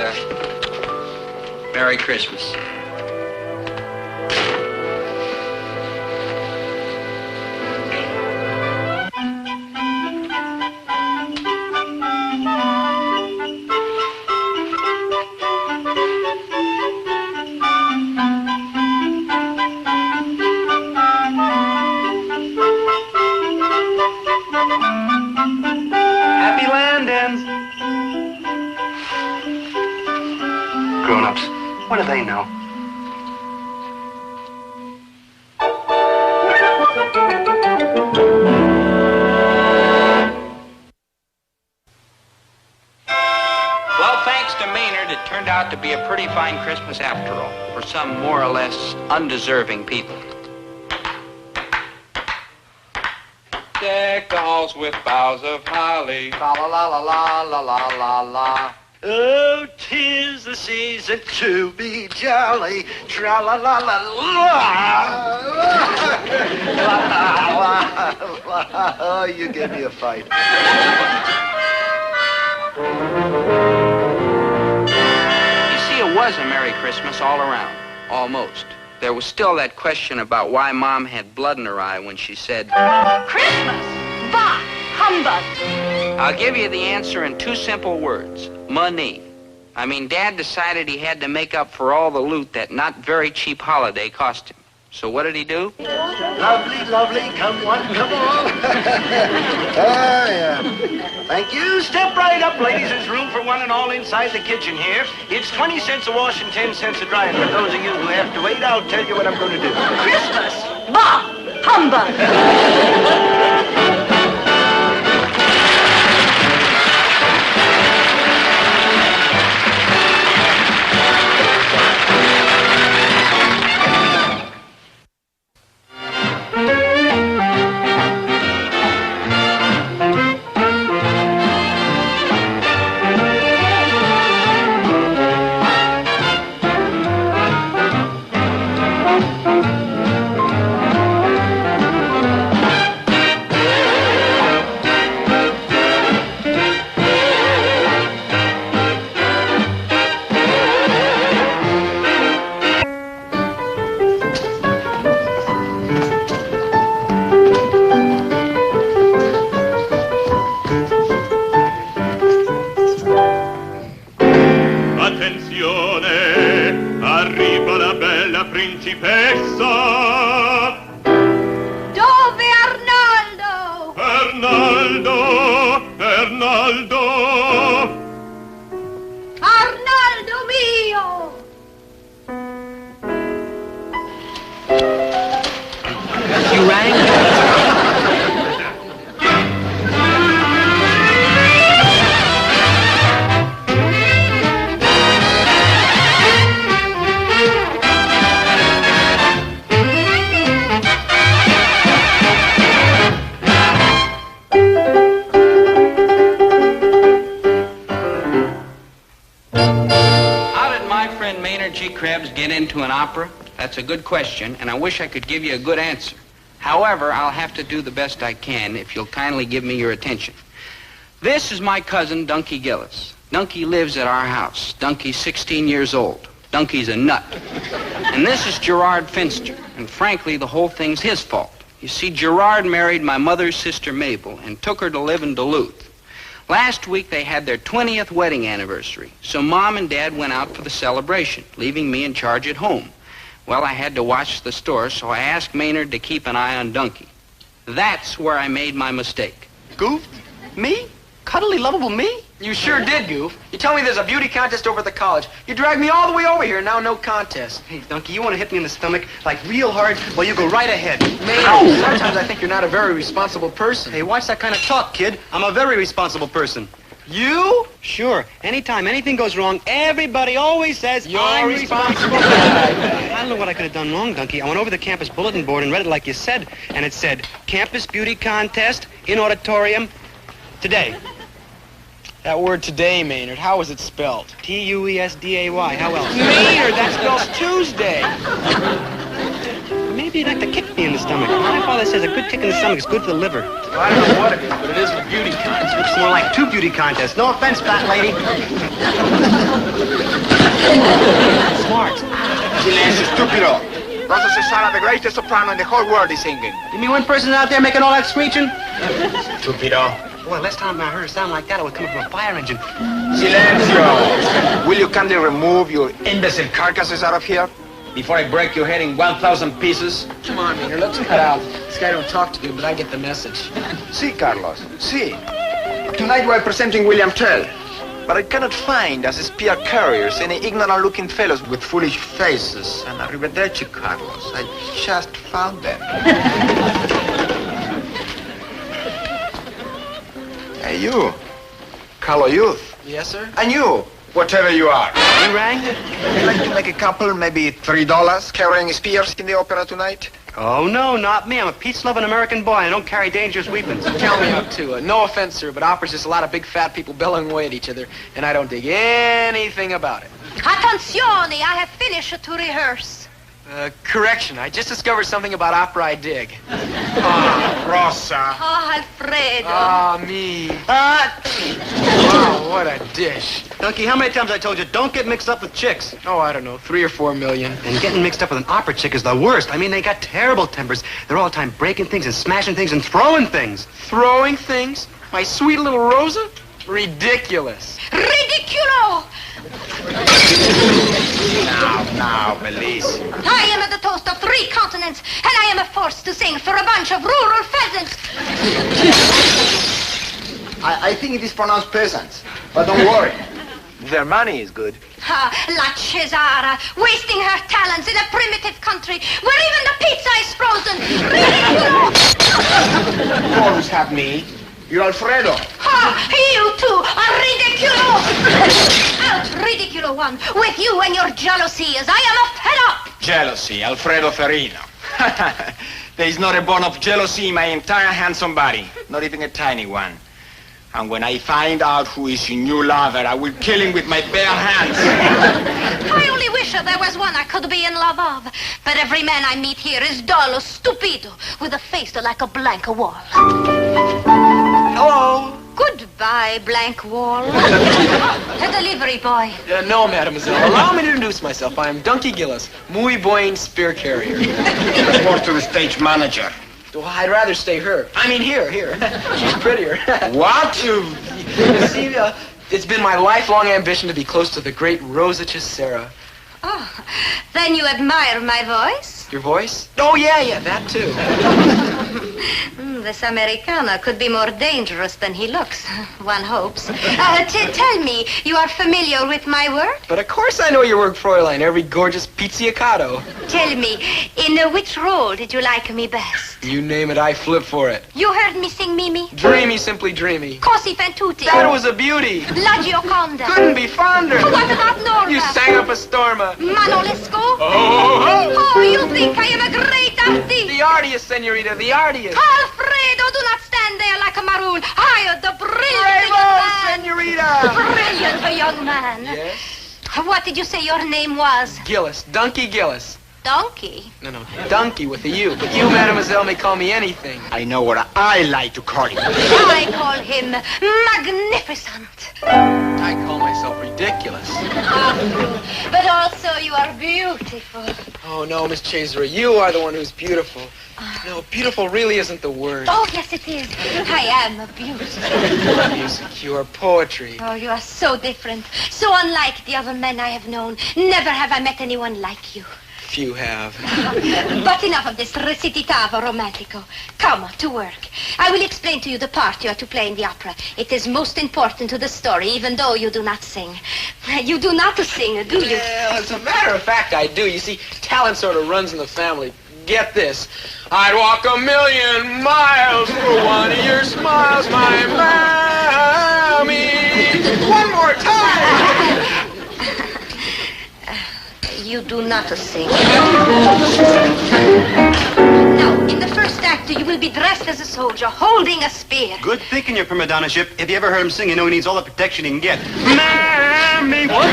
Merry Christmas. Happy landings. Grown-ups, what do they know? Well, thanks to Maynard, it turned out to be a pretty fine Christmas after all, for some more or less undeserving people. Deck the halls with boughs of holly. La la la la la la la la la. Oh, 'tis the season to be jolly. Tra-la-la-la-la. Oh, you give me a fight. You see, it was a Merry Christmas all around. Almost. There was still that question about why Mom had blood in her eye when she said, Christmas! Bah! Humbug! I'll give you the answer in two simple words. Money. I mean, Dad decided he had to make up for all the loot that not very cheap holiday cost him. So what did he do? Lovely, lovely, come on, come on. Oh, yeah. Thank you. Step right up, ladies. There's room for one and all inside the kitchen here. It's 20 cents a wash and 10 cents a dry. And for those of you who have to wait, I'll tell you what I'm going to do. Christmas! Bah! Humbug! That's a good question, and I wish I could give you a good answer. However, I'll have to do the best I can if you'll kindly give me your attention. This is my cousin, Dobie Gillis. Dunky lives at our house. Dunky's 16 years old. Dunky's a nut. And this is Gerard Finster, and frankly, the whole thing's his fault. You see, Gerard married my mother's sister, Mabel, and took her to live in Duluth. Last week, they had their 20th wedding anniversary, so Mom and Dad went out for the celebration, leaving me in charge at home. Well, I had to watch the store, so I asked Maynard to keep an eye on Dunky. That's where I made my mistake. Goof? Me? Cuddly, lovable me? You sure did, Goof. You tell me there's a beauty contest over at the college. You dragged me all the way over here, now no contest. Hey, Dunky, you want to hit me in the stomach, like real hard? Well, you go right ahead. Maynard, sometimes I think you're not a very responsible person. Hey, watch that kind of talk, kid. I'm a very responsible person. You? Sure. Anytime anything goes wrong, everybody always says, You're responsible. I don't know what I could have done wrong, Dunky. I went over the campus bulletin board and read it like you said, and it said, Campus Beauty Contest in auditorium today. That word today, Maynard, how is it spelled? Tuesday. How else? Maynard, that spells Tuesday. Maybe you'd like to kick me in the stomach. My father says a good kick in the stomach is good for the liver. Well, I don't know what it is, but it is a beauty contest. It's more like two beauty contests. No offense, fat lady. Smart. Silencio, estúpido. Rosa Cesara, the greatest soprano in the whole world, is singing. Give me one person out there making all that screeching? Estúpido. Boy, last time I heard a sound like that, it was coming from a fire engine. Silencio. Will you kindly remove your imbecile carcasses out of here? Before I break your head in 1,000 pieces. Come on, Maynard, let's cut out. This guy don't talk to you, but I get the message. Si, Carlos, si. Tonight we're presenting William Tell. But I cannot find as spear carriers any ignorant-looking fellows with foolish faces. And arrivederci, Carlos. I just found them. Hey, you. Carlo Youth. Yes, sir? And you, whatever you are. You rang? I'd like to make a couple, maybe $3, carrying spears in the opera tonight. Oh, no, not me. I'm a peace-loving American boy. I don't carry dangerous weapons. Count me up, too. No offense, sir, but opera's just a lot of big fat people bellowing away at each other, and I don't dig anything about it. Attenzione, I have finished to rehearse. Correction, I just discovered something about opera I dig. Rosa. Oh, Alfredo. Me. Wow, what a dish. Donkey, how many times I told you, don't get mixed up with chicks? Oh, I don't know, 3 or 4 million. And getting mixed up with an opera chick is the worst. I mean, they got terrible tempers. They're all the time breaking things and smashing things and throwing things. Throwing things? My sweet little Rosa? Ridiculous. Ridiculo! Now, Belize. I am the toast of 3 continents, and I am forced to sing for a bunch of rural pheasants. I think it is pronounced peasants, but don't worry. Their money is good. La Cesara, wasting her talents in a primitive country where even the pizza is frozen. Ridiculo! You always have me. You're Alfredo. You too are ridiculo! Out, ridiculo one, with you and your jealousies. I am fed up. Jealousy, Alfredo Ferrino. There is not a bone of jealousy in my entire handsome body, not even a tiny one. And when I find out who is your new lover, I will kill him with my bare hands. I only wish there was one I could be in love of. But every man I meet here is dull, stupido, with a face like a blank wall. Hello. Goodbye, blank wall. A delivery boy. No, mademoiselle. Allow me to introduce myself. I am Donkey Gillis, muy buen spear carrier. Report to the stage manager. Well, I'd rather stay here. I mean, here. She's prettier. What? You see, it's been my lifelong ambition to be close to the great Rosa Cesara. Oh, then you admire my voice? Your voice? Oh, yeah, that too. This Americano could be more dangerous than he looks. One hopes. Tell me, you are familiar with my work? But of course I know your work, Fräulein. Every gorgeous pizzicato. Tell me, in which role did you like me best? You name it, I flip for it. You heard me sing Mimi? Dreamy, simply dreamy. Cosi fan tutti. That was a beauty. La Gioconda. Couldn't be fonder. What about Norma? You sang up a stormer. Manolesco? Oh, you think I am a great artist? The artist, senorita, the artist. Alfredo, do not stand there like a maroon. I am the brilliant senorita. Brilliant young man. Yes? What did you say your name was? Gillis, Donkey Gillis. Donkey? No, donkey with a U. But you, mademoiselle, may call me anything. I know what I like to call him. I call him magnificent. I call myself ridiculous. But also you are beautiful. Oh, no, Miss Cesara, you are the one who's beautiful. No, beautiful really isn't the word. Oh, yes, it is. I am beautiful. Music, you are poetry. Oh, you are so different. So unlike the other men I have known. Never have I met anyone like you. Few have. But enough of this recitativo romantico. Come, to work. I will explain to you the part you are to play in the opera. It is most important to the story, even though you do not sing. You do not sing, do you? Well, as a matter of fact, I do. You see, talent sort of runs in the family. Get this. I'd walk 1,000,000 miles for one of your smiles, my mammy. One more time. You do not sing. Now, in the first act, you will be dressed as a soldier, holding a spear. Good thinking, your prima donna ship. If you ever heard him sing, you know he needs all the protection he can get. Mammy, what?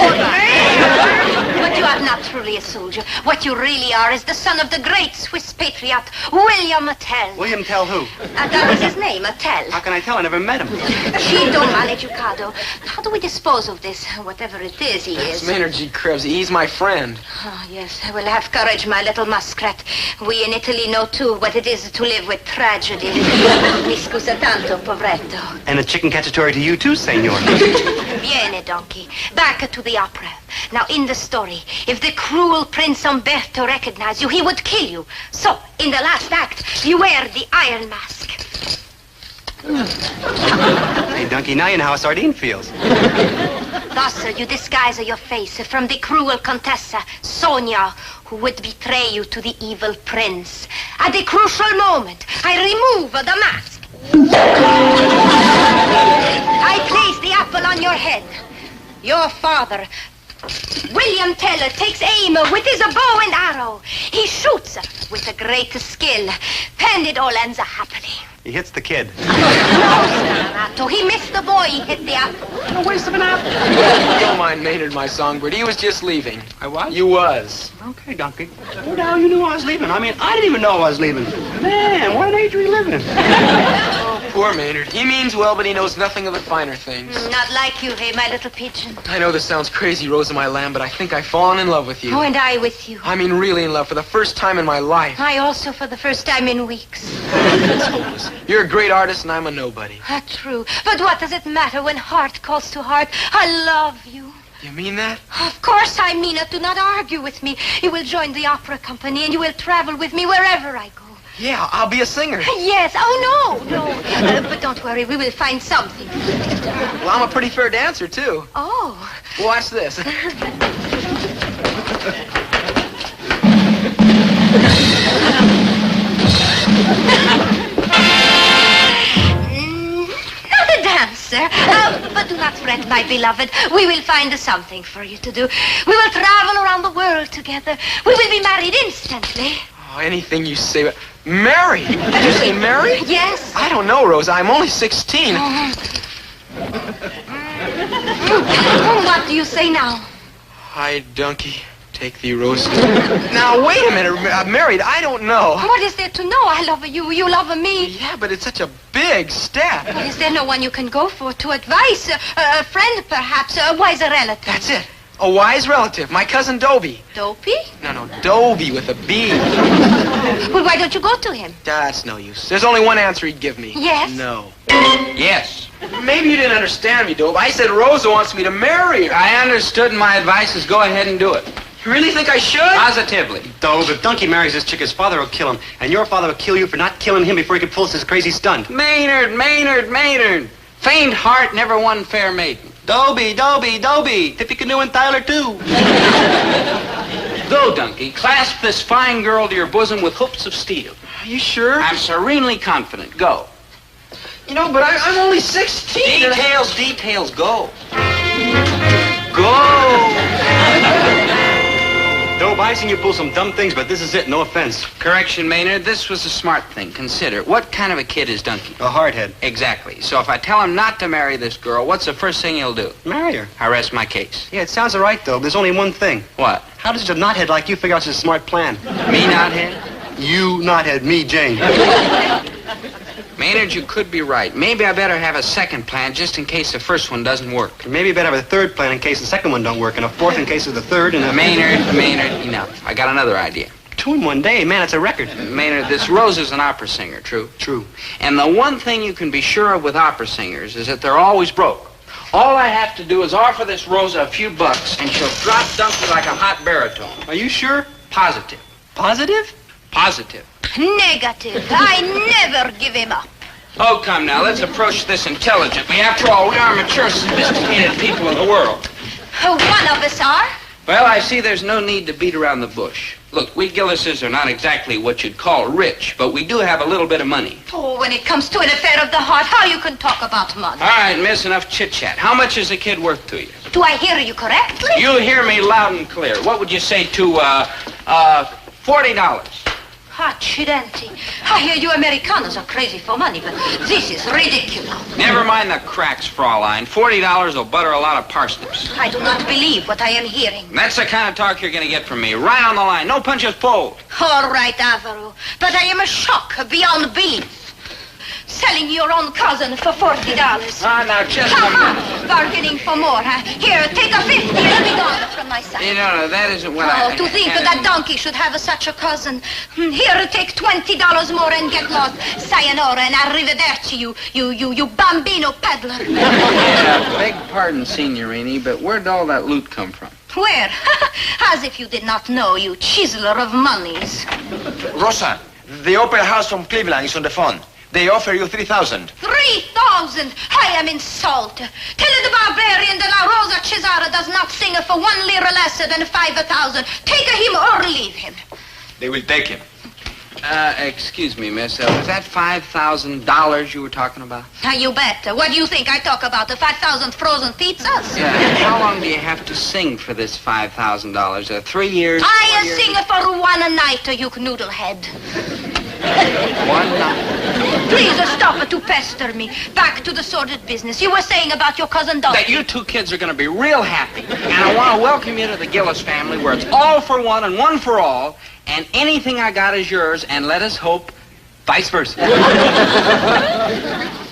But you are not truly a soldier. What you really are is the son of the great Swiss patriot, William Tell. William Tell who? That is his name, Tell. How can I tell? I never met him. Cito maleducato. How do we dispose of this? Whatever it is, he is. Maynard G. Krebs, he's my friend. Oh, yes. Well, have courage, my little muskrat. We in Italy know, too, what it is to live with tragedy. Mi scusa tanto, povretto. And a chicken cacciatore to you, too, senor. Viene, donkey. Back to the opera. Now, in the story, if the cruel Prince Umberto recognized you, he would kill you. So, in the last act, you wear the iron mask. Hey, donkey, now you know how a sardine feels. Thus, you disguise your face from the cruel Contessa, Sonia, who would betray you to the evil prince. At the crucial moment, I remove the mask. I place the apple on your head. Your father William Teller takes aim with his bow and arrow. He shoots with a great skill, and it all ends happily. He hits the kid. No, Sir Renato, he missed the boy, he hit the apple. A waste of an apple. Don't mind Maynard, my songbird. He was just leaving. I was? You was. Okay, donkey. Oh, now you knew I was leaving. I mean, I didn't even know I was leaving. Man, what an age we live in. Oh, poor Maynard. He means well, but he knows nothing of the finer things. Not like you, hey, my little pigeon. I know this sounds crazy, Rosa, my lamb, but I think I've fallen in love with you. Oh, and I with you. I mean, really in love for the first time in my life. I also for the first time in weeks. That's hopeless. You're a great artist, and I'm a nobody. True. But what does it matter when heart calls to heart? I love you. You mean that? Of course I mean it. Do not argue with me. You will join the opera company, and you will travel with me wherever I go. Yeah, I'll be a singer. Yes. Oh, no. But don't worry. We will find something. Well, I'm a pretty fair dancer, too. Oh. Watch this. Not a dancer. But do not fret, my beloved. We will find something for you to do. We will travel around the world together. We will be married instantly. Oh, anything you say. Married? Did you say married? Yes. I don't know, Rosa. I'm only 16. What do you say now? Hi, donkey. Take thee, Rosa. Now, wait a minute. Married? I don't know. What is there to know? I love you. You love me. Yeah, but it's such a big step. Well, is there no one you can go for to advice? A friend, perhaps. A wiser relative. That's it. A wise relative. My cousin Dobie. Dobie? No, Dobie with a B. Well, why don't you go to him? That's no use. There's only one answer he'd give me. Yes? No. Yes. Maybe you didn't understand me, Dobie. I said Rosa wants me to marry her. I understood, and my advice is go ahead and do it. You really think I should? Positively. Though, if Donkey marries this chick, his father will kill him. And your father will kill you for not killing him before he could pull this crazy stunt. Maynard. Faint heart never won fair maiden. Dobie. Tippy Canoe and Tyler, too. Go, donkey. Clasp this fine girl to your bosom with hoops of steel. Are you sure? I'm serenely confident. Go. You know, but I'm only 16. Details. Go. Go. Dobe, I've seen you pull some dumb things, but this is it. No offense. Correction, Maynard. This was a smart thing. Consider, what kind of a kid is Donkey? A hardhead. Exactly. So if I tell him not to marry this girl, what's the first thing he'll do? Marry her. I rest my case. Yeah, it sounds all right, though. There's only one thing. What? How does a knothead like you figure out such a smart plan? Me, knothead? You, knothead. Me, Jane. Maynard, you could be right. Maybe I better have a second plan just in case the first one doesn't work. Maybe you better have a third plan in case the second one don't work, and a fourth in case of the third, and a... Maynard, enough. I got another idea. Two in one day? Man, it's a record. Maynard, this Rose is an opera singer, true? True. And the one thing you can be sure of with opera singers is that they're always broke. All I have to do is offer this Rosa a few bucks, and she'll drop Donkey like a hot baritone. Are you sure? Positive. Positive? Positive. Negative. I never give him up. Oh, come now, let's approach this intelligently. After all, we are mature, sophisticated people of the world. One of us are. Well, I see there's no need to beat around the bush. Look, we Gillises are not exactly what you'd call rich, but we do have a little bit of money. Oh, when it comes to an affair of the heart, how you can talk about money? All right, miss, enough chit-chat. How much is the kid worth to you? Do I hear you correctly? You hear me loud and clear. What would you say to, $40? Accidenti. I hear you Americanos are crazy for money, but this is ridiculous. Never mind the cracks, Fraulein. $40 will butter a lot of parsnips. I do not believe what I am hearing. That's the kind of talk you're going to get from me. Right on the line. No punches pulled. All right, Avaro. But I am shocked beyond belief. Selling your own cousin for $40. Now, just a minute. Bargaining for more, huh? Here, take a 50 and be gone from my side. No, that isn't what I... Oh, to think that donkey should have such a cousin. Here, take $20 more and get lost. Sayonara and arrivederci, you bambino peddler. Beg pardon, signorini, but where'd all that loot come from? Where? As if you did not know, you chiseler of monies. Rosa, the opera house from Cleveland is on the phone. They offer you $3,000. 3,000? I am insulted. Tell the barbarian that La Rosa Cesara does not sing for 1 lira less than 5,000. Take him or leave him. They will take him. Excuse me, miss. Was that $5,000 you were talking about? You bet. What do you think? I talk about the 5,000 frozen pizzas? Yeah. How long do you have to sing for this $5,000? 3 years? I sing it for 1 night, you noodlehead. 1 night? Please stop to pester me. Back to the sordid business. You were saying about your cousin Dobie. That you two kids are going to be real happy. And I want to welcome you to the Gillis family where it's all for one and one for all. And anything I got is yours, and let us hope, vice versa.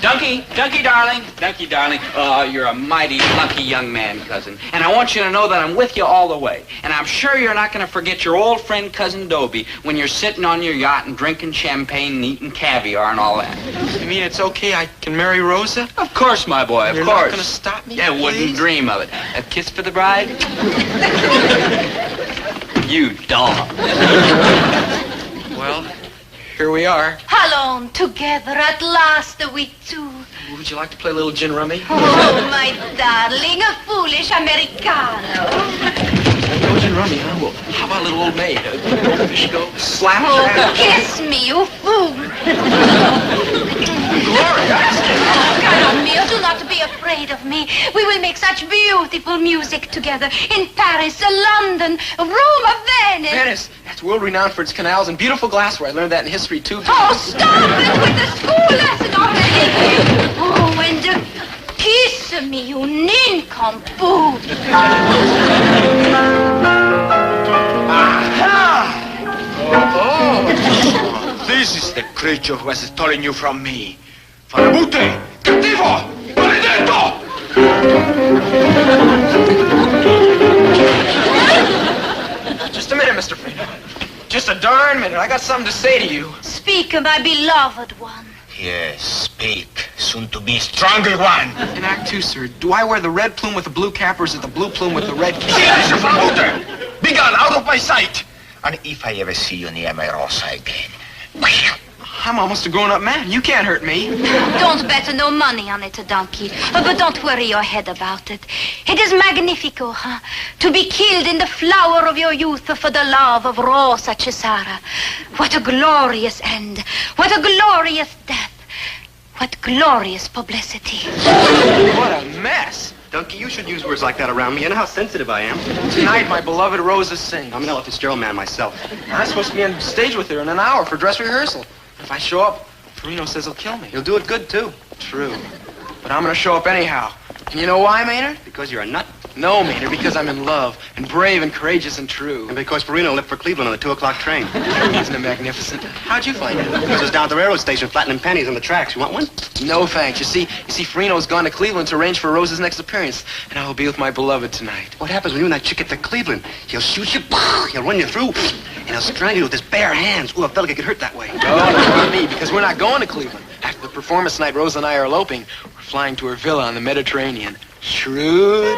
Dunky, darling. You're a mighty lucky young man, cousin. And I want you to know that I'm with you all the way. And I'm sure you're not going to forget your old friend, Cousin Dobie, when you're sitting on your yacht and drinking champagne and eating caviar and all that. You mean it's okay I can marry Rosa? Of course, my boy, of You're course. not going to stop me, Yeah, wouldn't dream of it. A kiss for the bride? You dog. Well, here we are. Alone together at last, we two. Would you like to play a little gin rummy? Oh, my darling, a foolish Americano. No gin rummy, huh? Well, how about a little old maid? Fish go slap Oh, her. kiss me, you fool. Gloria. Caro mio, do not be afraid of me. We will make such beautiful music together in Paris, London, Rome, Venice. Venice. That's world-renowned for its canals and beautiful glassware. I learned that in history, too. Oh, stop it with the school lesson already. Oh, and kiss me, you nincompoop. Oh, this is the creature who has stolen you from me. Farabute! Cattivo! Maledetto! Just a minute, Mr. Freno. Just a darn minute. I got something to say to you. Speak, my beloved one. Yes, speak. Soon to be stronger one. In Act 2, sir, do I wear the red plume with the blue cap or is it the blue plume with the red cap? Silence, Farabute! Be gone, out of my sight! And if I ever see you near my Rosa again... I'm almost a grown-up man. You can't hurt me. Don't bet no money on it, donkey. But don't worry your head about it. It is magnifico, huh? To be killed in the flower of your youth for the love of Rosa Cesara. What a glorious end. What a glorious death. What glorious publicity. What a mess. Donkey, you should use words like that around me. You know how sensitive I am. Tonight, my beloved Rosa sings. I'm an Ella Fitzgerald man myself. I'm supposed to be on stage with her in an hour for dress rehearsal. If I show up, Farino says he'll kill me. You'll do it good, too. True. But I'm going to show up anyhow. And you know why, Maynard? Because you're a nut. No, Maynard, because I'm in love, and brave, and courageous, and true. And because Farino left for Cleveland on the 2 o'clock train. Isn't it magnificent? How'd you find it? Because I was down at the railroad station flattening pennies on the tracks. You want one? No, thanks. You see, Farino's gone to Cleveland to arrange for Rose's next appearance, and I will be with my beloved tonight. What happens when you and that chick get to Cleveland? He'll shoot you, he'll run you through, and he'll strangle you with his bare hands. Ooh, a fella could get hurt that way. No, not me, because we're not going to Cleveland. After the performance tonight, Rose and I are eloping. We're flying to her villa on the Mediterranean. Shrewd,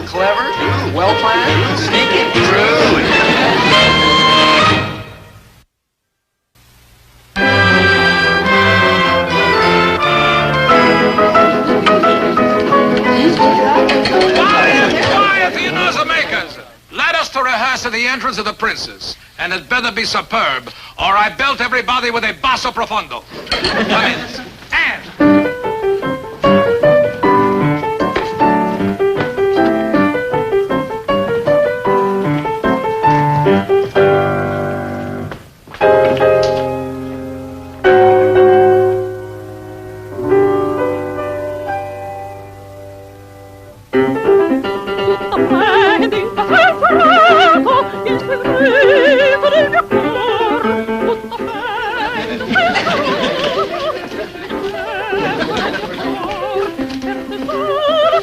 clever, well-planned, sneaky, Quiet, you Nozamakers! Let us to rehearse at the entrance of the Princess. And it better be superb, or I belt everybody with a basso profondo. Come in. And...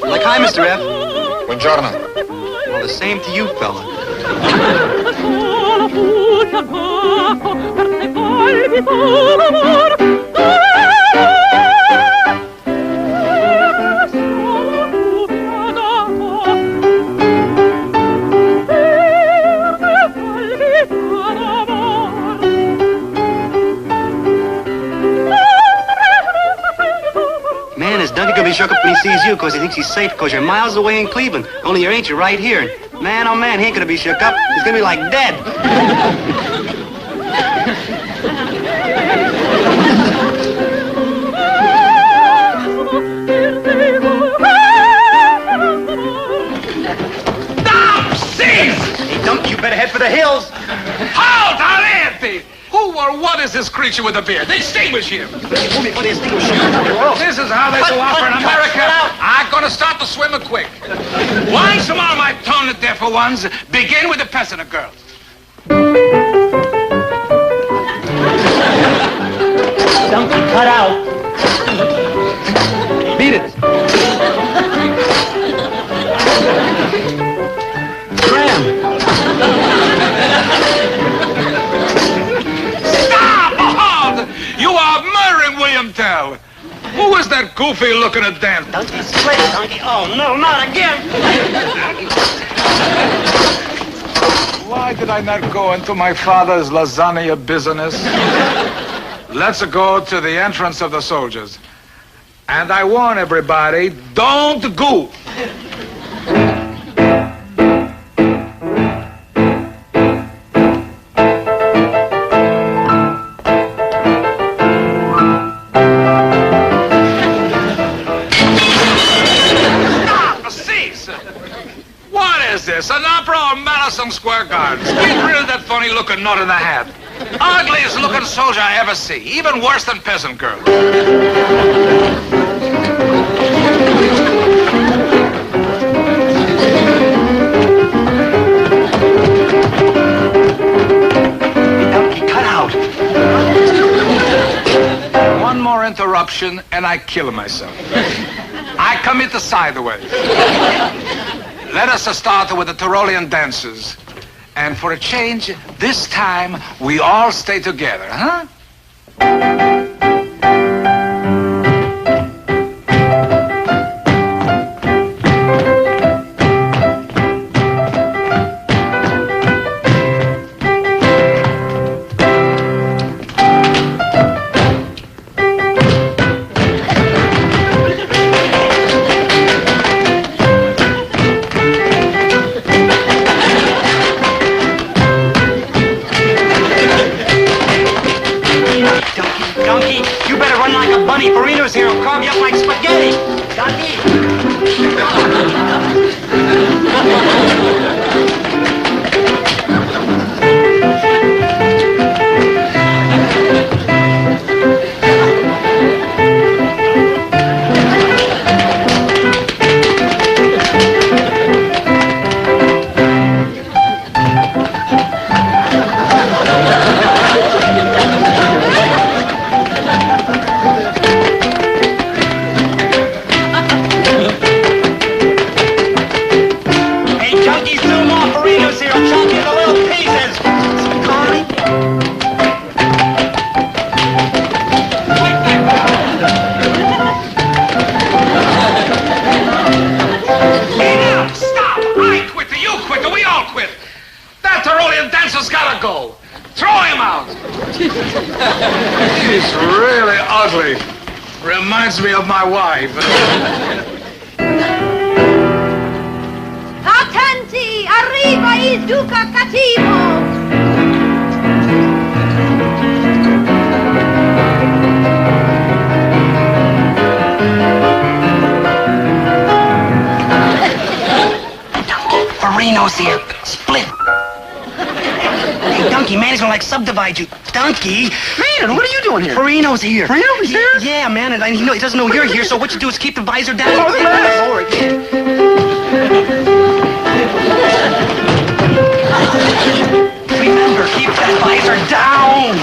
Like, hi, Mr. F. Buongiorno. Well, the same to you, fella. Man, is Duncan gonna be shook up when he sees you because he thinks he's safe because you're miles away in Cleveland. Only you ain't, you're right here. Man, oh man, he ain't gonna be shook up. He's gonna be like dead. is this creature with the beard? Distinguish him. This This is how they do opera in America. I'm going to start the swimmer quick. Once more, my tone deaf ones. Begin with the peasant girl. Donkey, cut out. Beat it. Stop! Hold! You are murdering William Tell. Who is that goofy-looking Dan? Donkey, split, donkey. Oh, no, not again. Why did I not go into my father's lasagna business? Let's go to the entrance of the soldiers. And I warn everybody, don't goof. What is this, an opera or Madison Square Garden? Get rid of that funny-looking nut in the hat. Ugliest looking soldier I ever see. Even worse than peasant girl. Donkey, cut out. One more interruption and I kill myself. I commit the side away. Let us start with the Tyrolean dances. And for a change, this time we all stay together, huh? Donkey, you better run like a bunny. Farino's here will carve you up like spaghetti. Donkey. Go. Throw him out. He's really ugly. Reminds me of my wife. Attenti! Arriva il Duca Cattivo! Farino's here. Split. Hey, Donkey, man, he's gonna like subdivide you. Donkey! Man, what are you doing here? Farino's here. Farino's here? Yeah, man, and he doesn't know you're here, so what you do is keep the visor down. Oh, the mask! Lower it, yeah. Remember, keep that visor down!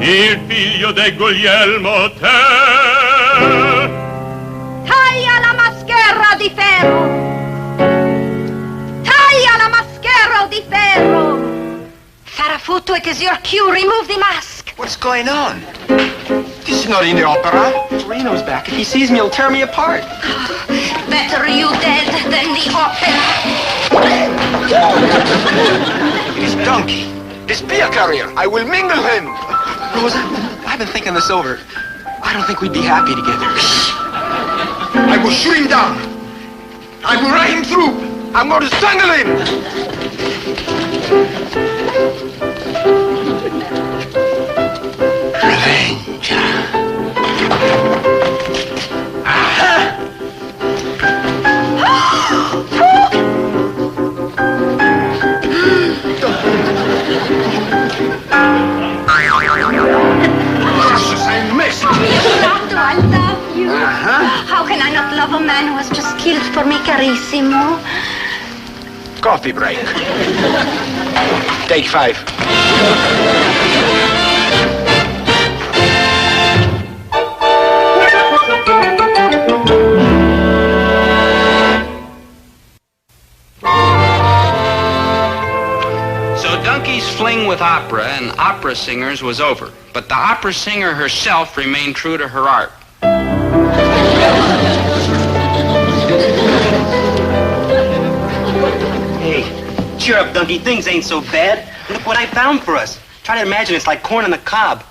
Il figlio di Guglielmo Tell. Taglia la maschera di ferro! Taglia la maschera di ferro! Farafutto, it is your cue. Remove the mask. What's going on? This is not in the opera. Reno's back. If he sees me, he'll tear me apart. Better you dead than the opera. It is Donkey. This beer carrier. I will mingle him. Rosa, I've been thinking this over. I don't think we'd be happy together. I will shoot him down. I will ride him through. I'm going to strangle him. Revenge. I missed. Doctor, I love you. How can I not love a man who has just killed for me, carissimo? Coffee break. Take 5. So Donkey's fling with opera and opera singers was over, but the opera singer herself remained true to her art. Hey, cheer up, Donkey. Things ain't so bad. Look what I found for us. Try to imagine it's like corn on the cob.